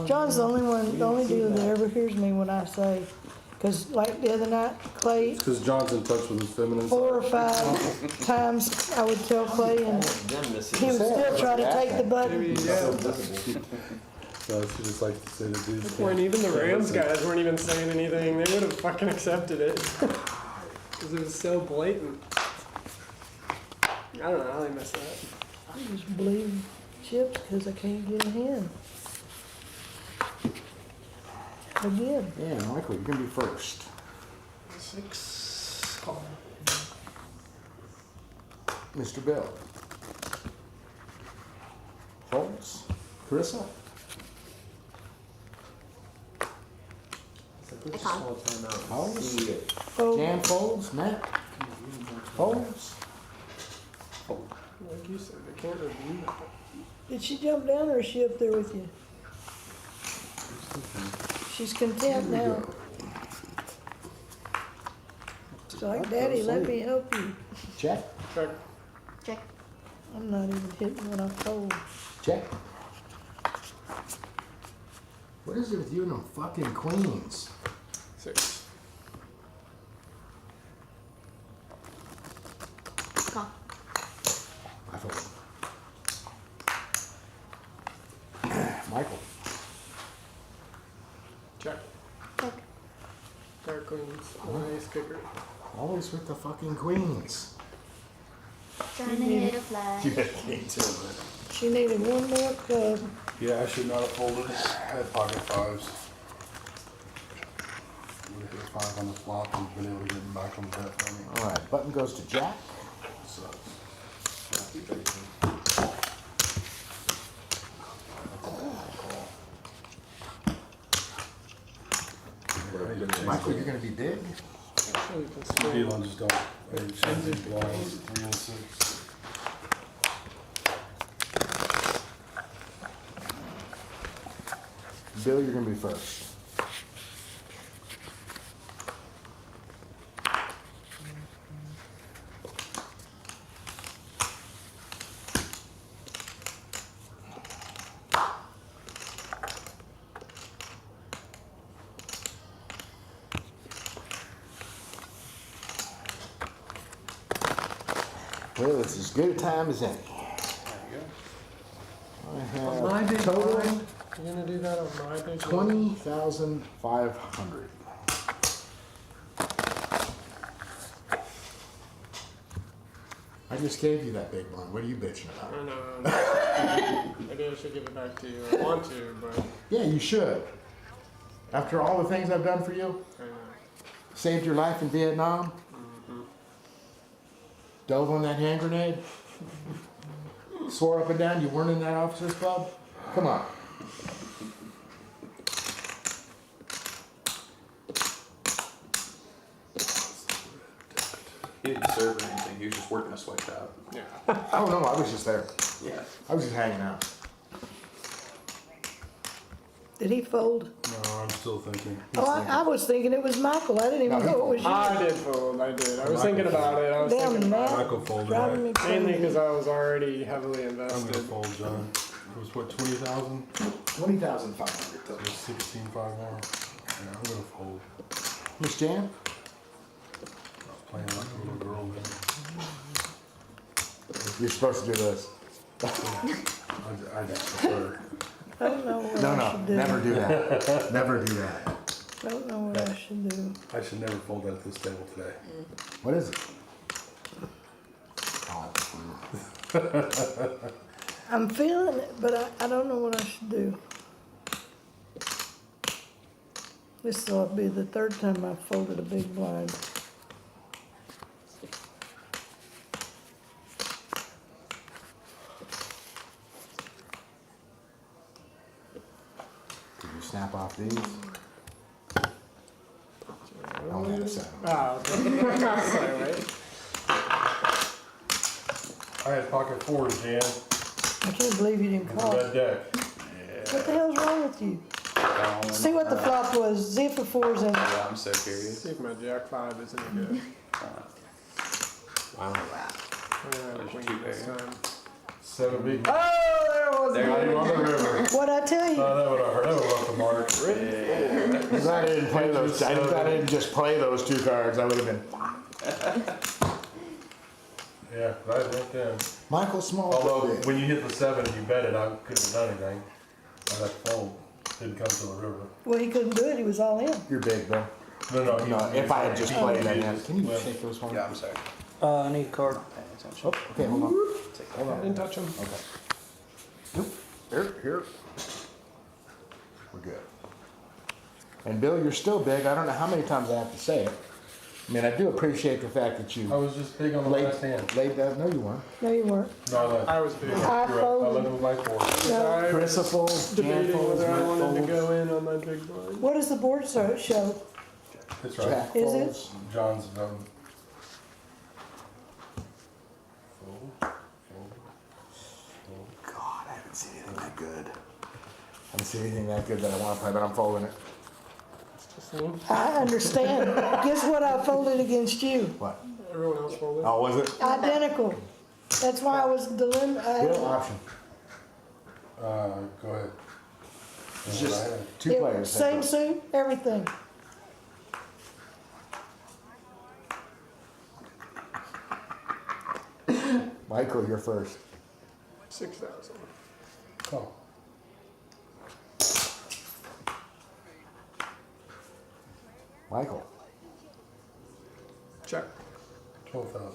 [SPEAKER 1] John's the only one, the only dealer that ever hears me when I say, cause like the other night, Clay,
[SPEAKER 7] Because John's in touch with his feminine
[SPEAKER 1] 4
[SPEAKER 7] side.
[SPEAKER 1] or 5 times I would tell Clay and he would still try to take the button.
[SPEAKER 6] Maybe, yeah.
[SPEAKER 7] So she just likes to say the dude's
[SPEAKER 6] When even the Rams guys weren't even saying anything, they would have fucking accepted it. Cause it was so blatant. I don't know how they missed that.
[SPEAKER 1] I'm just bleeding chips cause I can't get a hand. Again.
[SPEAKER 3] Yeah, Michael, you're gonna be first.
[SPEAKER 6] 6 call.
[SPEAKER 3] Mr. Bill. Folds. Carissa. Folds.
[SPEAKER 1] Oh,
[SPEAKER 3] Jan folds. Matt. Folds.
[SPEAKER 6] Like you said, they can't review that.
[SPEAKER 1] did she jump down or is she up there with you? She's content now. She's like, Daddy, let me help you.
[SPEAKER 3] Check.
[SPEAKER 6] Check.
[SPEAKER 2] Check.
[SPEAKER 1] I'm not even hitting what I'm told.
[SPEAKER 3] Check. What is it with you and them fucking queens?
[SPEAKER 6] 6.
[SPEAKER 2] Call.
[SPEAKER 3] I fold. Michael.
[SPEAKER 6] Check.
[SPEAKER 2] Check.
[SPEAKER 6] Dark queens. Nice kicker.
[SPEAKER 3] Always with the fucking queens.
[SPEAKER 2] Trying to hit a flag.
[SPEAKER 1] She needed one more cub.
[SPEAKER 7] Yeah, I should not have folded. I had pocket 5s. Would have hit 5 on the flop and been able to get him back on the bet for me.
[SPEAKER 3] All right, button goes to Jack.
[SPEAKER 7] Sucks.
[SPEAKER 3] Michael, you're gonna be big.
[SPEAKER 6] Actually, you can swing.
[SPEAKER 7] People just don't. They change these blinds 3 and 6.
[SPEAKER 3] Bill, you're gonna be first. Well, it's as good a time as any. I
[SPEAKER 6] My
[SPEAKER 3] have
[SPEAKER 6] big
[SPEAKER 3] total
[SPEAKER 6] blind. You gonna do that on my big blind?
[SPEAKER 3] 20,500. I just gave you that big one. What are you bitching about?
[SPEAKER 6] I know. Maybe I should give it back to you. I want to, but
[SPEAKER 3] Yeah, you should. After all the things I've done for you,
[SPEAKER 6] I know.
[SPEAKER 3] saved your life in Vietnam, dove on that hand grenade, swore up and down you weren't in that officers club. Come on.
[SPEAKER 5] He didn't serve or anything. He was just working a sweatshop.
[SPEAKER 6] Yeah.
[SPEAKER 3] Oh no, I was just there.
[SPEAKER 5] Yeah.
[SPEAKER 3] I was just hanging out.
[SPEAKER 1] Did he fold?
[SPEAKER 7] No, I'm still thinking.
[SPEAKER 1] Oh, I was thinking it was Michael. I didn't even
[SPEAKER 3] No, he
[SPEAKER 1] know it was you.
[SPEAKER 6] I did fold, I did. I was thinking about it. I was
[SPEAKER 1] Damn,
[SPEAKER 6] thinking about
[SPEAKER 7] Michael folded.
[SPEAKER 1] driving me
[SPEAKER 6] it. Mainly
[SPEAKER 1] crazy.
[SPEAKER 6] because I was already heavily
[SPEAKER 7] I'm gonna
[SPEAKER 6] invested.
[SPEAKER 7] fold, John. It was what, 20,000?
[SPEAKER 3] 20,500.
[SPEAKER 7] It was 16.5 more. Yeah, I'm gonna fold.
[SPEAKER 3] Miss Jan?
[SPEAKER 7] I was playing like a little girl then.
[SPEAKER 3] You're supposed to do this.
[SPEAKER 7] I just prefer.
[SPEAKER 1] I don't know what I
[SPEAKER 3] No,
[SPEAKER 1] should do.
[SPEAKER 3] never do that. Never do that.
[SPEAKER 1] I don't know what I should do.
[SPEAKER 7] I should never fold at this table today.
[SPEAKER 3] What is it? Oh,
[SPEAKER 1] I'm feeling it, but I don't know what I should do. This will be the third time I've folded a big blind.
[SPEAKER 3] Did you snap off these? Don't have to set them.
[SPEAKER 6] Ah, okay. Sorry, wait.
[SPEAKER 7] I had pocket fours, Jan.
[SPEAKER 1] I can't believe you didn't
[SPEAKER 7] With the
[SPEAKER 1] call.
[SPEAKER 7] red deck.
[SPEAKER 1] What the hell's wrong with you? See what the flop was. See if the four's in it.
[SPEAKER 5] Yeah, I'm so curious.
[SPEAKER 6] See if my Jack 5 is any good.
[SPEAKER 3] Wow.
[SPEAKER 6] I'm gonna have a queen this time.
[SPEAKER 7] 7 big.
[SPEAKER 6] Oh, there
[SPEAKER 5] There
[SPEAKER 6] it
[SPEAKER 5] you
[SPEAKER 6] was.
[SPEAKER 7] On the river.
[SPEAKER 1] What'd I tell you?
[SPEAKER 7] Oh, that would have hurt. That would have left a mark.
[SPEAKER 3] If I didn't play those, if I didn't just play those two cards, I would have been.
[SPEAKER 7] Yeah, right then.
[SPEAKER 3] Michael Small.
[SPEAKER 7] Although, when you hit the 7 and you bet it, I couldn't have done anything. I had to fold. Didn't come to the river.
[SPEAKER 1] Well, he couldn't do it. He was all in.
[SPEAKER 3] You're big, Bill.
[SPEAKER 7] No,
[SPEAKER 3] No, if I had just played that hand. Can you
[SPEAKER 7] Well,
[SPEAKER 3] shake those ones?
[SPEAKER 5] Yeah, I'm sorry.
[SPEAKER 9] I need a card.
[SPEAKER 5] Pay attention.
[SPEAKER 3] Oh, okay, hold on. Hold on.
[SPEAKER 6] Didn't touch him.
[SPEAKER 3] Okay. Nope. Here. We're good. And Bill, you're still big. I don't know how many times I have to say it. I mean, I do appreciate the fact that
[SPEAKER 7] I
[SPEAKER 3] you
[SPEAKER 7] was just big on the
[SPEAKER 3] laid
[SPEAKER 7] last hand.
[SPEAKER 3] that. No, you weren't.
[SPEAKER 1] No, you weren't.
[SPEAKER 7] No, no.
[SPEAKER 6] I was big.
[SPEAKER 1] I
[SPEAKER 7] You're right. I
[SPEAKER 1] folded.
[SPEAKER 7] led with my 4.
[SPEAKER 1] No.
[SPEAKER 6] I was
[SPEAKER 3] Carissa folds, Jan
[SPEAKER 6] debating
[SPEAKER 3] folds,
[SPEAKER 6] whether I
[SPEAKER 3] Matt
[SPEAKER 6] wanted to
[SPEAKER 3] folds,
[SPEAKER 6] go in on my big blind.
[SPEAKER 1] What does the board show?
[SPEAKER 7] That's right.
[SPEAKER 3] Jack
[SPEAKER 1] Is it?
[SPEAKER 3] folds.
[SPEAKER 7] John's Fold.
[SPEAKER 3] God, I haven't seen anything that good. I haven't seen anything that good that I want to play, but I'm folding it.
[SPEAKER 1] I understand. Guess what I folded against you?
[SPEAKER 3] What?
[SPEAKER 6] Everyone else folded.
[SPEAKER 3] Oh, was it?
[SPEAKER 1] Identical. That's why I was
[SPEAKER 3] Bill, option.
[SPEAKER 7] Go ahead.
[SPEAKER 3] It's just two players.
[SPEAKER 1] Same suit, everything.
[SPEAKER 3] Michael, you're first.
[SPEAKER 6] 6,000.
[SPEAKER 7] Call.
[SPEAKER 3] Michael.
[SPEAKER 6] Check.
[SPEAKER 7] 12,000.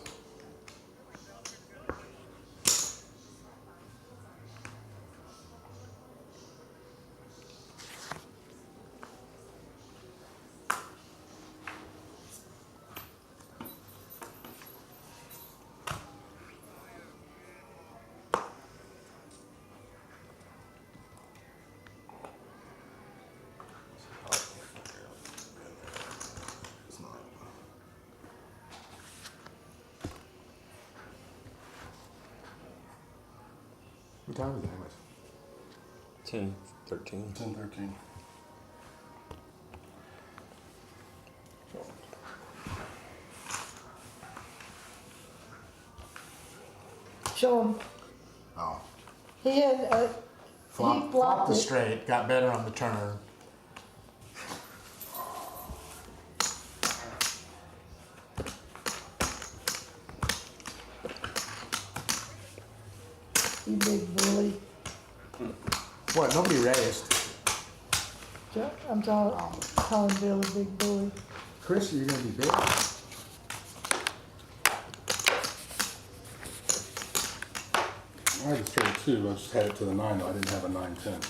[SPEAKER 3] What time is it anyways?
[SPEAKER 10] 10:13.
[SPEAKER 7] 10-13.
[SPEAKER 1] Show him.
[SPEAKER 3] Oh.
[SPEAKER 1] He had, he
[SPEAKER 3] Flopped
[SPEAKER 1] flopped
[SPEAKER 3] the
[SPEAKER 1] it.
[SPEAKER 3] straight, got better on the turn.
[SPEAKER 1] You big bully.
[SPEAKER 3] What? Nobody raised.
[SPEAKER 1] I'm calling Bill a big bully.
[SPEAKER 3] Chris, you're gonna be big.
[SPEAKER 7] I had a straight 2. I just had it to the 9 though. I didn't have a 9-10.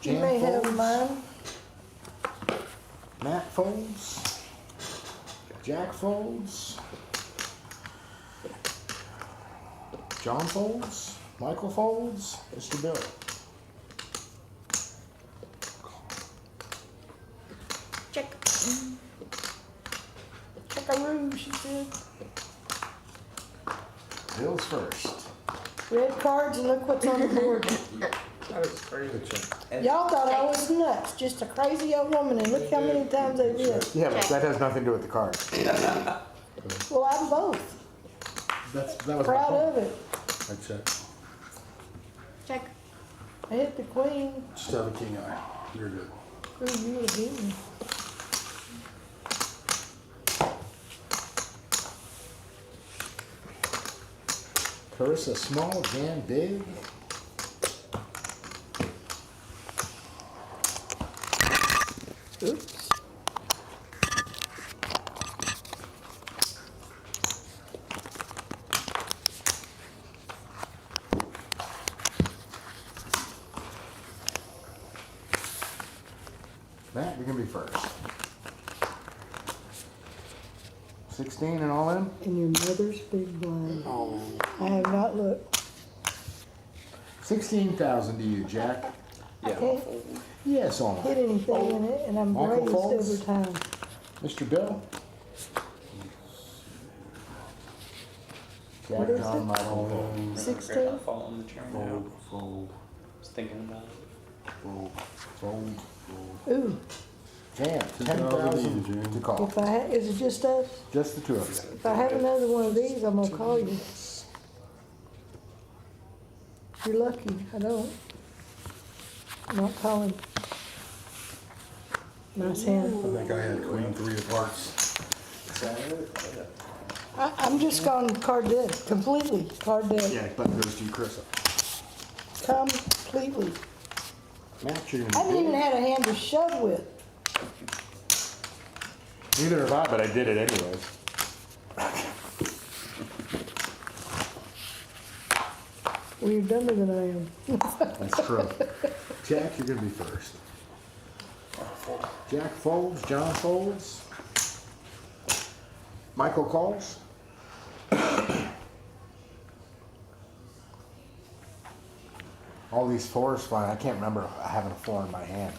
[SPEAKER 1] You
[SPEAKER 3] Jan
[SPEAKER 1] may have
[SPEAKER 3] folds.
[SPEAKER 1] mine.
[SPEAKER 3] Matt folds. Jack folds. John folds. Michael folds. Mr. Bill.
[SPEAKER 2] Check.
[SPEAKER 1] Buckaroo, she said.
[SPEAKER 3] Bill's first.
[SPEAKER 1] Red cards and look what's on the board.
[SPEAKER 6] That is crazy.
[SPEAKER 7] Good check.
[SPEAKER 1] Y'all thought I was nuts, just a crazy old woman, and look how many times they did.
[SPEAKER 3] Yeah, but that has nothing to do with the cards.
[SPEAKER 1] Well, I'm both.
[SPEAKER 3] That was my
[SPEAKER 1] Proud
[SPEAKER 3] point.
[SPEAKER 1] of it.
[SPEAKER 7] I check.
[SPEAKER 2] Check.
[SPEAKER 1] I hit the queen.
[SPEAKER 7] Just have a king eye. You're good.
[SPEAKER 1] Ooh, you would've beat me.
[SPEAKER 3] Carissa small, Jan big.
[SPEAKER 1] Oops.
[SPEAKER 3] Matt, you're gonna be first. 16 and all in?
[SPEAKER 1] And your mother's big blind.
[SPEAKER 9] Oh,
[SPEAKER 1] I have not looked.
[SPEAKER 3] 16,000 to you, Jack.
[SPEAKER 1] I can't
[SPEAKER 3] Yes, all
[SPEAKER 1] hit anything in it, and I'm
[SPEAKER 3] Michael
[SPEAKER 1] raised
[SPEAKER 3] folds?
[SPEAKER 1] over time.
[SPEAKER 3] Mr. Bill?
[SPEAKER 1] What
[SPEAKER 3] Jack,
[SPEAKER 1] is
[SPEAKER 3] John,
[SPEAKER 1] it?
[SPEAKER 3] Michael.
[SPEAKER 1] 16?
[SPEAKER 5] Fall on the chair now.
[SPEAKER 7] Fold, fold,
[SPEAKER 5] I was thinking about it.
[SPEAKER 7] fold,
[SPEAKER 3] Fold.
[SPEAKER 7] fold.
[SPEAKER 1] Ooh,
[SPEAKER 3] Jan,
[SPEAKER 7] 10,000
[SPEAKER 3] 10,000
[SPEAKER 7] Jan.
[SPEAKER 3] to call.
[SPEAKER 1] if is it just us?
[SPEAKER 3] Just the two of you.
[SPEAKER 1] If I have another one of these, I'm gonna call you. You're lucky, I don't. I'm not calling. Nice hand.
[SPEAKER 7] I think I had queen three of hearts.
[SPEAKER 1] I'm just gone card dead, completely card dead,
[SPEAKER 3] Yeah, button goes to you, Carissa.
[SPEAKER 1] completely.
[SPEAKER 3] Matt, you're
[SPEAKER 1] I
[SPEAKER 3] gonna
[SPEAKER 1] haven't
[SPEAKER 3] be
[SPEAKER 1] even
[SPEAKER 3] big.
[SPEAKER 1] had a hand to shove with.
[SPEAKER 3] Neither have I, but I did it anyways.
[SPEAKER 1] Well, you're dumber than I am.
[SPEAKER 3] That's true. Jack, you're gonna be first. Jack folds, John folds. Michael calls. All these fours fine. I can't remember having a four in my hand.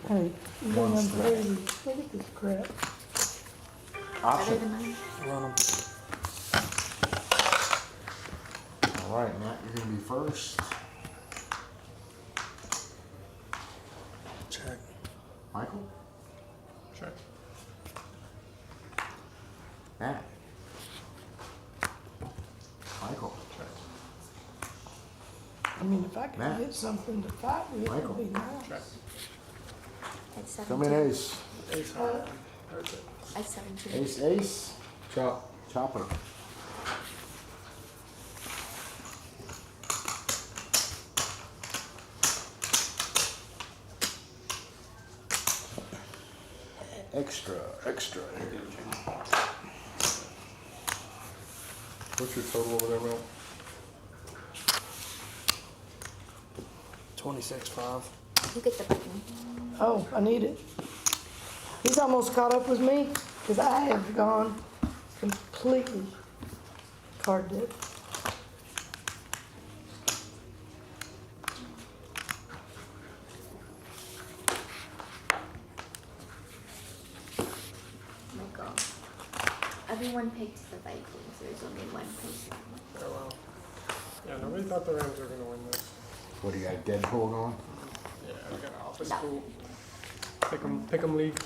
[SPEAKER 1] Hey, you're going
[SPEAKER 3] One's
[SPEAKER 1] crazy. Look at this crap.
[SPEAKER 2] Better
[SPEAKER 3] Option.
[SPEAKER 2] than mine.
[SPEAKER 9] run 'em.
[SPEAKER 3] All right, Matt, you're gonna be first.
[SPEAKER 9] Check.
[SPEAKER 3] Michael?
[SPEAKER 6] Check.
[SPEAKER 3] Matt? Michael?
[SPEAKER 1] I mean, if I could
[SPEAKER 3] Matt.
[SPEAKER 1] get something to fight with, it would be nice.
[SPEAKER 6] Check.
[SPEAKER 2] At
[SPEAKER 3] Show me an
[SPEAKER 2] 17.
[SPEAKER 3] ace.
[SPEAKER 6] Ace high. That's it.
[SPEAKER 2] At 17.
[SPEAKER 3] Ace, ace.
[SPEAKER 7] Chop.
[SPEAKER 3] Chopper. Extra, extra.
[SPEAKER 7] What's your total over there, Will?
[SPEAKER 9] 26.5.
[SPEAKER 2] You get the button.
[SPEAKER 1] Oh, I need it. He's almost caught up with me, because I have gone completely card dead.
[SPEAKER 2] Michael. Everyone picked the Vikings. There's only one person.
[SPEAKER 6] Oh, wow. Yeah, nobody thought the Rams were gonna win this.
[SPEAKER 3] What do you got, Deadpool going?
[SPEAKER 6] Yeah, we got an office
[SPEAKER 2] No.
[SPEAKER 6] school. Pick 'em league.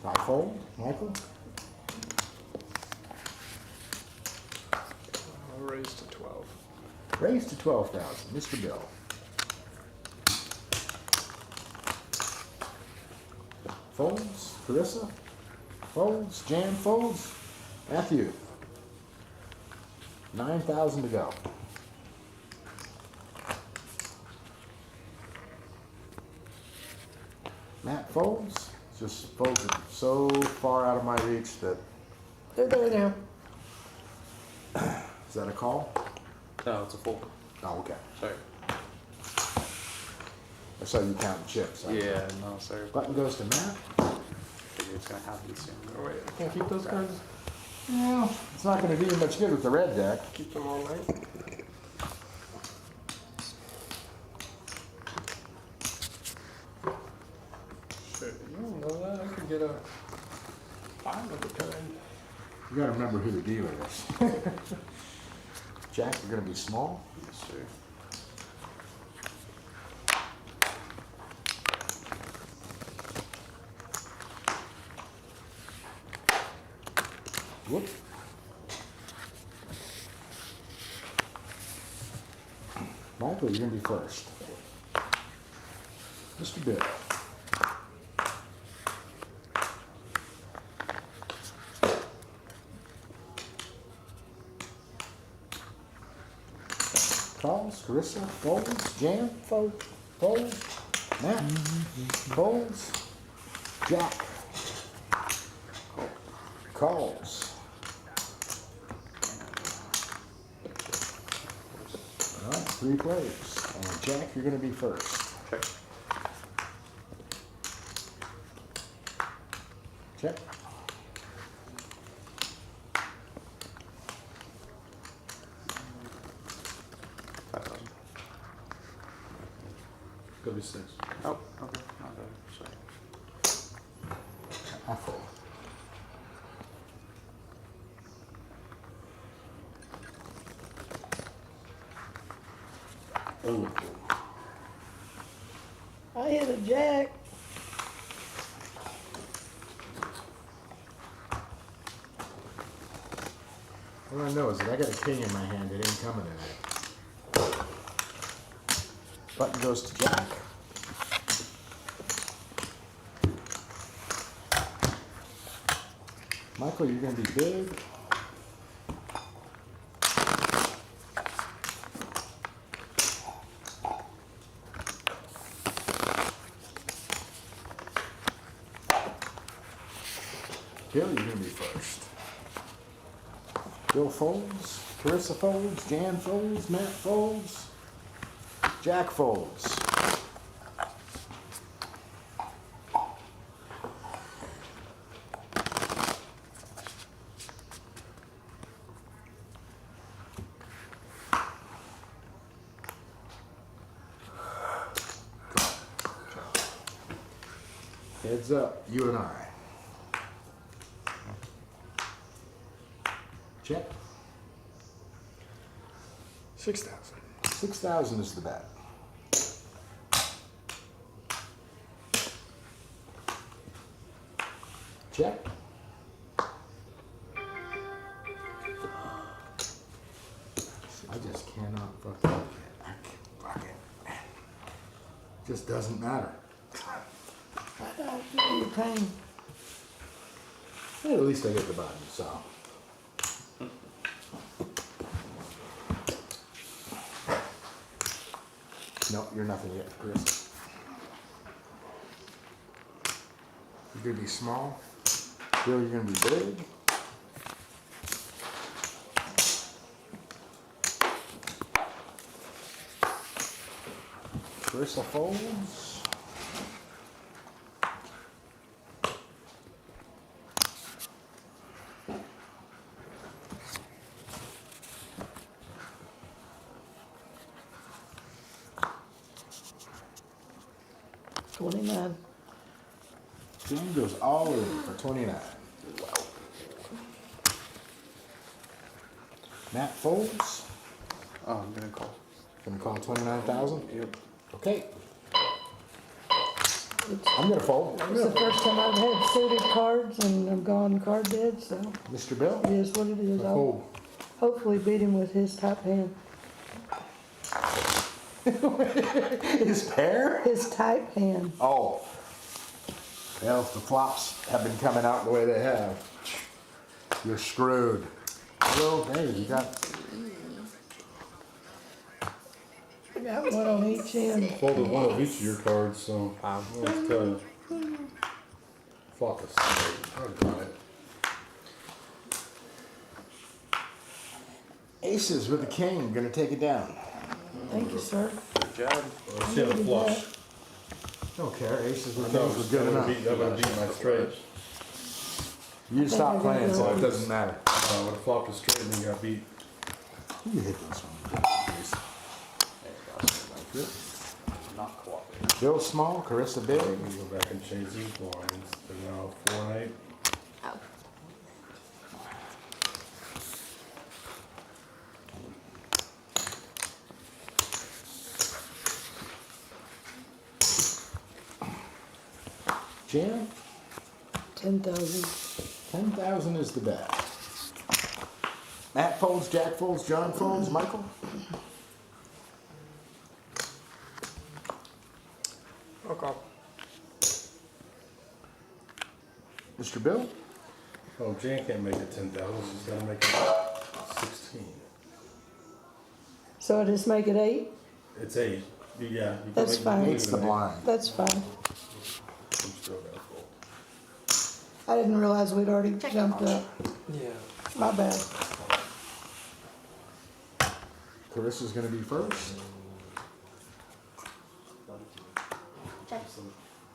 [SPEAKER 3] I fold, Michael?
[SPEAKER 6] I'll raise to 12.
[SPEAKER 3] Raise to 12,000, Mr. Bill. Folds, Carissa? Folds, Jan folds, Matthew. 9,000 to go. Matt folds, just folds it so far out of my reach that,
[SPEAKER 1] They're there now.
[SPEAKER 3] is that a call?
[SPEAKER 5] No, it's a fold.
[SPEAKER 3] Oh, okay.
[SPEAKER 5] Sorry.
[SPEAKER 3] I saw you counting chips.
[SPEAKER 5] Yeah, no, sorry.
[SPEAKER 3] Button goes to Matt.
[SPEAKER 5] Figured it's gonna happen soon.
[SPEAKER 6] Oh wait, I can't keep those cards?
[SPEAKER 3] Well, it's not gonna do you much good with the red deck.
[SPEAKER 6] Keep them all night? Shit, you don't know that? I could get a 5 of a kind.
[SPEAKER 3] You gotta remember who the dealer is. Jack, you're gonna be small.
[SPEAKER 5] Yes, sir.
[SPEAKER 3] Whoop. Michael, you're gonna be first. Mr. Bill. Calls, Carissa, folds, Jan, folds, Matt, folds, Jack, calls. All right, 3 players. And Jack, you're gonna be first.
[SPEAKER 5] Check.
[SPEAKER 3] Check.
[SPEAKER 7] Gotta be 6.
[SPEAKER 5] Oh, okay. Not bad. Sorry.
[SPEAKER 3] I fold.
[SPEAKER 7] Oh,
[SPEAKER 1] I hit a jack.
[SPEAKER 3] All I know is that I got a king in my hand. It ain't coming tonight. Button goes to Jack. Michael, you're gonna be big. Bill, you're gonna be first. Bill folds, Carissa folds, Jan folds, Matt folds, Jack folds. Heads up, you and I. Check.
[SPEAKER 6] 6,000.
[SPEAKER 3] 6,000 is the bet. Check. I just cannot fucking look at it. I can't fuck it. Just doesn't matter.
[SPEAKER 1] I don't feel your pain.
[SPEAKER 3] Well, at least I get the button, so. No, you're nothing yet, Chris. You're gonna be small. Bill, you're gonna be big. Carissa folds.
[SPEAKER 1] $29.
[SPEAKER 3] Jan goes all in for 29. Matt folds.
[SPEAKER 5] Oh, I'm gonna call.
[SPEAKER 3] Gonna call 29,000?
[SPEAKER 5] Yep.
[SPEAKER 3] Okay. I'm gonna fold.
[SPEAKER 1] It's the first time I've had suited cards and I've gone card dead, so
[SPEAKER 3] Mr. Bill?
[SPEAKER 1] it is what it is. I'll
[SPEAKER 7] oh,
[SPEAKER 1] hopefully beat him with his type hand.
[SPEAKER 3] His pair?
[SPEAKER 1] His type hand.
[SPEAKER 3] Oh. Well, if the flops have been coming out the way they have, you're screwed. Well, hey, you got.
[SPEAKER 1] I got one on each end.
[SPEAKER 7] folded one of each of your cards, so. Well, it's kinda flop is straight. I'd buy it.
[SPEAKER 3] Aces with the king, gonna take it down.
[SPEAKER 1] Thank you, sir.
[SPEAKER 5] Good job.
[SPEAKER 7] Let's see the flush.
[SPEAKER 3] Don't care, aces
[SPEAKER 7] I
[SPEAKER 3] with
[SPEAKER 7] know,
[SPEAKER 3] kings were good enough.
[SPEAKER 7] that would beat my straight.
[SPEAKER 3] You stop playing, so it doesn't matter.
[SPEAKER 7] I would have flopped a straight and then got beat.
[SPEAKER 3] You hit this one.
[SPEAKER 5] Not cooperating.
[SPEAKER 3] Bill small, Carissa big.
[SPEAKER 7] We can go back and change these blinds. They're now 4 and 8.
[SPEAKER 2] Oh,
[SPEAKER 3] Jam?
[SPEAKER 1] 10,000.
[SPEAKER 3] 10,000 is the bet. Matt folds, Jack folds, John folds, Michael?
[SPEAKER 6] I'll call.
[SPEAKER 3] Mr. Bill?
[SPEAKER 7] Oh, Jan can't make it 10,000, she's gotta make it 16.
[SPEAKER 1] So I just make it 8?
[SPEAKER 7] It's 8, yeah. You can
[SPEAKER 1] That's
[SPEAKER 7] make-
[SPEAKER 1] fine.
[SPEAKER 7] you can
[SPEAKER 3] It's
[SPEAKER 7] do
[SPEAKER 3] the
[SPEAKER 7] it.
[SPEAKER 3] blind.
[SPEAKER 1] That's fine.
[SPEAKER 7] I'm still gonna fold.
[SPEAKER 1] I didn't realize we'd already jumped up.
[SPEAKER 9] Yeah.
[SPEAKER 1] My bad.
[SPEAKER 3] Carissa's gonna be first.
[SPEAKER 2] Check.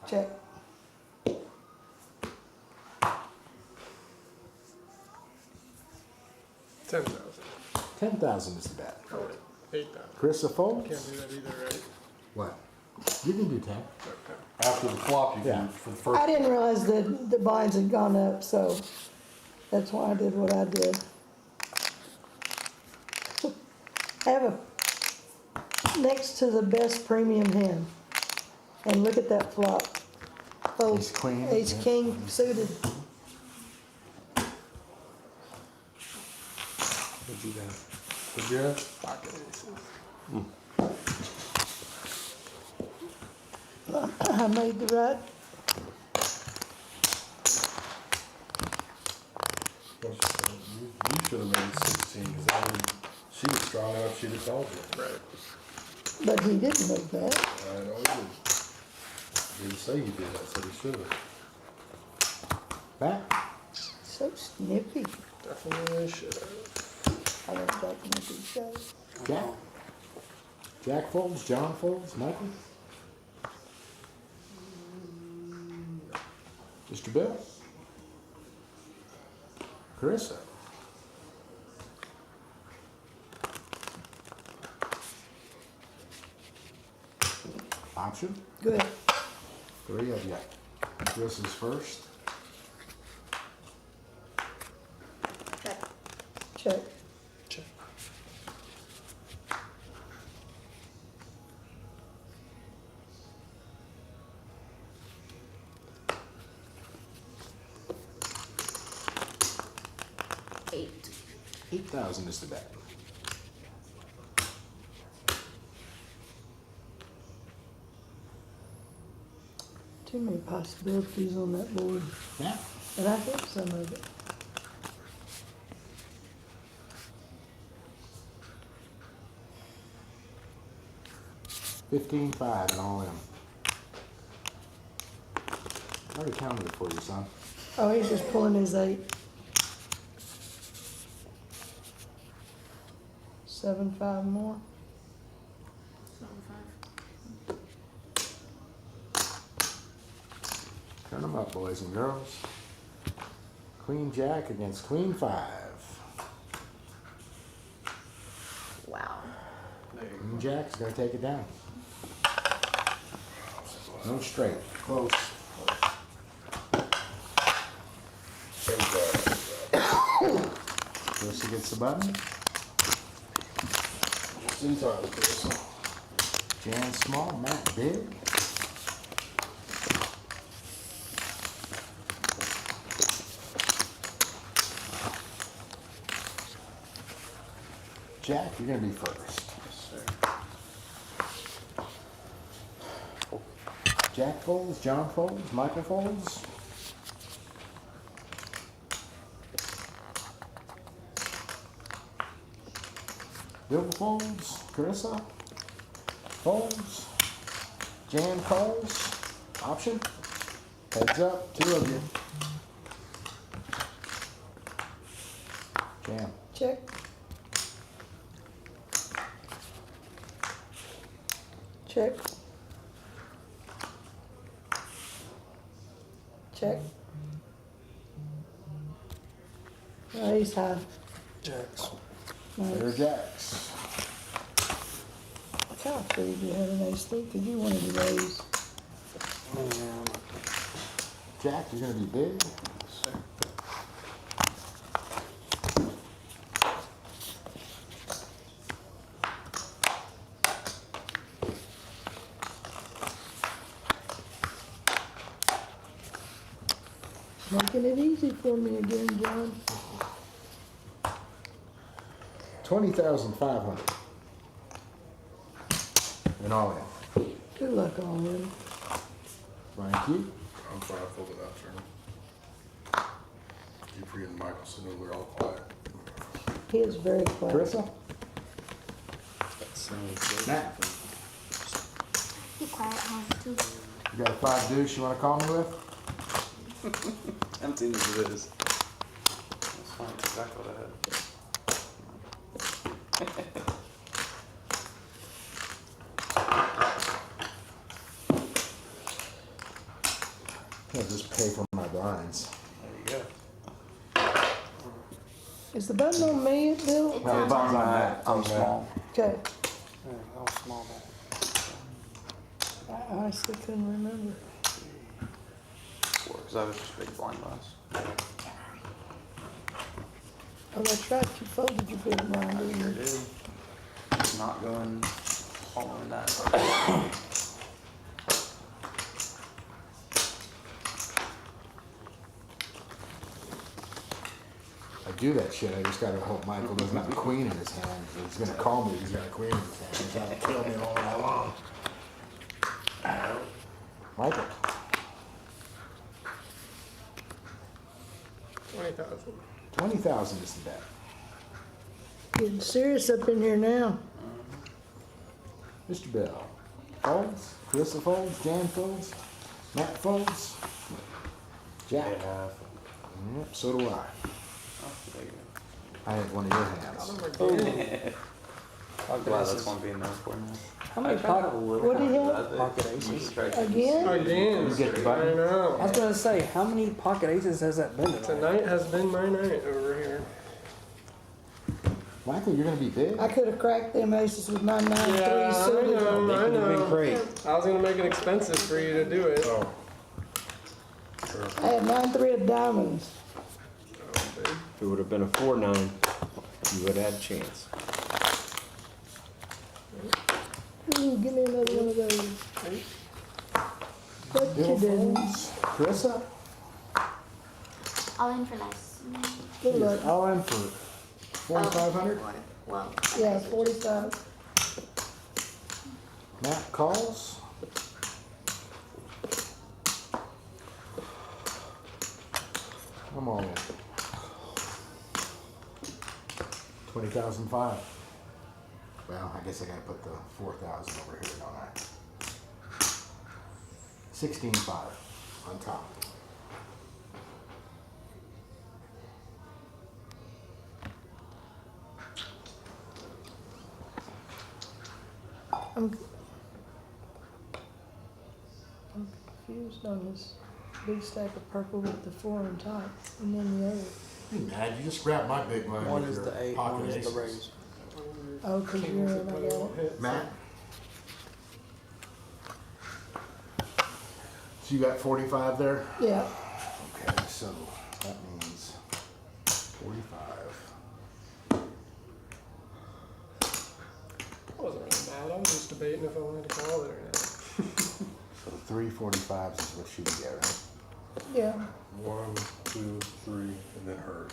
[SPEAKER 1] Check.
[SPEAKER 6] 10,000.
[SPEAKER 3] 10,000 is the bet.
[SPEAKER 6] Oh, wait. 8,000.
[SPEAKER 3] Carissa folds?
[SPEAKER 6] Can't do that either, right?
[SPEAKER 3] What? You can do 10.
[SPEAKER 6] Okay.
[SPEAKER 7] After the flop, you
[SPEAKER 3] Yeah.
[SPEAKER 7] can, for the first.
[SPEAKER 1] I didn't realize that the blinds had gone up, so that's why I did what I did. I have a next to the best premium hand. And look at that flop. Oh,
[SPEAKER 3] Ace queen,
[SPEAKER 1] Ace
[SPEAKER 3] yeah.
[SPEAKER 1] king suited.
[SPEAKER 7] What'd you got? What'd you have?
[SPEAKER 6] Pocket aces.
[SPEAKER 1] I made the right.
[SPEAKER 7] You should have made it 16, because she was strong enough, she'd have called you.
[SPEAKER 6] Right.
[SPEAKER 1] But he didn't make that.
[SPEAKER 7] I know he did. Didn't say he did, I said he should have.
[SPEAKER 3] Back.
[SPEAKER 1] So snippy.
[SPEAKER 6] Definitely should have.
[SPEAKER 1] I don't talk to these guys.
[SPEAKER 3] Jack? Jack folds, John folds, Michael? Mr. Bill? Carissa? Option?
[SPEAKER 1] Good.
[SPEAKER 3] 3 of you. Carissa's first.
[SPEAKER 2] Check.
[SPEAKER 1] Check.
[SPEAKER 6] Check.
[SPEAKER 2] Eight.
[SPEAKER 3] 8,000 is the bet.
[SPEAKER 1] Too many possibilities on that board.
[SPEAKER 3] Yeah.
[SPEAKER 1] And I hit some of it.
[SPEAKER 3] $15,500 and all in. I already counted it for you, son.
[SPEAKER 1] Oh, he's just pulling his 8. 7, 5 more.
[SPEAKER 2] 7, 5.
[SPEAKER 3] Turn them up, boys and girls. Queen Jack against Queen 5.
[SPEAKER 2] Wow.
[SPEAKER 3] Queen Jack's gonna take it down. No straight. Close. Carissa gets the button.
[SPEAKER 7] Just in time, Chris.
[SPEAKER 3] Jan small, Matt big. Jack, you're gonna be first. Jack folds, John folds, Michael folds. Bill folds, Carissa folds, Jan calls, option, heads up, 2 of you. Jam.
[SPEAKER 1] Check. Check. Check. Ace high.
[SPEAKER 9] Jacks.
[SPEAKER 3] There are jacks.
[SPEAKER 1] I kind of figured you had an ace three because you wanted to raise.
[SPEAKER 9] And
[SPEAKER 3] Jack, you're gonna be big.
[SPEAKER 1] Making it easy for me again, John.
[SPEAKER 3] 20,500. And all in.
[SPEAKER 1] Good luck, all in.
[SPEAKER 3] Thank you.
[SPEAKER 7] I'm fine, I filled it out, Chairman. Dupree and Michelson over there all quiet.
[SPEAKER 1] He is very quiet.
[SPEAKER 3] Carissa? Matt?
[SPEAKER 2] Be quiet, home too.
[SPEAKER 3] You got a 5 deuce you want to call me with?
[SPEAKER 5] Empty as it is. That's fine, exactly what I had.
[SPEAKER 3] I'll just pay for my blinds.
[SPEAKER 5] There you go.
[SPEAKER 1] Is the button on me, Bill?
[SPEAKER 2] It's
[SPEAKER 3] No, the
[SPEAKER 2] on.
[SPEAKER 3] button's on that.
[SPEAKER 9] I'm small.
[SPEAKER 1] Okay.
[SPEAKER 9] Yeah, I was small.
[SPEAKER 1] I still couldn't remember.
[SPEAKER 5] Because I was just big blind last.
[SPEAKER 1] Oh, that's right, you folded your big blind, didn't
[SPEAKER 5] Sure
[SPEAKER 1] you?
[SPEAKER 5] did. It's not going following that.
[SPEAKER 3] I do that shit. I just gotta hope Michael doesn't have a queen in his hand. He's gonna call me. He's got a queen in his hand. He's trying to kill me all night long. Michael.
[SPEAKER 6] 20,000.
[SPEAKER 3] 20,000 isn't bad.
[SPEAKER 1] Getting serious up in here now.
[SPEAKER 3] Mr. Bell. Folds. Carissa folds. Jan folds. Matt folds. Jack. Yep, so do I.
[SPEAKER 5] Oh, there you
[SPEAKER 3] I had one of your hands.
[SPEAKER 5] go. I'm glad that's one being there for me.
[SPEAKER 9] How many pocket,
[SPEAKER 1] What do you have?
[SPEAKER 9] pocket aces?
[SPEAKER 1] Again?
[SPEAKER 6] Again.
[SPEAKER 3] You get the
[SPEAKER 6] I
[SPEAKER 3] button?
[SPEAKER 9] I
[SPEAKER 6] know.
[SPEAKER 9] was gonna say, how many pocket aces has that been tonight?
[SPEAKER 6] Tonight has been my night over here.
[SPEAKER 3] Michael, you're gonna be big.
[SPEAKER 1] I could have cracked them aces with my 9-3
[SPEAKER 6] Yeah, I
[SPEAKER 1] suited.
[SPEAKER 6] know, I
[SPEAKER 9] Been
[SPEAKER 6] know.
[SPEAKER 9] great.
[SPEAKER 6] I was gonna make it expensive for you to do it.
[SPEAKER 7] Oh.
[SPEAKER 1] I had 9-3 of diamonds.
[SPEAKER 10] If it would have been a 4-9, you would have had a chance.
[SPEAKER 1] Ooh, give me another one of those. But you
[SPEAKER 3] Bill
[SPEAKER 1] didn't.
[SPEAKER 3] folds. Carissa.
[SPEAKER 2] All in for less.
[SPEAKER 1] Good luck.
[SPEAKER 3] All in for 4,500.
[SPEAKER 2] Well,
[SPEAKER 1] Yeah, 45.
[SPEAKER 3] Matt calls. I'm all in. 20,005. Well, I guess I gotta put the 4,000 over here, don't I? 16.5 on top.
[SPEAKER 1] I'm confused on this big stack of purple with the 4 on top and then the other.
[SPEAKER 3] Hey, man, you just grabbed my big line
[SPEAKER 9] One
[SPEAKER 3] with
[SPEAKER 9] is
[SPEAKER 3] your
[SPEAKER 9] the 8,
[SPEAKER 3] pocket
[SPEAKER 9] one is the
[SPEAKER 3] aces.
[SPEAKER 9] raise.
[SPEAKER 1] Oh, because you're in, I got it.
[SPEAKER 3] Matt? So you got 45 there?
[SPEAKER 1] Yeah.
[SPEAKER 3] Okay, so that means 45.
[SPEAKER 6] I wasn't really mad. I was just debating if I wanted to call it or not.
[SPEAKER 3] So 3 45s is what she would get, right?
[SPEAKER 1] Yeah.
[SPEAKER 7] 1, 2, 3, and then hers.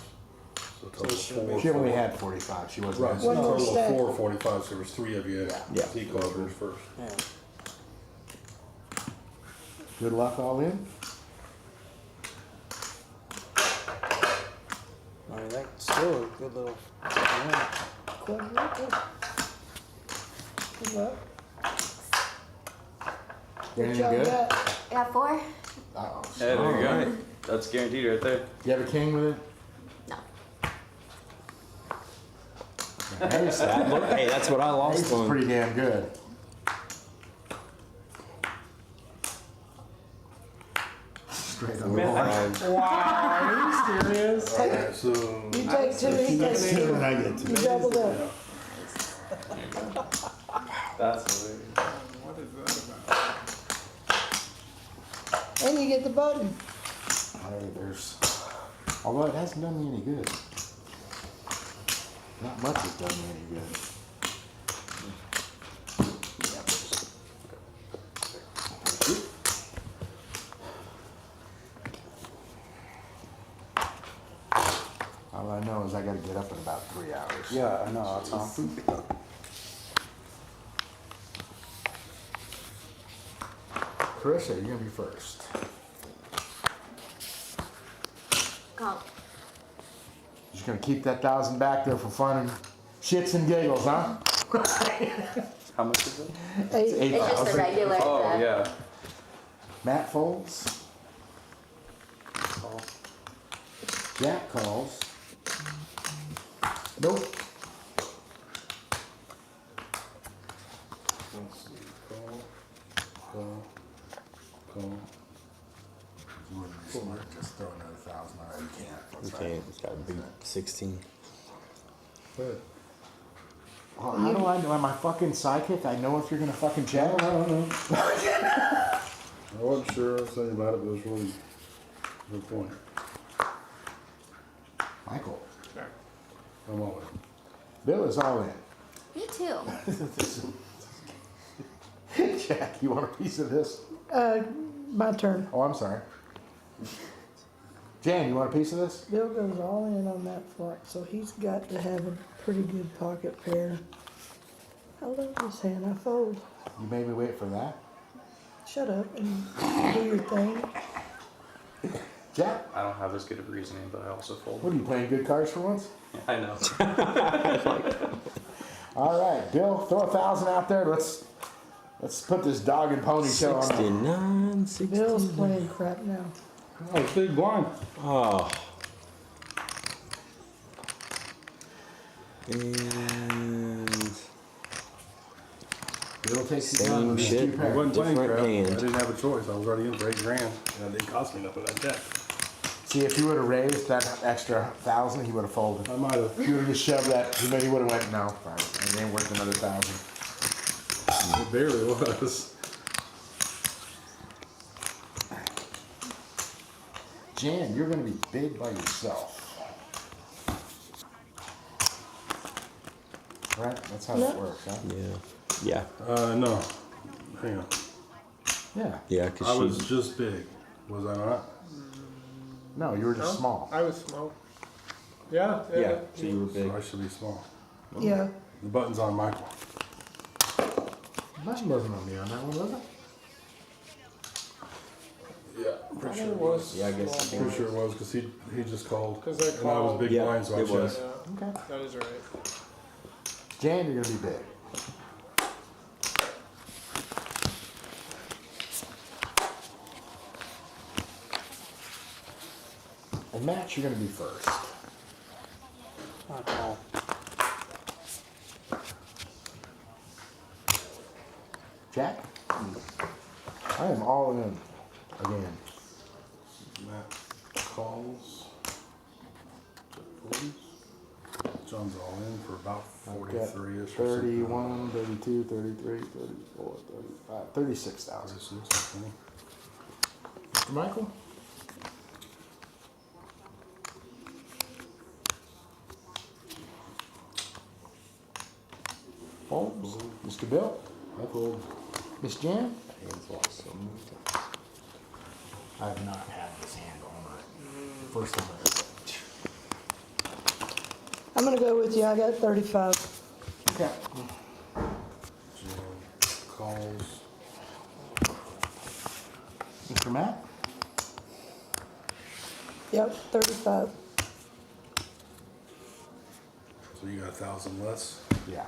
[SPEAKER 7] So total
[SPEAKER 9] she should
[SPEAKER 7] 4.
[SPEAKER 3] She only had 45. She wasn't.
[SPEAKER 7] Right, so
[SPEAKER 1] One more
[SPEAKER 7] total
[SPEAKER 1] stack.
[SPEAKER 7] 4 45s. So there was 3 of you.
[SPEAKER 10] Yeah.
[SPEAKER 7] He called hers first.
[SPEAKER 9] Yeah.
[SPEAKER 3] Good luck all in.
[SPEAKER 9] I mean, that's still a good little. Yeah.
[SPEAKER 1] Quadruple. Good luck.
[SPEAKER 3] Got anything
[SPEAKER 1] y'all
[SPEAKER 3] good?
[SPEAKER 1] got?
[SPEAKER 2] I got 4.
[SPEAKER 3] Uh-oh.
[SPEAKER 5] Hey, there you go. That's guaranteed right there.
[SPEAKER 3] You have a king with it?
[SPEAKER 2] No.
[SPEAKER 3] Ace,
[SPEAKER 10] Hey, that's what I
[SPEAKER 3] ace
[SPEAKER 10] lost
[SPEAKER 3] is
[SPEAKER 10] on.
[SPEAKER 3] pretty damn good. Straight on the line.
[SPEAKER 6] Wow, are you serious?
[SPEAKER 7] Alright, so
[SPEAKER 1] You take 2, he takes 2.
[SPEAKER 3] Sooner than I get to.
[SPEAKER 1] You doubled up.
[SPEAKER 5] That's hilarious.
[SPEAKER 6] What is that about?
[SPEAKER 1] And you get the button.
[SPEAKER 3] Hey, there's. Although it hasn't done me any good. Not much has done me any good. I know is I gotta get up in about 3 hours.
[SPEAKER 7] Yeah, I know, that's all.
[SPEAKER 3] Carissa, you're gonna be first.
[SPEAKER 2] Call.
[SPEAKER 3] Just gonna keep that 1,000 back there for fun and shits and giggles, huh?
[SPEAKER 5] How much is it?
[SPEAKER 1] Eight.
[SPEAKER 2] It's just the regular.
[SPEAKER 5] Oh, yeah.
[SPEAKER 3] Matt folds.
[SPEAKER 5] Call.
[SPEAKER 3] Jack calls. Nope.
[SPEAKER 7] Let's see, call.
[SPEAKER 3] You wouldn't be smart, just throw another 1,000 on it. You can't. That's right.
[SPEAKER 10] Okay, it's gotta be 16.
[SPEAKER 7] Good.
[SPEAKER 3] Well, how do I know? Am I fucking psychic? I know if you're gonna fucking check.
[SPEAKER 7] I don't know. I wasn't sure I was thinking about it, but it was really a good point.
[SPEAKER 3] Michael.
[SPEAKER 7] I'm all in.
[SPEAKER 3] Bill is all in.
[SPEAKER 2] Me too.
[SPEAKER 3] Jack, you want a piece of this?
[SPEAKER 1] My turn.
[SPEAKER 3] Oh, I'm sorry. Jan, you want a piece of this?
[SPEAKER 1] Bill goes all in on that front, so he's got to have a pretty good pocket pair. I love this hand. I fold.
[SPEAKER 3] You made me wait for that.
[SPEAKER 1] Shut up and do your thing.
[SPEAKER 3] Jack,
[SPEAKER 5] I don't have as good of reasoning, but I also fold.
[SPEAKER 3] what are you playing good cards for once?
[SPEAKER 5] I know.
[SPEAKER 3] All right, Bill, throw 1,000 out there. Let's put this dog and pony show on.
[SPEAKER 10] 69, 60.
[SPEAKER 1] Bill's playing crap now.
[SPEAKER 7] Oh, it's big blind.
[SPEAKER 10] Oh. And
[SPEAKER 3] Bill takes the
[SPEAKER 10] Same
[SPEAKER 3] gun.
[SPEAKER 10] shit.
[SPEAKER 3] Two pair.
[SPEAKER 7] I wasn't playing
[SPEAKER 10] Different
[SPEAKER 7] crap.
[SPEAKER 10] hand.
[SPEAKER 7] I didn't have a choice. I was already in for 8 grand. And it didn't cost me nothing. I checked.
[SPEAKER 3] See, if you would have raised that extra 1,000, he would have folded.
[SPEAKER 7] I might have.
[SPEAKER 3] If you would have just shoved that, he would have went, no, fine. And it ain't worth another 1,000.
[SPEAKER 7] It barely was.
[SPEAKER 3] Jan, you're gonna be big by yourself. Right? That's how that works, huh?
[SPEAKER 10] yeah.
[SPEAKER 7] No. Hang on.
[SPEAKER 3] Yeah.
[SPEAKER 10] Yeah,
[SPEAKER 7] I
[SPEAKER 10] because
[SPEAKER 7] was
[SPEAKER 10] she.
[SPEAKER 7] just big. Was I not?
[SPEAKER 3] No, you were just small.
[SPEAKER 6] I was small. Yeah.
[SPEAKER 10] Yeah, so you were big.
[SPEAKER 7] So I should be small.
[SPEAKER 1] Yeah.
[SPEAKER 7] The button's on Michael.
[SPEAKER 3] Mine wasn't on me on that one, was it?
[SPEAKER 7] Yeah, pretty sure
[SPEAKER 6] It
[SPEAKER 7] it
[SPEAKER 6] was.
[SPEAKER 7] was.
[SPEAKER 10] Yeah, I guess.
[SPEAKER 7] Pretty sure it was because he just called.
[SPEAKER 6] 'Cause I
[SPEAKER 7] And I was
[SPEAKER 6] called.
[SPEAKER 7] big
[SPEAKER 10] Yeah,
[SPEAKER 7] blind, so I
[SPEAKER 10] it was.
[SPEAKER 7] checked.
[SPEAKER 6] Yeah,
[SPEAKER 3] Okay.
[SPEAKER 6] that is right.
[SPEAKER 3] Jan, you're gonna be big. And Matt, you're gonna be first.
[SPEAKER 9] I call.
[SPEAKER 3] Jack? I am all in again.
[SPEAKER 7] Matt calls. John's all in for about
[SPEAKER 3] I've got
[SPEAKER 7] 43-ish or
[SPEAKER 3] 31, 32, 33, 34, 35, 36,000.
[SPEAKER 7] 36, okay.
[SPEAKER 3] Mr. Michael? Folds. Mr. Bill?
[SPEAKER 7] I fold.
[SPEAKER 3] Miss Jan?
[SPEAKER 10] Hands lost so many times.
[SPEAKER 3] I have not had this hand all night. First time I ever.
[SPEAKER 1] I'm gonna go with you. I got 35.
[SPEAKER 3] Okay.
[SPEAKER 7] Jan calls.
[SPEAKER 3] Mr. Matt?
[SPEAKER 1] Yep, 35.
[SPEAKER 7] So you got 1,000 less.
[SPEAKER 3] Yeah.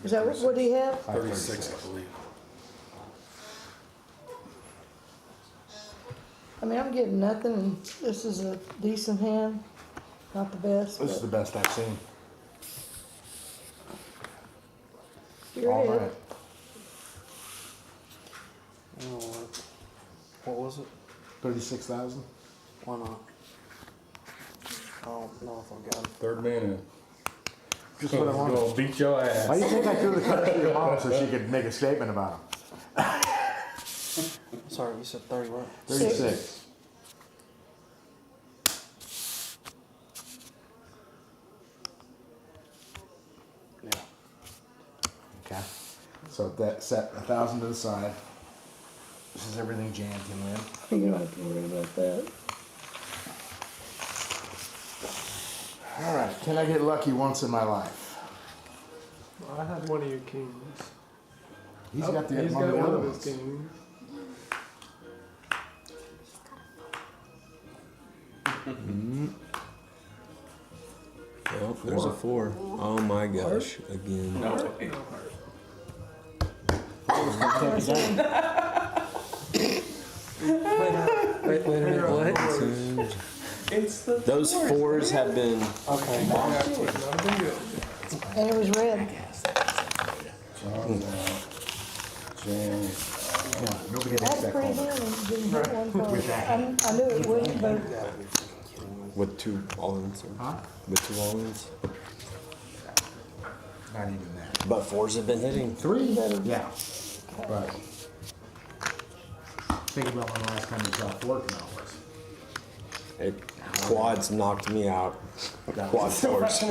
[SPEAKER 1] Is that what do you have?
[SPEAKER 7] 36, I believe.
[SPEAKER 1] I mean, I'm getting nothing, and this is a decent hand. Not the best,
[SPEAKER 3] This is the
[SPEAKER 1] but
[SPEAKER 3] best I've seen.
[SPEAKER 1] you're
[SPEAKER 3] All
[SPEAKER 1] it.
[SPEAKER 3] night.
[SPEAKER 9] Oh, what was it?
[SPEAKER 3] 36,000?
[SPEAKER 9] Why not? I don't know if I got it.
[SPEAKER 7] Third man in.
[SPEAKER 3] Just what I wanted.
[SPEAKER 7] Gonna beat your ass.
[SPEAKER 3] Why do you think I threw the cards to your mom so she could make a statement about them?
[SPEAKER 9] Sorry, you said 30, right?
[SPEAKER 3] 36.
[SPEAKER 9] Yeah.
[SPEAKER 3] Okay. So that set 1,000 to the side. This is everything Jan can win.
[SPEAKER 1] You don't have to worry about that.
[SPEAKER 3] All right, can I get lucky once in my life?
[SPEAKER 6] I had one of your kings.
[SPEAKER 3] He's
[SPEAKER 6] Oh,
[SPEAKER 3] got the
[SPEAKER 6] he's
[SPEAKER 3] one of
[SPEAKER 6] got
[SPEAKER 3] the
[SPEAKER 6] one
[SPEAKER 3] other
[SPEAKER 6] of his
[SPEAKER 3] ones.
[SPEAKER 6] kings.
[SPEAKER 11] Oh, there's a 4. Oh my gosh, again.
[SPEAKER 5] No way.
[SPEAKER 11] Wait a minute, what?
[SPEAKER 5] It's the
[SPEAKER 11] Those 4s have been.
[SPEAKER 9] Okay.
[SPEAKER 1] And it was red.
[SPEAKER 7] John's out. Jan.
[SPEAKER 3] Nobody makes
[SPEAKER 1] That's
[SPEAKER 3] that
[SPEAKER 1] pretty
[SPEAKER 3] call.
[SPEAKER 1] good. It didn't hit one card. I knew it wouldn't, but
[SPEAKER 11] With 2 all-ins.
[SPEAKER 3] Huh?
[SPEAKER 11] With 2 all-ins.
[SPEAKER 3] Not even that.
[SPEAKER 11] But 4s have been hitting.
[SPEAKER 3] 3? Yeah. But think about when the last time you saw 4 come out was.
[SPEAKER 11] Quads knocked me out.
[SPEAKER 3] That
[SPEAKER 11] Quad
[SPEAKER 3] was-
[SPEAKER 11] 4s.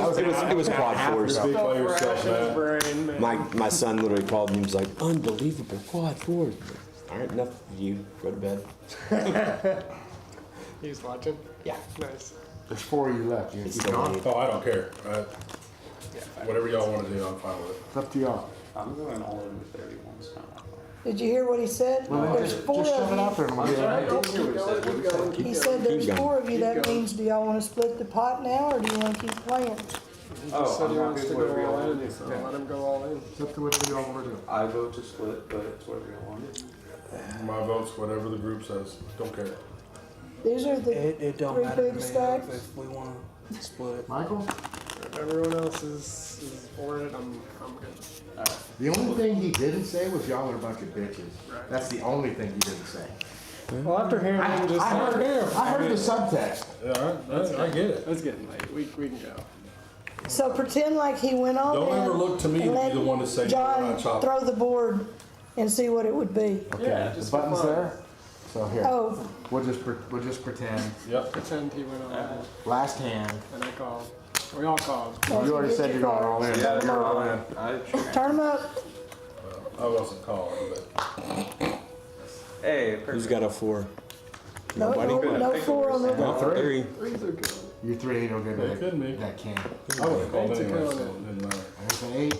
[SPEAKER 11] It was quad 4s.
[SPEAKER 7] Speak by yourself, man.
[SPEAKER 6] Brain, man.
[SPEAKER 11] My son literally called me and was like, unbelievable quad 4s. All right, enough of you. Go to bed.
[SPEAKER 6] He's watching.
[SPEAKER 11] Yeah.
[SPEAKER 6] Nice.
[SPEAKER 3] There's 4 of you left. You
[SPEAKER 11] It's
[SPEAKER 3] keep
[SPEAKER 11] still
[SPEAKER 3] going?
[SPEAKER 11] late.
[SPEAKER 7] Oh, I don't care. Whatever y'all want to do, I'm fine with it.
[SPEAKER 3] It's up to y'all.
[SPEAKER 5] I'm going all in with 31. So.
[SPEAKER 1] did you hear what he said? There's four
[SPEAKER 3] Just shove it out
[SPEAKER 1] of
[SPEAKER 3] there and we'll get
[SPEAKER 5] I
[SPEAKER 3] it.
[SPEAKER 5] didn't hear what he said. What did he say?
[SPEAKER 1] you. He said there's
[SPEAKER 11] Keep going.
[SPEAKER 1] 4 of you. That means, do y'all want to split the pot now, or do you want to keep playing?
[SPEAKER 6] He
[SPEAKER 5] Oh,
[SPEAKER 6] just said
[SPEAKER 5] I'm
[SPEAKER 6] he wants
[SPEAKER 5] happy
[SPEAKER 6] to
[SPEAKER 5] with whatever
[SPEAKER 6] go all
[SPEAKER 5] y'all
[SPEAKER 6] in.
[SPEAKER 5] do.
[SPEAKER 6] So let him go all in.
[SPEAKER 3] It's up to whatever y'all want to do.
[SPEAKER 5] I vote to split, but it's whatever you want.
[SPEAKER 7] My vote's whatever the group says. Don't care.
[SPEAKER 1] These are the
[SPEAKER 8] It don't
[SPEAKER 1] 3
[SPEAKER 8] matter to
[SPEAKER 1] big
[SPEAKER 8] me
[SPEAKER 1] stacks.
[SPEAKER 8] if we wanna split it.
[SPEAKER 3] Michael?
[SPEAKER 6] If everyone else is for it, I'm good.
[SPEAKER 3] The only thing he didn't say was y'all are a bunch of bitches. That's the only thing he didn't say.
[SPEAKER 6] Well, after hearing him just
[SPEAKER 3] I heard the subtext.
[SPEAKER 7] Yeah, I get it.
[SPEAKER 6] it's getting late. We can go.
[SPEAKER 1] So pretend like he went on
[SPEAKER 7] Don't
[SPEAKER 1] in
[SPEAKER 7] ever look to me
[SPEAKER 1] and
[SPEAKER 7] to be
[SPEAKER 1] let
[SPEAKER 7] the one to say you're
[SPEAKER 1] John
[SPEAKER 7] not chopping.
[SPEAKER 1] throw the board and see what it would be.
[SPEAKER 3] Okay,
[SPEAKER 6] Yeah,
[SPEAKER 3] the
[SPEAKER 6] just for
[SPEAKER 3] button's
[SPEAKER 6] fun.
[SPEAKER 3] there. So here,
[SPEAKER 1] Oh,
[SPEAKER 3] we'll just pretend.
[SPEAKER 7] Yep.
[SPEAKER 6] Pretend he went all in,
[SPEAKER 3] Last hand.
[SPEAKER 6] and I called. We all called.
[SPEAKER 3] You already said you're going all in.
[SPEAKER 5] Yeah,
[SPEAKER 3] You're all in.
[SPEAKER 1] turn them up.
[SPEAKER 7] I wasn't calling, but
[SPEAKER 5] Hey,
[SPEAKER 11] Who's got a 4?
[SPEAKER 1] No,
[SPEAKER 11] Nobody?
[SPEAKER 1] no 4 on the.
[SPEAKER 11] No, 3.
[SPEAKER 6] Threes are good.
[SPEAKER 3] You 3 ain't no good.
[SPEAKER 7] It could be.
[SPEAKER 3] That can't.
[SPEAKER 7] I would have called
[SPEAKER 6] Eight's a
[SPEAKER 7] anyway,
[SPEAKER 6] good
[SPEAKER 7] so
[SPEAKER 6] one.
[SPEAKER 7] it didn't matter.
[SPEAKER 3] There's an 8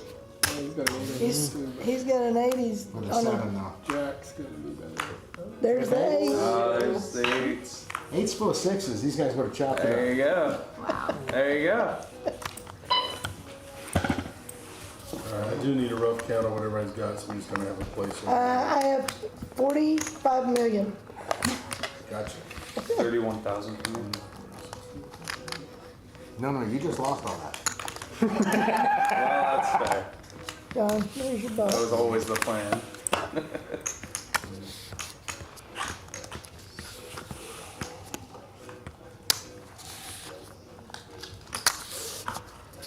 [SPEAKER 6] He's got an 8
[SPEAKER 1] He's got an 80s
[SPEAKER 3] with a
[SPEAKER 1] on
[SPEAKER 3] 7
[SPEAKER 1] the,
[SPEAKER 3] though.
[SPEAKER 6] Jack's gonna be better.
[SPEAKER 1] there's the 8.
[SPEAKER 5] there's the 8s.
[SPEAKER 3] 8's full of 6s. These guys would have chopped
[SPEAKER 5] There
[SPEAKER 3] it
[SPEAKER 5] you go.
[SPEAKER 2] Wow.
[SPEAKER 5] There you go.
[SPEAKER 7] I do need a rough count of what everybody's got, so we're just gonna have a place.
[SPEAKER 1] I have 45 million.
[SPEAKER 7] Gotcha.
[SPEAKER 5] 31,000 for me.
[SPEAKER 3] up. No, you just lost all that.
[SPEAKER 5] Well, that's fair.
[SPEAKER 1] John, there's your
[SPEAKER 5] That
[SPEAKER 1] buck.
[SPEAKER 5] was always the plan.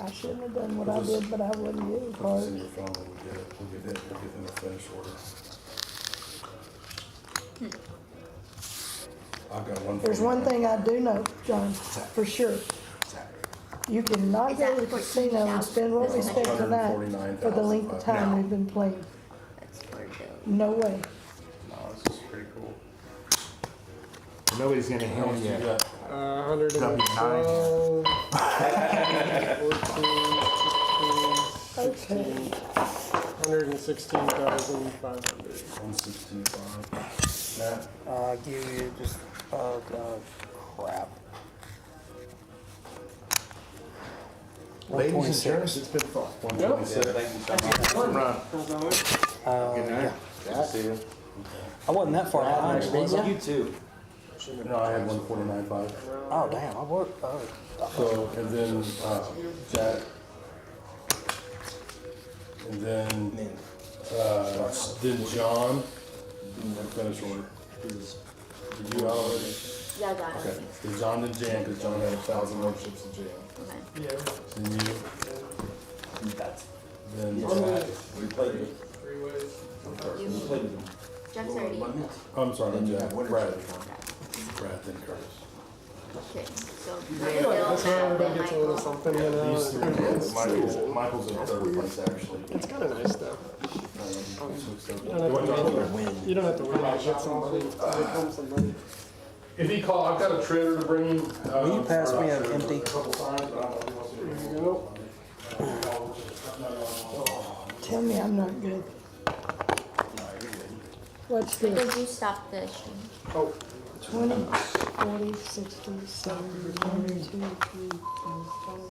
[SPEAKER 1] I shouldn't have done what I did, but I wouldn't get it
[SPEAKER 7] Put this
[SPEAKER 1] hard.
[SPEAKER 7] in your phone and we'll get it. We'll get it. We'll get in the finish order. I've got one.
[SPEAKER 1] There's one thing I do know, John, for sure. You cannot go to the casino and spend what we spent tonight for the length of time we've been playing.
[SPEAKER 2] That's for dope.
[SPEAKER 1] No way.
[SPEAKER 5] No, this is pretty cool.
[SPEAKER 3] Nobody's gonna
[SPEAKER 7] How much
[SPEAKER 3] hand
[SPEAKER 7] you
[SPEAKER 3] you.
[SPEAKER 7] got?
[SPEAKER 6] 112, 14, 16,
[SPEAKER 1] Okay.
[SPEAKER 6] 116,500.
[SPEAKER 7] 165. Matt?
[SPEAKER 8] Give you just, crap.
[SPEAKER 3] Ladies and
[SPEAKER 8] 126.
[SPEAKER 3] gentlemen, it's been fun.
[SPEAKER 7] 126.
[SPEAKER 5] Thank you so much.
[SPEAKER 3] Good night.
[SPEAKER 8] Yeah.
[SPEAKER 5] See you.
[SPEAKER 8] I wasn't that far behind, was I?
[SPEAKER 10] You too.
[SPEAKER 7] No, I had 149.5.
[SPEAKER 8] Oh, damn, I worked,
[SPEAKER 7] So, and then, Jack. And then, then John. Finish order. Did you already?
[SPEAKER 2] Yeah, I got
[SPEAKER 7] Okay.
[SPEAKER 2] it.
[SPEAKER 7] Then John and Jan, because John had 1,000 memberships in jail.
[SPEAKER 2] Okay.
[SPEAKER 6] Yeah,
[SPEAKER 7] Then you.
[SPEAKER 10] That's,
[SPEAKER 7] Then
[SPEAKER 10] we
[SPEAKER 7] Jack.
[SPEAKER 10] played it.
[SPEAKER 6] 3 ways.
[SPEAKER 10] We played it.
[SPEAKER 2] Jack's already.
[SPEAKER 7] I'm sorry, not Jack. Brad.
[SPEAKER 2] Okay.
[SPEAKER 7] Brad, then Curtis.
[SPEAKER 2] Okay. So.
[SPEAKER 6] That's why everybody gets a little something, you know.
[SPEAKER 7] These three, Michael's in third place, actually.
[SPEAKER 6] It's kind of nice though.
[SPEAKER 7] So,
[SPEAKER 6] You don't have to win. You don't have to win to get somebody, to become somebody.
[SPEAKER 7] If he call, I've got a trailer to bring him.
[SPEAKER 9] Will you pass me an empty?
[SPEAKER 7] A couple signs, but I don't know if he wants to.
[SPEAKER 6] There you go.
[SPEAKER 1] Tell me I'm not good. What's this?
[SPEAKER 2] Did you stop the stream?
[SPEAKER 1] 20, 40, 60, 70, 1, 2, 3, 4, 5.